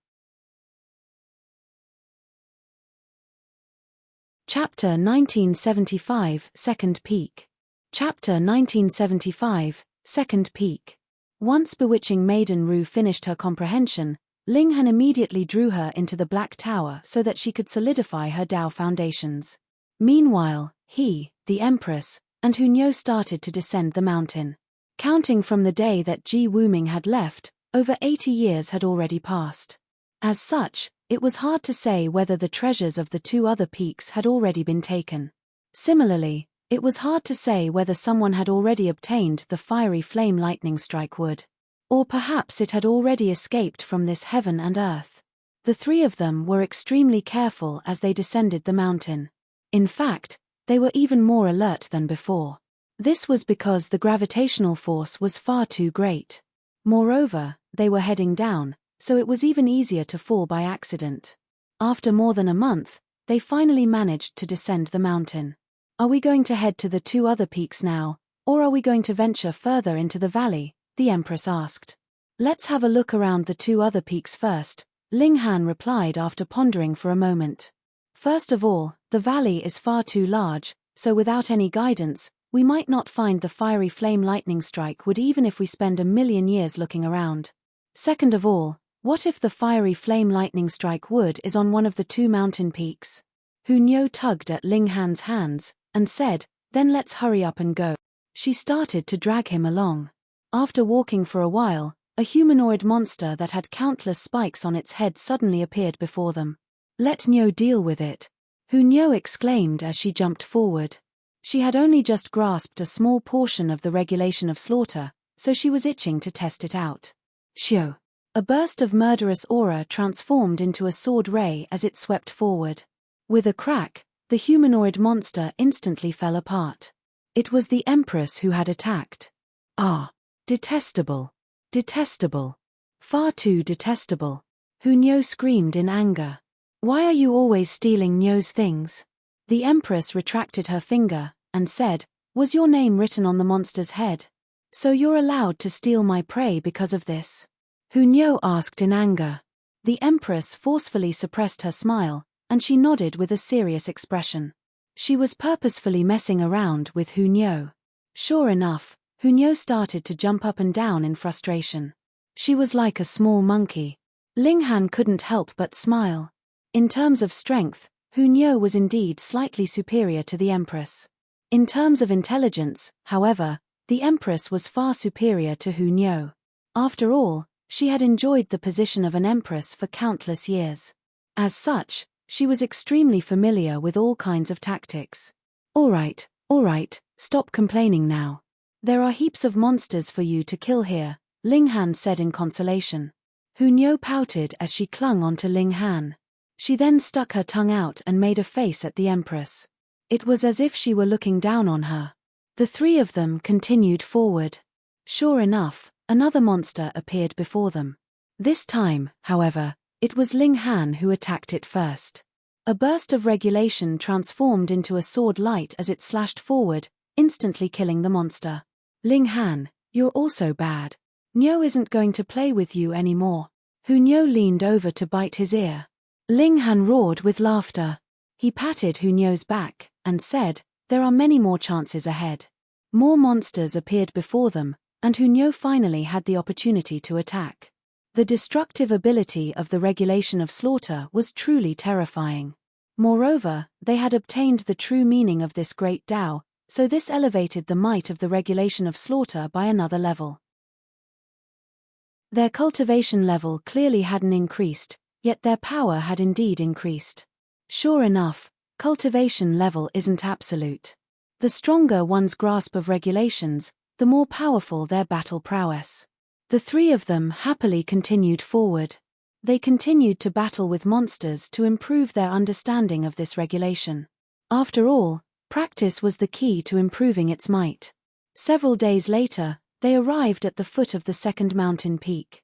Chapter 1975, Second Peak. Chapter 1975, Second Peak. Once bewitching Maiden Ru finished her comprehension, Ling Han immediately drew her into the Black Tower so that she could solidify her Dao foundations. Meanwhile, he, the Empress, and Hunyao started to descend the mountain. Counting from the day that Ji Wuming had left, over 80 years had already passed. As such, it was hard to say whether the treasures of the two other peaks had already been taken. Similarly, it was hard to say whether someone had already obtained the fiery flame lightning strike wood. Or perhaps it had already escaped from this heaven and earth. The three of them were extremely careful as they descended the mountain. In fact, they were even more alert than before. This was because the gravitational force was far too great. Moreover, they were heading down, so it was even easier to fall by accident. After more than a month, they finally managed to descend the mountain. Are we going to head to the two other peaks now, or are we going to venture further into the valley? The Empress asked. Let's have a look around the two other peaks first, Ling Han replied after pondering for a moment. First of all, the valley is far too large, so without any guidance, we might not find the fiery flame lightning strike wood even if we spend 1,000,000 years looking around. Second of all, what if the fiery flame lightning strike wood is on one of the two mountain peaks? Hunyao tugged at Ling Han's hands, and said, then let's hurry up and go. She started to drag him along. After walking for a while, a humanoid monster that had countless spikes on its head suddenly appeared before them. Let Niao deal with it, Hunyao exclaimed as she jumped forward. She had only just grasped a small portion of the regulation of slaughter, so she was itching to test it out. Shio! A burst of murderous aura transformed into a sword ray as it swept forward. With a crack, the humanoid monster instantly fell apart. It was the Empress who had attacked. Ah! Detestable! Detestable! Far too detestable! Hunyao screamed in anger. Why are you always stealing Niao's things? The Empress retracted her finger, and said, was your name written on the monster's head? So you're allowed to steal my prey because of this? Hunyao asked in anger. The Empress forcefully suppressed her smile, and she nodded with a serious expression. She was purposefully messing around with Hunyao. Sure enough, Hunyao started to jump up and down in frustration. She was like a small monkey. Ling Han couldn't help but smile. In terms of strength, Hunyao was indeed slightly superior to the Empress. In terms of intelligence, however, the Empress was far superior to Hunyao. After all, she had enjoyed the position of an Empress for countless years. As such, she was extremely familiar with all kinds of tactics. All right, stop complaining now. There are heaps of monsters for you to kill here, Ling Han said in consolation. Hunyao pouted as she clung onto Ling Han. She then stuck her tongue out and made a face at the Empress. It was as if she were looking down on her. The three of them continued forward. Sure enough, another monster appeared before them. This time, however, it was Ling Han who attacked it first. A burst of regulation transformed into a sword light as it slashed forward, instantly killing the monster. Ling Han, you're also bad. Niao isn't going to play with you anymore. Hunyao leaned over to bite his ear. Ling Han roared with laughter. He patted Hunyao's back, and said, there are many more chances ahead. More monsters appeared before them, and Hunyao finally had the opportunity to attack. The destructive ability of the regulation of slaughter was truly terrifying. Moreover, they had obtained the true meaning of this great Tao, so this elevated the might of the regulation of slaughter by another level. Their cultivation level clearly hadn't increased, yet their power had indeed increased. Sure enough, cultivation level isn't absolute. The stronger one's grasp of regulations, the more powerful their battle prowess. The three of them happily continued forward. They continued to battle with monsters to improve their understanding of this regulation. After all, practice was the key to improving its might. Several days later, they arrived at the foot of the second mountain peak.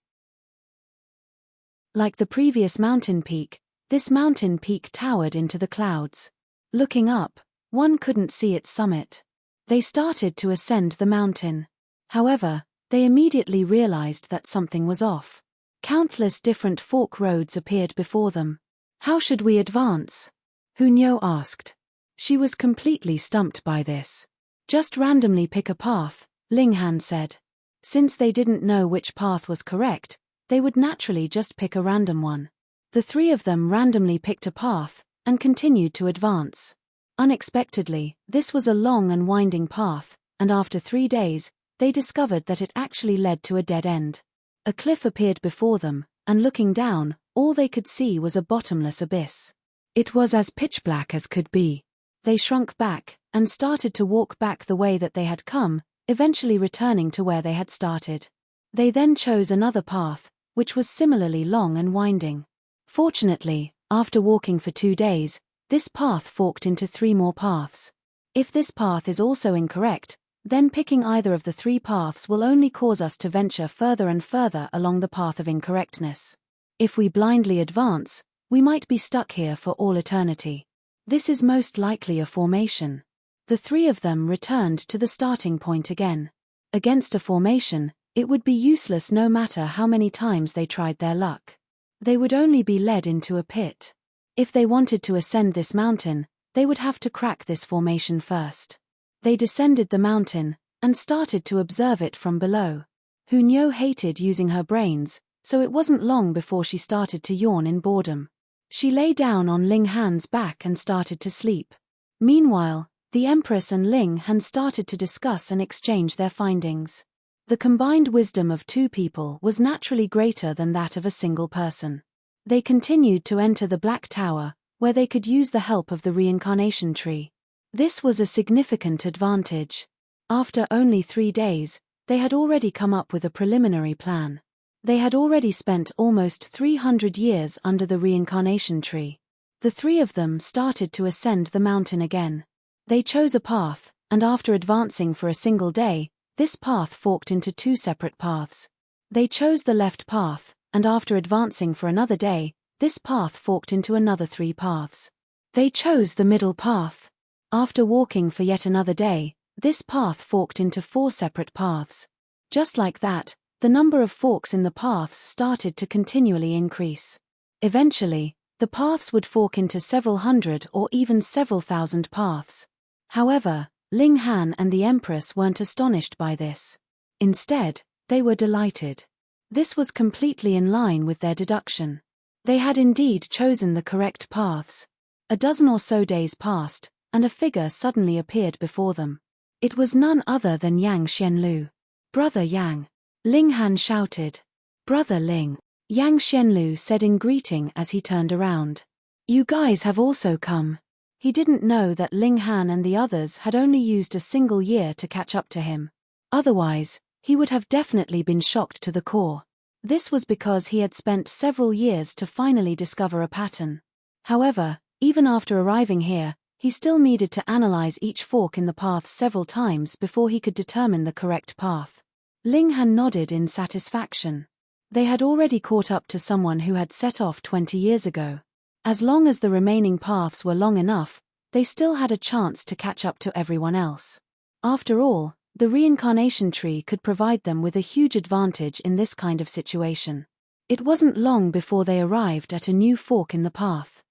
Like the previous mountain peak, this mountain peak towered into the clouds. Looking up, one couldn't see its summit. They started to ascend the mountain. However, they immediately realized that something was off. Countless different fork roads appeared before them. How should we advance? Hunyao asked. She was completely stumped by this. Just randomly pick a path, Ling Han said. Since they didn't know which path was correct, they would naturally just pick a random one. The three of them randomly picked a path, and continued to advance. Unexpectedly, this was a long and winding path, and after 3 days, they discovered that it actually led to a dead end. A cliff appeared before them, and looking down, all they could see was a bottomless abyss. It was as pitch black as could be. They shrunk back, and started to walk back the way that they had come, eventually returning to where they had started. They then chose another path, which was similarly long and winding. Fortunately, after walking for 2 days, this path forked into 3 more paths. If this path is also incorrect, then picking either of the 3 paths will only cause us to venture further and further along the path of incorrectness. If we blindly advance, we might be stuck here for all eternity. This is most likely a formation. The 3 of them returned to the starting point again. Against a formation, it would be useless no matter how many times they tried their luck. They would only be led into a pit. If they wanted to ascend this mountain, they would have to crack this formation first. They descended the mountain, and started to observe it from below. Hunyo hated using her brains, so it wasn't long before she started to yawn in boredom. She lay down on Ling Han's back and started to sleep. Meanwhile, the Empress and Ling Han started to discuss and exchange their findings. The combined wisdom of 2 people was naturally greater than that of a single person. They continued to enter the Black Tower, where they could use the help of the reincarnation tree. This was a significant advantage. After only 3 days, they had already come up with a preliminary plan. They had already spent almost 300 years under the reincarnation tree. The 3 of them started to ascend the mountain again. They chose a path, and after advancing for a single day, this path forked into 2 separate paths. They chose the left path, and after advancing for another day, this path forked into another 3 paths. They chose the middle path. After walking for yet another day, this path forked into 4 separate paths. Just like that, the number of forks in the paths started to continually increase. Eventually, the paths would fork into several hundred or even several thousand paths. However, Ling Han and the Empress weren't astonished by this. Instead, they were delighted. This was completely in line with their deduction. They had indeed chosen the correct paths. A dozen or so days passed, and a figure suddenly appeared before them. It was none other than Yang Xianlu. "Brother Yang!" Ling Han shouted. "Brother Ling!" Yang Xianlu said in greeting as he turned around. "You guys have also come." He didn't know that Ling Han and the others had only used a single year to catch up to him. Otherwise, he would have definitely been shocked to the core. This was because he had spent several years to finally discover a pattern. However, even after arriving here, he still needed to analyze each fork in the path several times before he could determine the correct path. Ling Han nodded in satisfaction. They had already caught up to someone who had set off 20 years ago. As long as the remaining paths were long enough, they still had a chance to catch up to everyone else. After all, the reincarnation tree could provide them with a huge advantage in this kind of situation. It wasn't long before they arrived at a new fork in the path.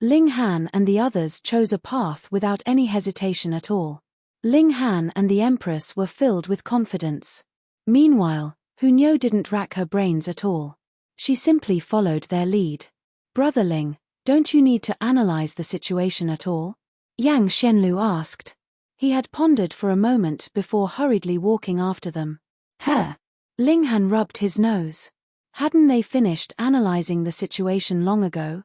Ling Han and the others chose a path without any hesitation at all. Ling Han and the Empress were filled with confidence. Meanwhile, Hunyo didn't rack her brains at all. She simply followed their lead. "Brother Ling, don't you need to analyze the situation at all?" Yang Xianlu asked. He had pondered for a moment before hurriedly walking after them. "Huh?" Ling Han rubbed his nose. Hadn't they finished analyzing the situation long ago?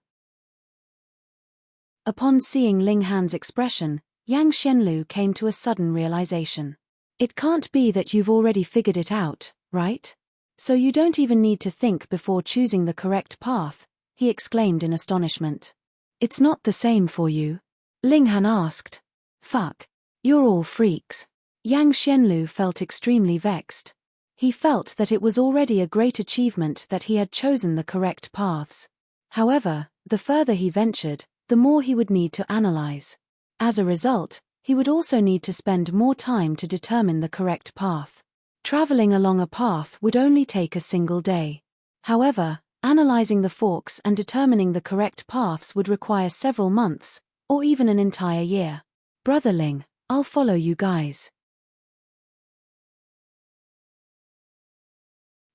Upon seeing Ling Han's expression, Yang Xianlu came to a sudden realization. "It can't be that you've already figured it out, right? So you don't even need to think before choosing the correct path," he exclaimed in astonishment. "It's not the same for you?" Ling Han asked. "Fuck. You're all freaks." Yang Xianlu felt extremely vexed. He felt that it was already a great achievement that he had chosen the correct paths. However, the further he ventured, the more he would need to analyze. As a result, he would also need to spend more time to determine the correct path. Traveling along a path would only take a single day. However, analyzing the forks and determining the correct paths would require several months, or even an entire year. "Brother Ling, I'll follow you guys."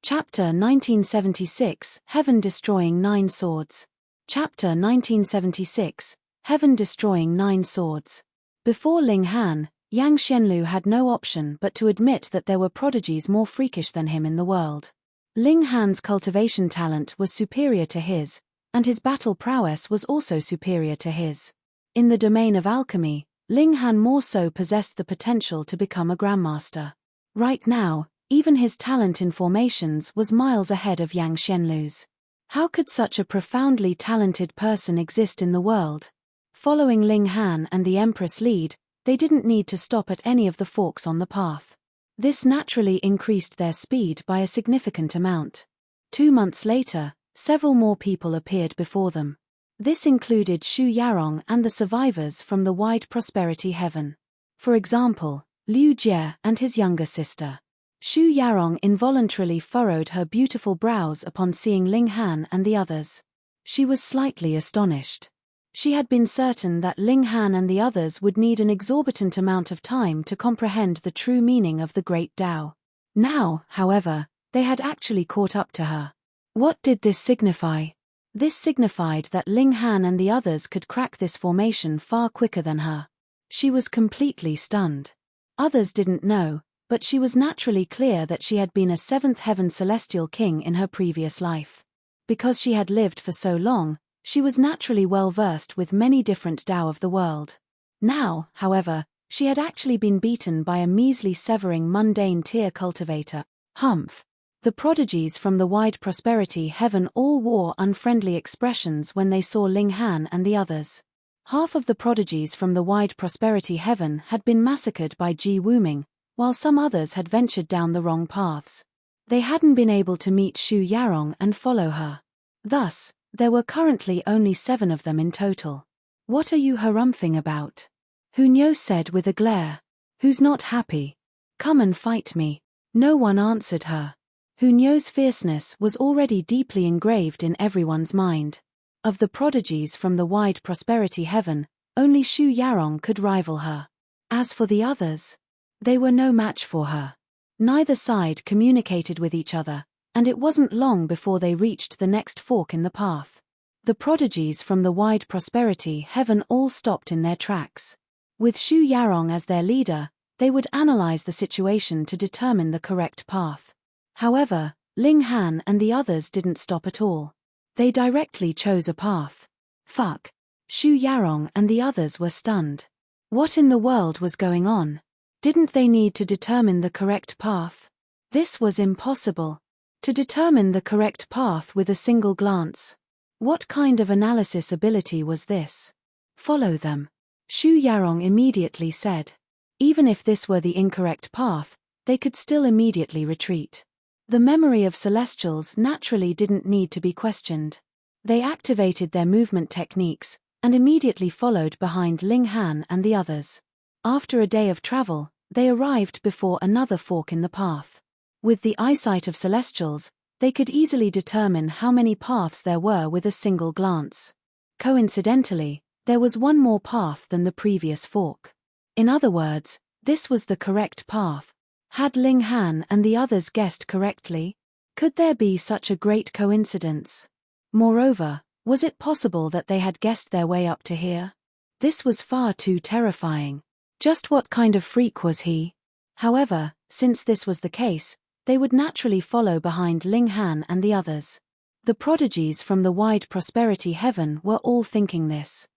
Chapter 1976, Heaven Destroying 9 Swords. Chapter 1976, Heaven Destroying 9 Swords. Before Ling Han, Yang Xianlu had no option but to admit that there were prodigies more freakish than him in the world. Ling Han's cultivation talent was superior to his, and his battle prowess was also superior to his. In the domain of alchemy, Ling Han more so possessed the potential to become a grandmaster. Right now, even his talent in formations was miles ahead of Yang Xianlu's. How could such a profoundly talented person exist in the world? Following Ling Han and the Empress lead, they didn't need to stop at any of the forks on the path. This naturally increased their speed by a significant amount. 2 months later, several more people appeared before them. This included Xu Yarong and the survivors from the Wide Prosperity Heaven. For example, Liu Jie and his younger sister. Xu Yarong involuntarily furrowed her beautiful brows upon seeing Ling Han and the others. She was slightly astonished. She had been certain that Ling Han and the others would need an exorbitant amount of time to comprehend the true meaning of the Great Tao. Now, however, they had actually caught up to her. What did this signify? This signified that Ling Han and the others could crack this formation far quicker than her. She was completely stunned. Others didn't know, but she was naturally clear that she had been a 7th heaven celestial king in her previous life. Because she had lived for so long, she was naturally well versed with many different Tao of the world. Now, however, she had actually been beaten by a measly severing mundane tier cultivator. Humph. The prodigies from the Wide Prosperity Heaven all wore unfriendly expressions when they saw Ling Han and the others. Half of the prodigies from the Wide Prosperity Heaven had been massacred by Ji Wuming, while some others had ventured down the wrong paths. They hadn't been able to meet Xu Yarong and follow her. Thus, there were currently only 7 of them in total. What are you harumphing about? Hunyo said with a glare. Who's not happy? Come and fight me. No one answered her. Hunyo's fierceness was already deeply engraved in everyone's mind. Of the prodigies from the Wide Prosperity Heaven, only Xu Yarong could rival her. As for the others, they were no match for her. Neither side communicated with each other, and it wasn't long before they reached the next fork in the path. The prodigies from the Wide Prosperity Heaven all stopped in their tracks. With Xu Yarong as their leader, they would analyze the situation to determine the correct path. However, Ling Han and the others didn't stop at all. They directly chose a path. Fuck. Xu Yarong and the others were stunned. What in the world was going on? Didn't they need to determine the correct path? This was impossible. To determine the correct path with a single glance. What kind of analysis ability was this? Follow them. Xu Yarong immediately said. Even if this were the incorrect path, they could still immediately retreat. The memory of Celestials naturally didn't need to be questioned. They activated their movement techniques, and immediately followed behind Ling Han and the others. After a day of travel, they arrived before another fork in the path. With the eyesight of Celestials, they could easily determine how many paths there were with a single glance. Coincidentally, there was one more path than the previous fork. In other words, this was the correct path. Had Ling Han and the others guessed correctly? Could there be such a great coincidence? Moreover, was it possible that they had guessed their way up to here? This was far too terrifying. Just what kind of freak was he? However, since this was the case, they would naturally follow behind Ling Han and the others. The prodigies from the Wide Prosperity Heaven were all thinking this.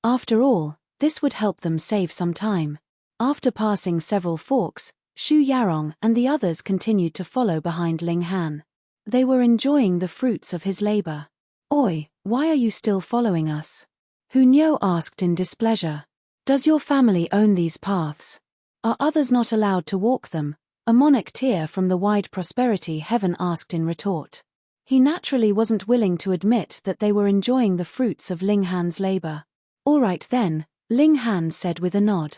After all, this would help them save some time. After passing several forks, Xu Yarong and the others continued to follow behind Ling Han. They were enjoying the fruits of his labor. Oi, why are you still following us? Hunyo asked in displeasure. Does your family own these paths? Are others not allowed to walk them? A monarch tier from the Wide Prosperity Heaven asked in retort. He naturally wasn't willing to admit that they were enjoying the fruits of Ling Han's labor. All right then, Ling Han said with a nod.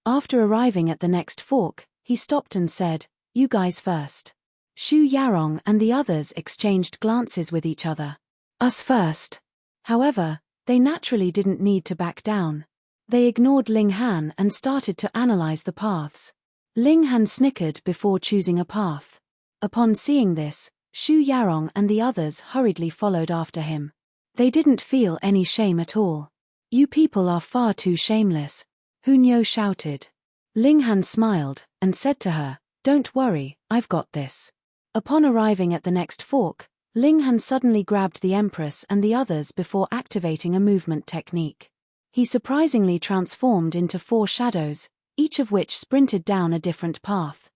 After arriving at the next fork, he stopped and said, "You guys first." Xu Yarong and the others exchanged glances with each other. Us first. However, they naturally didn't need to back down. They ignored Ling Han and started to analyze the paths. Ling Han snickered before choosing a path. Upon seeing this, Shu Yarong and the others hurriedly followed after him. They didn't feel any shame at all. "You people are far too shameless," Hunyo shouted. Ling Han smiled and said to her, "Don't worry, I've got this." Upon arriving at the next fork, Ling Han suddenly grabbed the Empress and the others before activating a movement technique. He surprisingly transformed into 4 shadows, each of which sprinted down a different path.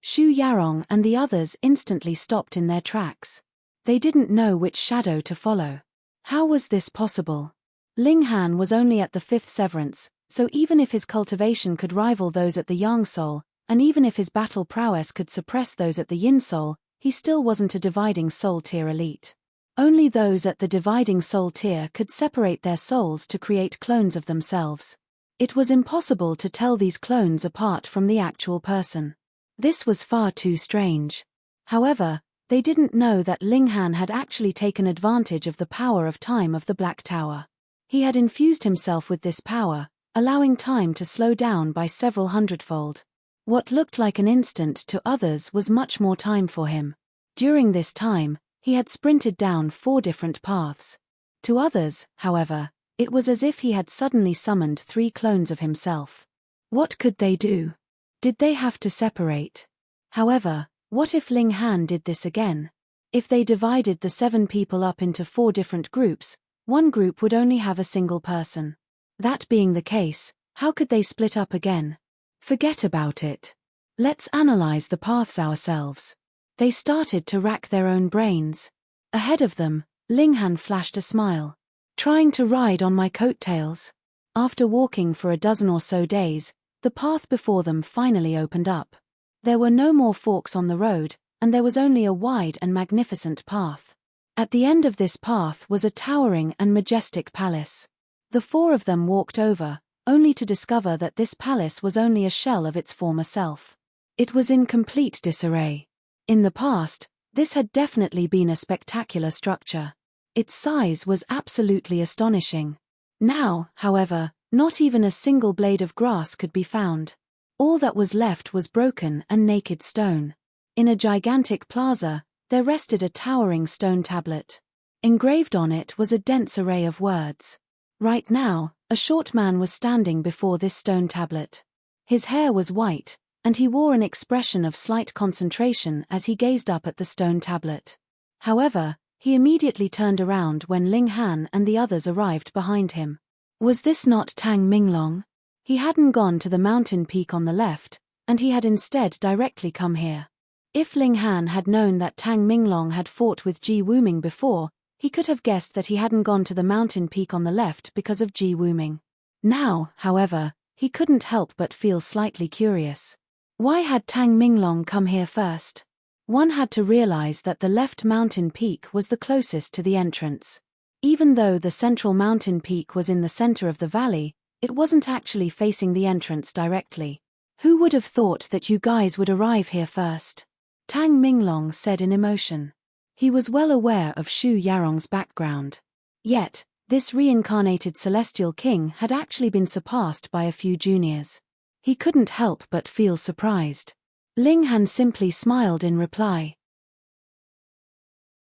Shu Yarong and the others instantly stopped in their tracks. They didn't know which shadow to follow. How was this possible? Ling Han was only at the 5th severance, so even if his cultivation could rival those at the Yang Soul, and even if his battle prowess could suppress those at the Yin Soul, he still wasn't a dividing soul tier elite. Only those at the dividing soul tier could separate their souls to create clones of themselves. It was impossible to tell these clones apart from the actual person. This was far too strange. However, they didn't know that Ling Han had actually taken advantage of the power of time of the Black Tower. He had infused himself with this power, allowing time to slow down by several hundredfold. What looked like an instant to others was much more time for him. During this time, he had sprinted down 4 different paths. To others, however, it was as if he had suddenly summoned 3 clones of himself. What could they do? Did they have to separate? However, what if Ling Han did this again? If they divided the 7 people up into 4 different groups, one group would only have a single person. That being the case, how could they split up again? Forget about it. Let's analyze the paths ourselves. They started to rack their own brains. Ahead of them, Ling Han flashed a smile. Trying to ride on my coattails? After walking for a dozen or so days, the path before them finally opened up. There were no more forks on the road, and there was only a wide and magnificent path. At the end of this path was a towering and majestic palace. The 4 of them walked over, only to discover that this palace was only a shell of its former self. It was in complete disarray. In the past, this had definitely been a spectacular structure. Its size was absolutely astonishing. Now, however, not even a single blade of grass could be found. All that was left was broken and naked stone. In a gigantic plaza, there rested a towering stone tablet. Engraved on it was a dense array of words. Right now, a short man was standing before this stone tablet. His hair was white, and he wore an expression of slight concentration as he gazed up at the stone tablet. However, he immediately turned around when Ling Han and the others arrived behind him. Was this not Tang Minglong? He hadn't gone to the mountain peak on the left, and he had instead directly come here. If Ling Han had known that Tang Minglong had fought with Ji Wuming before, he could have guessed that he hadn't gone to the mountain peak on the left because of Ji Wuming. Now, however, he couldn't help but feel slightly curious. Why had Tang Minglong come here first? One had to realize that the left mountain peak was the closest to the entrance. Even though the central mountain peak was in the center of the valley, it wasn't actually facing the entrance directly. Who would have thought that you guys would arrive here first? Tang Minglong said in emotion. He was well aware of Shu Yarong's background. Yet, this reincarnated celestial king had actually been surpassed by a few juniors. He couldn't help but feel surprised. Ling Han simply smiled in reply.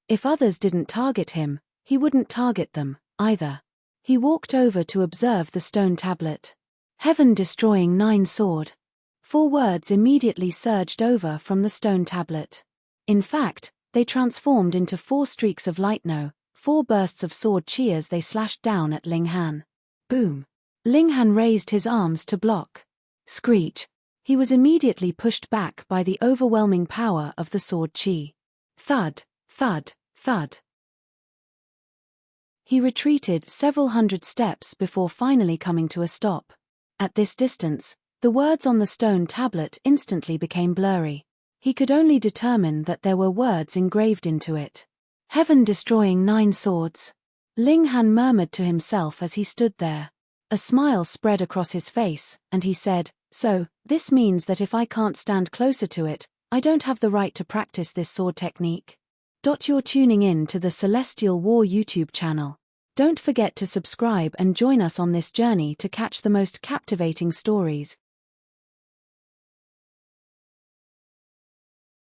If others didn't target him, he wouldn't target them, either. He walked over to observe the stone tablet. Heaven-destroying 9 sword. 4 words immediately surged over from the stone tablet. In fact, they transformed into 4 streaks of lightning, 4 bursts of sword chi as they slashed down at Ling Han. Boom! Ling Han raised his arms to block. Screech! He was immediately pushed back by the overwhelming power of the sword chi. Thud, thud, thud. He retreated several hundred steps before finally coming to a stop. At this distance, the words on the stone tablet instantly became blurry. He could only determine that there were words engraved into it. Heaven-destroying 9 swords. Ling Han murmured to himself as he stood there. A smile spread across his face, and he said, "So, this means that if I can't stand closer to it, I don't have the right to practice this sword technique." You're tuning in to the Celestial War YouTube channel. Don't forget to subscribe and join us on this journey to catch the most captivating stories,